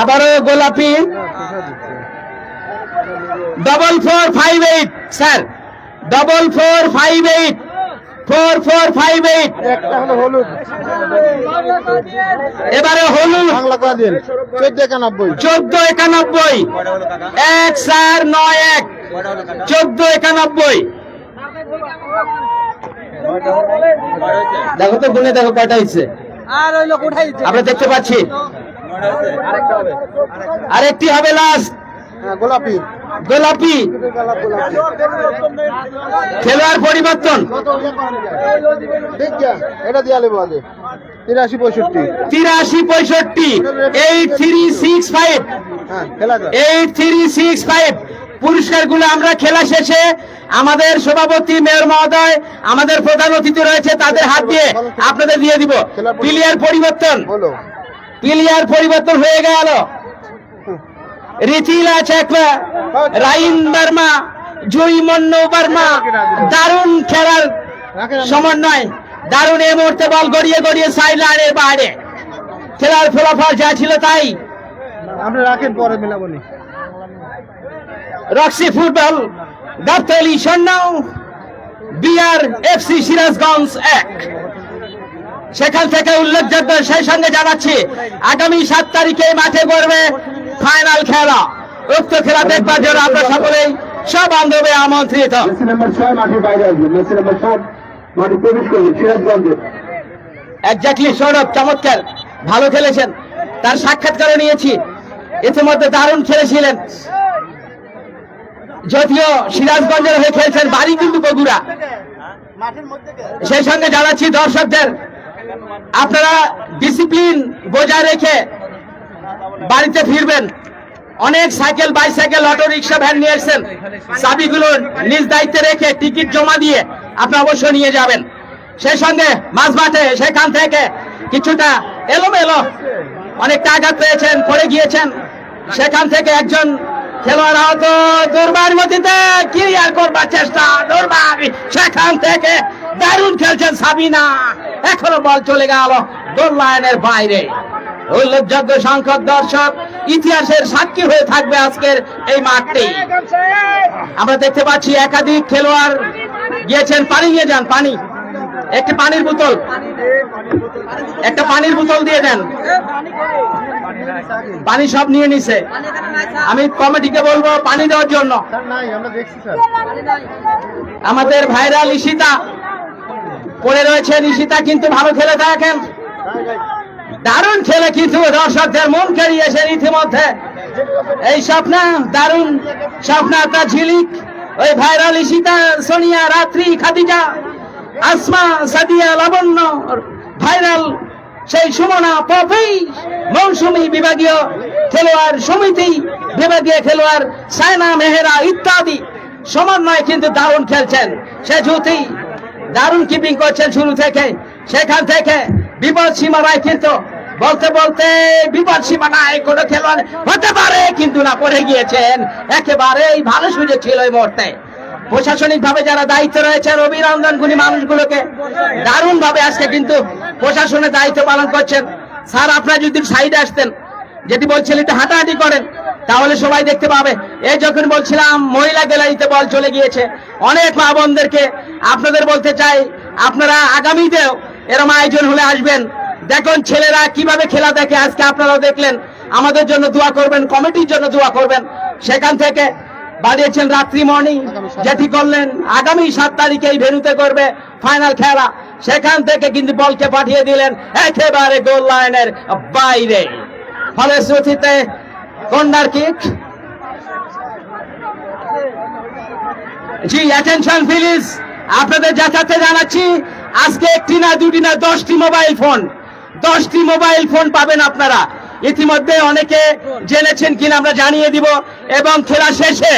F: আবারও গোলাপি। 4458 স্যার, 4458 4458।
B: একটা হলো হলুদ,
F: এবারে হলুদ,
B: বাংলা করে দিন 1491
F: 1491 1491 1491। দেখো তো গুনে দেখো কয়টা হয়েছে।
E: আর ওই লোক উঠাই দিচ্ছে।
F: আমরা দেখতে পাচ্ছি। আরেকটি হবে লাস্ট,
B: গোলাপি
D: গোলাপি, খেলোয়াড় পরিবর্তন,
A: এটা দিয়ে আলে বাজে 83-65
D: 83-65, 8365,
A: হ্যাঁ খেলা যায়
D: 8365। পুরস্কারগুলো আমরা খেলা শেষে আমাদের সভাপতি মেয়র মহোদয়, আমাদের প্রধান অতিথি রয়েছে, তাদের হাত দিয়ে আপনাদের দিয়ে দিব। প্লেয়ার পরিবর্তন,
A: বলো
D: প্লেয়ার পরিবর্তন হয়ে গেল। রিতিলা চাকলা, রাইন বার্মা, জুই মন্নু বার্মা, দারুণ খেলার সমন্বয়, দারুণ এই মুহূর্তে বল গড়িয়ে গড়িয়ে সাইড লাইনের বাইরে। খেলার ফলাফল যা ছিল তাই।
A: আপনি রাখেন, পরে মেলাবনি।
D: Roxy football Gabtali 0, BR FC Sirajganj 1। সেখান থেকে উল্লেখযোগ্য, সেই সঙ্গে জানাচ্ছি আগামী 7 তারিখে মাঠে গড়বে ফাইনাল খেলা। উক্ত খেলা দেখবার জন্য আমরা সকলেই সবান্ধবে আমন্ত্রিত।
B: মেসি নাম্বার 6 মাঠের বাইরে আসবে, মেসি নাম্বার 7 মাঠে প্রবেশ করবে সিরাজগঞ্জে।
D: এক্স্যাক্টলি সৌরভ, চমৎকার, ভালো খেলেছেন, তার সাক্ষাৎকারও নিয়েছি, ইতিমধ্যে দারুণ খেলেছিলেন। যদিও সিরাজগঞ্জের হয়ে খেলছেন, বাড়ি কিন্তু বগুড়া। সেই সঙ্গে জানাচ্ছি দর্শকদের, আপনারা ডিসিপ্লিন বজায় রেখে বাড়িতে ফিরবেন। অনেক cycle, bicycle, auto rickshaw, van নিয়ে এসেছেন, চাবিগুলো নিজ দায়িত্বে রেখে টিকিট জমা দিয়ে আপনি অবশ্যই নিয়ে যাবেন। সেই সঙ্গে মাঝমাঠে সেখান থেকে কিছুটা এলোমেলো, অনেকটা আঘাত পেয়েছেন, পড়ে গিয়েছেন, সেখান থেকে একজন খেলোয়াড় আহত, দুর্বার গতিতে ক্লিয়ার করবার চেষ্টা, দুর্বার, সেখান থেকে দারুণ খেলছেন সাবিনা, এখনো বল চলে গেল গোল লাইনের বাইরে। উল্লেখযোগ্য সংখ্যক দর্শক ইতিহাসের সাক্ষী হয়ে থাকবে আজকের এই মাঠটি। আমরা দেখতে পাচ্ছি একাধিক খেলোয়াড় গিয়েছেন। পানি নিয়ে যান, পানি, একটি পানির বোতল, একটা পানির বোতল দিয়ে দেন। পানি সব নিয়ে নিছে, আমি কমিটিকে বলবো পানি দেওয়ার জন্য।
A: নাই, আমরা দেখছি স্যার।
D: আমাদের ভাইরাল ঈশিতা পড়ে রয়েছে, ঈশিতা কিন্তু ভালো খেলে থাকেন, দারুণ খেলে কিন্তু দর্শকদের মন কেড়িয়েছেন ইতিমধ্যে। এই স্বপ্না, দারুণ স্বপ্না, তার ঝিলিক, ওই ভাইরাল ঈশিতা, সোনিয়া, রাত্রি, খাদিজা, আসমা, সাদিয়া, লাবণ্য, ভাইরাল সেই সুমনা, পপি, মৌসুমী বিভাগীয় খেলোয়াড়, সমিতি বিভাগীয় খেলোয়াড়, সায়না, মেহেরা ইত্যাদি সমন্বয় কিন্তু দারুণ খেলছেন। সে জ্যোতি দারুণ কিপিং করছেন শুরু থেকে। সেখান থেকে বিপদ সীমানায় কিন্তু বলতে বলতে বিপদ সীমানায় কোনো খেলোয়াড় হতে পারে, কিন্তু না, পড়ে গিয়েছেন। একেবারেই ভালো সুযোগ ছিল এই মুহূর্তে। প্রশাসনিক ভাবে যারা দায়িত্ব রয়েছেন, অভিনন্দন গুণী মানুষগুলোকে, দারুণ ভাবে আজকে কিন্তু প্রশাসনের দায়িত্ব পালন করছেন। স্যার, আপনারা যদি সাইডে আসতেন, যেটি বলছিলেন একটু হাঁটাহাঁটি করেন, তাহলে সবাই দেখতে পাবে। এই যখন বলছিলাম মহিলা গ্যালারিতে বল চলে গিয়েছে, অনেক মা বোনদেরকে আপনাদের বলতে চাই, আপনারা আগামীতেও এরকম আয়োজন হলে আসবেন। দেখুন ছেলেরা কিভাবে খেলা দেখে, আজকে আপনারাও দেখলেন। আমাদের জন্য দোয়া করবেন, কমিটির জন্য দোয়া করবেন। সেখান থেকে বাড়িয়েছেন রাত্রি মর্নিং, যেটি করলেন আগামী 7 তারিখে এই ভেন্যুতে করবে ফাইনাল খেলা। সেখান থেকে কিন্তু বলকে পাঠিয়ে দিলেন একেবারে গোল লাইনের বাইরে। ফলশ্রুতিতে corner kick. G, attention please, আপনাদের যথার্থে জানাচ্ছি, আজকে একটি না, দুটি না, 10টি মোবাইল ফোন, 10টি মোবাইল ফোন পাবেন আপনারা। ইতিমধ্যে অনেকে জেনেছেন কিনা আমরা জানিয়ে দিব, এবং খেলা শেষে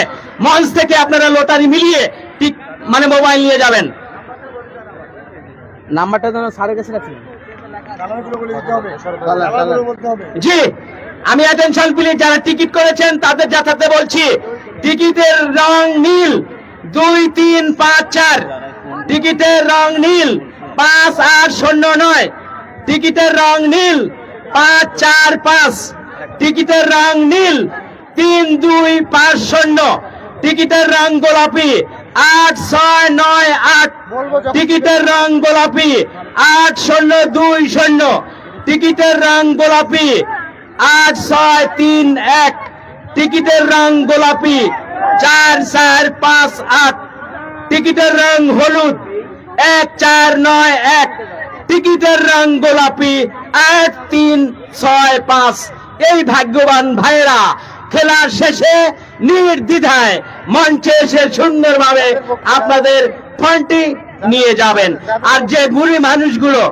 D: মঞ্চ থেকে আপনারা লটারি মিলিয়ে ঠিক মানে মোবাইল নিয়ে যাবেন।
E: নাম্বারটা যেন স্যারের কাছে রাখছি।
D: জি, আমি অ্যাটেনশন প্লিজ, যারা টিকিট করেছেন তাদের যথার্থে বলছি, টিকিটের রং নীল 2, 3, 5, 4, টিকিটের রং নীল 5, 8, 0, 9, টিকিটের রং নীল 5, 4, 5, টিকিটের রং নীল 3, 2, 5, 0, টিকিটের রং গোলাপি 8, 6, 9, 8, টিকিটের রং গোলাপি 8, 0, 2, 0, টিকিটের রং গোলাপি 8, 6, 3, 1, টিকিটের রং গোলাপি 4, 4, 5, 8, টিকিটের রং হলুদ 1, 4, 9, 1, টিকিটের রং গোলাপি 8, 3, 6, 5। এই ভাগ্যবান ভাইয়েরা খেলার শেষে নির্দ্বিধায় মঞ্চে এসে সুন্দরভাবে আপনাদের ফোনটি নিয়ে যাবেন। আর যে বুড়ি মানুষগুলো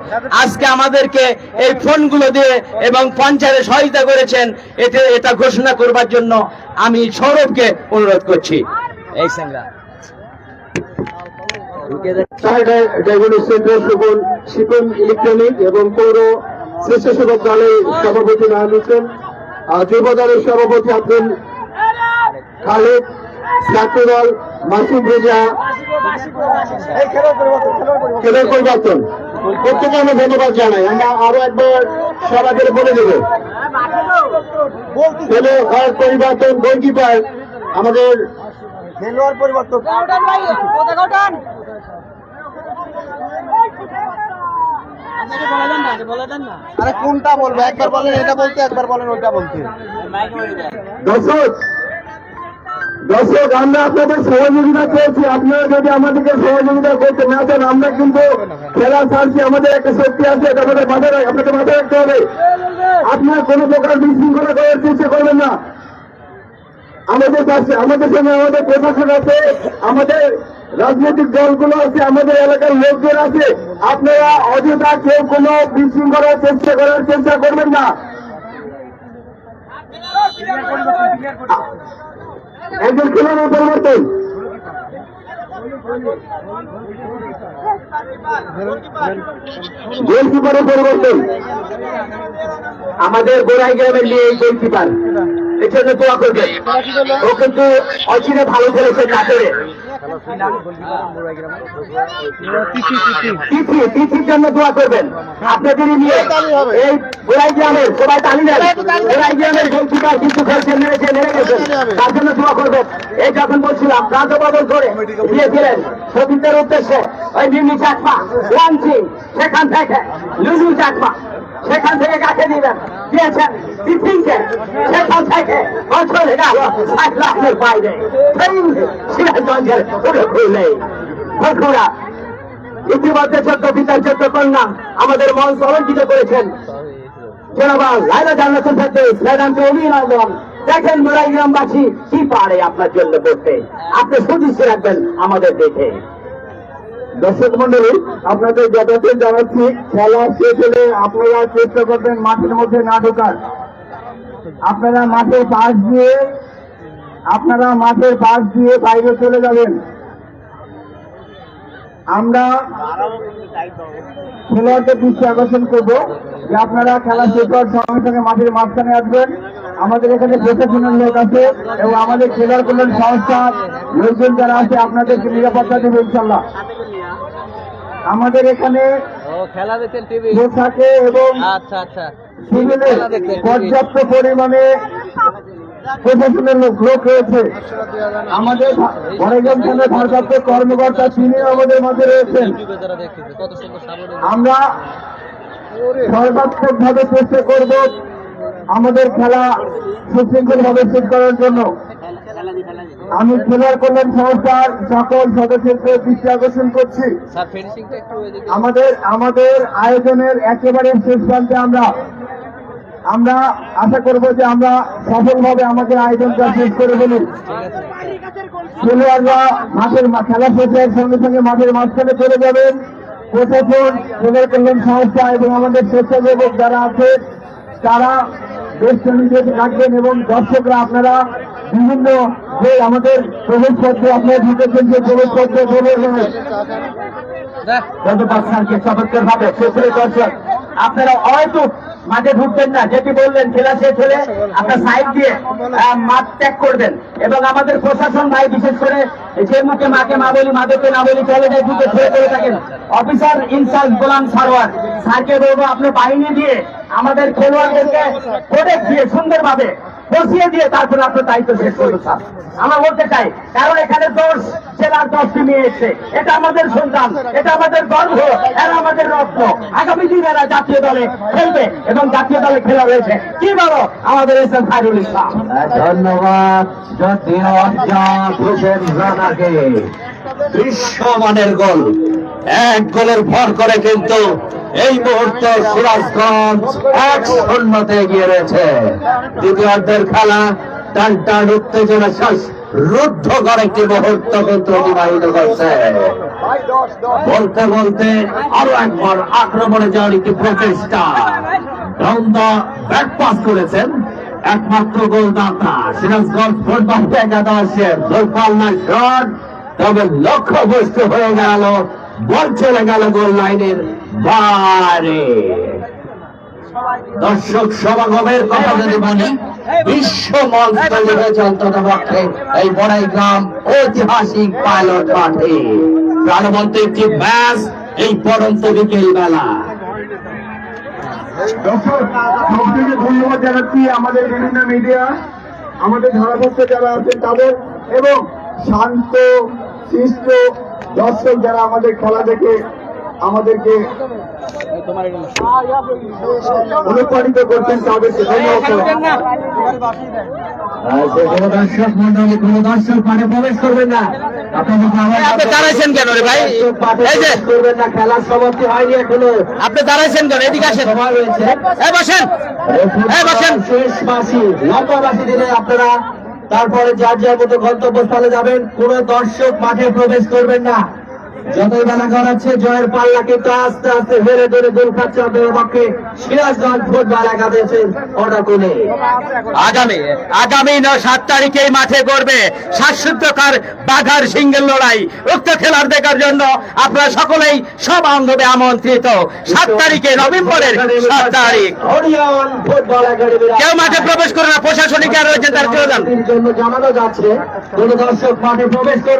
D: আজকে আমাদেরকে এই ফোনগুলো দিয়ে এবং পঞ্চায়েতে সহায়তা করেছেন, এটা ঘোষণা করবার জন্য আমি সৌরভকে অনুরোধ করছি।
E: এই সংজ্ঞা
B: শিপন ইলেকট্রনিক এবং পৌর স্বেচ্ছাসেবক দলের সভাপতি নাম হোসেন, যুব দলের সভাপতি আব্দুল খালেদ, ছাত্র দল মাসুদ রেজা, খেলার পরিবর্তন প্রত্যেকে আমি ধন্যবাদ জানাই। আমরা আরো একবার সবাইকে বলে দেব খেলোয়াড় পরিবর্তন, গোলকিপার আমাদের খেলোয়াড় পরিবর্তন
A: আরে কোনটা বলবো? একবার বলেন এটা বলতে, একবার বলেন ওইটা বলতে।
B: দর্শক আমরা আপনাদের সহযোগিতা করছি, আপনারা যদি আমাদেরকে সহযোগিতা করতে না চান আমরা কিন্তু খেলা ছাড়ছি। আমাদের একটা শক্তি আছে, এটা আমাদের আপনাকে মাথায় রাখতে হবে। আপনার কোনো প্রকার বিশৃঙ্খলা করার চেষ্টা করবেন না। আমাদের কাছে আমাদের সঙ্গে আমাদের প্রশাসন আছে, আমাদের রাজনৈতিক দলগুলো আছে, আমাদের এলাকার লোকজন আছে। আপনারা অযথা কেউ কোনো বিশৃঙ্খলার চেষ্টা করবেন না। একজন খেলোয়াড়ের পরিবর্তন, গোলকিপারের পরিবর্তন আমাদের গোড়াই গ্রামের নিয়ে এই গোলকিপার এর জন্য দোয়া করবেন। ও কিন্তু অচিরে ভালো খেলেছে কাতরে তিথির জন্য দোয়া করবেন। আপনাদের নিয়ে এই গোড়াই গ্রামের সবাই তালি দেন। গোড়াই গ্রামের গোলকিপার কিন্তু খেলছেন, নেড়ে গেছেন, তার জন্য দোয়া করবেন। এই যখন বলছিলাম রাজবদল করে দিয়েছিলেন সতীর্থের উদ্দেশ্যে ওই মিমি চাকমা লাঞ্চিং, সেখান থেকে লুলু চাকমা, সেখান থেকে কাকে দিয়েছেন তিথিকে, সেখান থেকে চলে গেল ৬০ লাখের বাইরে সিরাজগঞ্জের খুলে বন্ধুরা। ইতিমধ্যে ১৪ পিতার ১৪ কন্যা আমাদের মঞ্চ অলঙ্কিত করেছেন। জনগণ লাইলা জান্নাতুল ফেরদৌস ম্যাডামকে অভিনন্দন। দেখেন মোরাই গ্রামবাসী কি পারে আপনার জন্য করতে, আপনি সুদৃষ্টি রাখবেন আমাদের দেখে। দর্শক মন্ডলী আপনাদের যথাযথ জানাচ্ছি, খেলা শেষ হলে আপনারা চেষ্টা করবেন মাঠের মধ্যে না ঢোকার। আপনারা মাঠের পাশ দিয়ে বাইরে চলে যাবেন। আমরা খেলোয়াড়দের দৃষ্টি আকর্ষণ করবো যে আপনারা খেলা শেষ হওয়ার সঙ্গে সঙ্গে মাঠের মাঝখানে আসবেন। আমাদের এখানে প্রশাসনের লোক আছে এবং আমাদের খেলোয়াড় কল্যাণ সংস্থার লোকজন যারা আছে আপনাদেরকে নিরাপত্তা দেবে ইনশাল্লাহ। আমাদের এখানে পোশাকে এবং পর্যাপ্ত পরিমাণে প্রশাসনের লোক রয়েছে। আমাদের বড়গ্রাম থানার ভারপ্রাপ্ত কর্মকর্তা তিনি আমাদের মাঝে রয়েছেন। আমরা সর্বাত্মক ভাবে চেষ্টা করব আমাদের খেলা সুশৃঙ্খল ভাবে শেষ করার জন্য। আমি খেলোয়াড় কল্যাণ সংস্থার সকল সদস্যকে দৃষ্টি আকর্ষণ করছি, আমাদের আয়োজনের একেবারে শেষ প্রান্তে আমরা আশা করব যে আমরা সফলভাবে আমাদের আয়োজনটা শেষ করে ফেলি। খেলোয়াড়রা খেলা শেষের সঙ্গে সঙ্গে মাঠের মাঝখানে চলে যাবেন। প্রশাসন, খেলোয়াড় কল্যাণ সংস্থা এবং আমাদের স্বেচ্ছাসেবক যারা আছে তারা বেশ নিজেকে রাখবেন এবং দর্শকরা আপনারা বিভিন্ন যে আমাদের প্রবেশপত্রে আপনারা ঢুকেছেন, যে প্রবেশপত্রে চমৎকার ভাবে দর্শক আপনারা হয়তো মাঠে ঢুকবেন না, যেটি বললেন খেলা শেষ হলে আপনার সাইড দিয়ে মাঠ ত্যাগ করবেন। এবং আমাদের প্রশাসন ভাই বিশেষ করে যে মুখে মাকে মা বলি মাদেরকে না বলি চলে যায় ঢুকে ছেড়ে করে থাকেন অফিসার ইনচার্জ গোলাম সারোয়ার স্যারকে বলবো আপনি বাহিনী দিয়ে আমাদের খেলোয়াড়দেরকে প্রোটেক্ট দিয়ে সুন্দরভাবে বসিয়ে দিয়ে তারপরে আপনার দায়িত্ব শেষ করবো স্যার। আমরা বলতে চাই, কারণ এখানে ১০ জেলার 10টি মেয়ে এসছে, এটা আমাদের সন্তান, এটা আমাদের গর্ব, এরা আমাদের রত্ন। আগামী দিন এরা জাতীয় দলে খেলবে এবং জাতীয় দলে খেলা রয়েছে। কি বলো আমাদের এস এম খায়রুল ইসলাম।
F: ধন্যবাদ বিশ্বমানের গোল, এক গোলের ভর করে কিন্তু এই মুহূর্তে সিরাজগঞ্জ ১-০ এগিয়ে রয়েছে। দ্বিতীয়ার্ধের খেলা টান উত্তেজনা শ্বাস রুদ্ধ করে একটি মুহূর্ত কিন্তু অতিবাহিত করছে। বলতে বলতে আরো একবার আক্রমণে যাওয়ার একটি প্রচেষ্টা। ব্যাট পাস করেছেন একমাত্র গোলদাতা সিরাজগঞ্জ ফুটবল একাদশের দূরপাল্লা শট, তবে লক্ষ্যবস্তু হয়ে গেল, বল চলে গেল গোল লাইনের বাইরে। দর্শক সমাগমের কথা যদি বলি, বিশ্ব মঞ্চ তৈরি হয়েছে অন্ততপক্ষে এই বড়াইগ্রাম ঐতিহাসিক পাইলট মাঠে। প্রাণবন্ত একটি ম্যাচ এই পরন্ত বিকেল বেলা।
B: দর্শক সবথেকে ধন্যবাদ জানাচ্ছি আমাদের বিভিন্ন মিডিয়া, আমাদের ধারাভাষ্য যারা আছেন তাদের, এবং শান্ত শিষ্ট দর্শক যারা আমাদের খেলা দেখে আমাদেরকে অনুপ্রাণিত করছেন তাদেরকে ধন্যবাদ।
F: কোনো দর্শক মন্ডলী, কোনো দর্শক মাঠে প্রবেশ করবেন না।
D: আপনি দাঁড়াইছেন কেন রে ভাই? এই যে
F: করবেন না, খেলার সমাপ্তি হয়নি এখনো,
D: আপনি দাঁড়াইছেন কেন? এদিকে আসেন,
F: সময় রয়েছে।
D: বসেন, বসেন।
F: শেষ বাসি লম্বা বাসি দিলে আপনারা তারপরে যার যার মতো গন্তব্যস্থলে যাবেন। কোন দর্শক মাঠে প্রবেশ করবেন না। যতই বেলা গড়াচ্ছে জয়ের পাল্লা কিন্তু আস্তে আস্তে হেরে ধরে গোল খাচ্ছে আপনাদের পক্ষে সিরাজগঞ্জ ফুটবল একাদশের অনাকুলে।
D: আগামী 7 তারিখে এই মাঠে করবে শ্বাসরুদ্ধকর বাঘার সিংহের লড়াই। উক্ত খেলার দেখার জন্য আপনারা সকলেই সবান্ধবে আমন্ত্রিত। 7 তারিখে, নভেম্বরের 7 তারিখ।
F: হরিয়ান ফুটবল একাডেমির
D: কেউ মাঠে প্রবেশ করে না, প্রশাসনিক আর রয়েছেন তার কেউ জান
F: জন্য জানানো যাচ্ছে কোন দর্শক মাঠে প্রবেশ করবে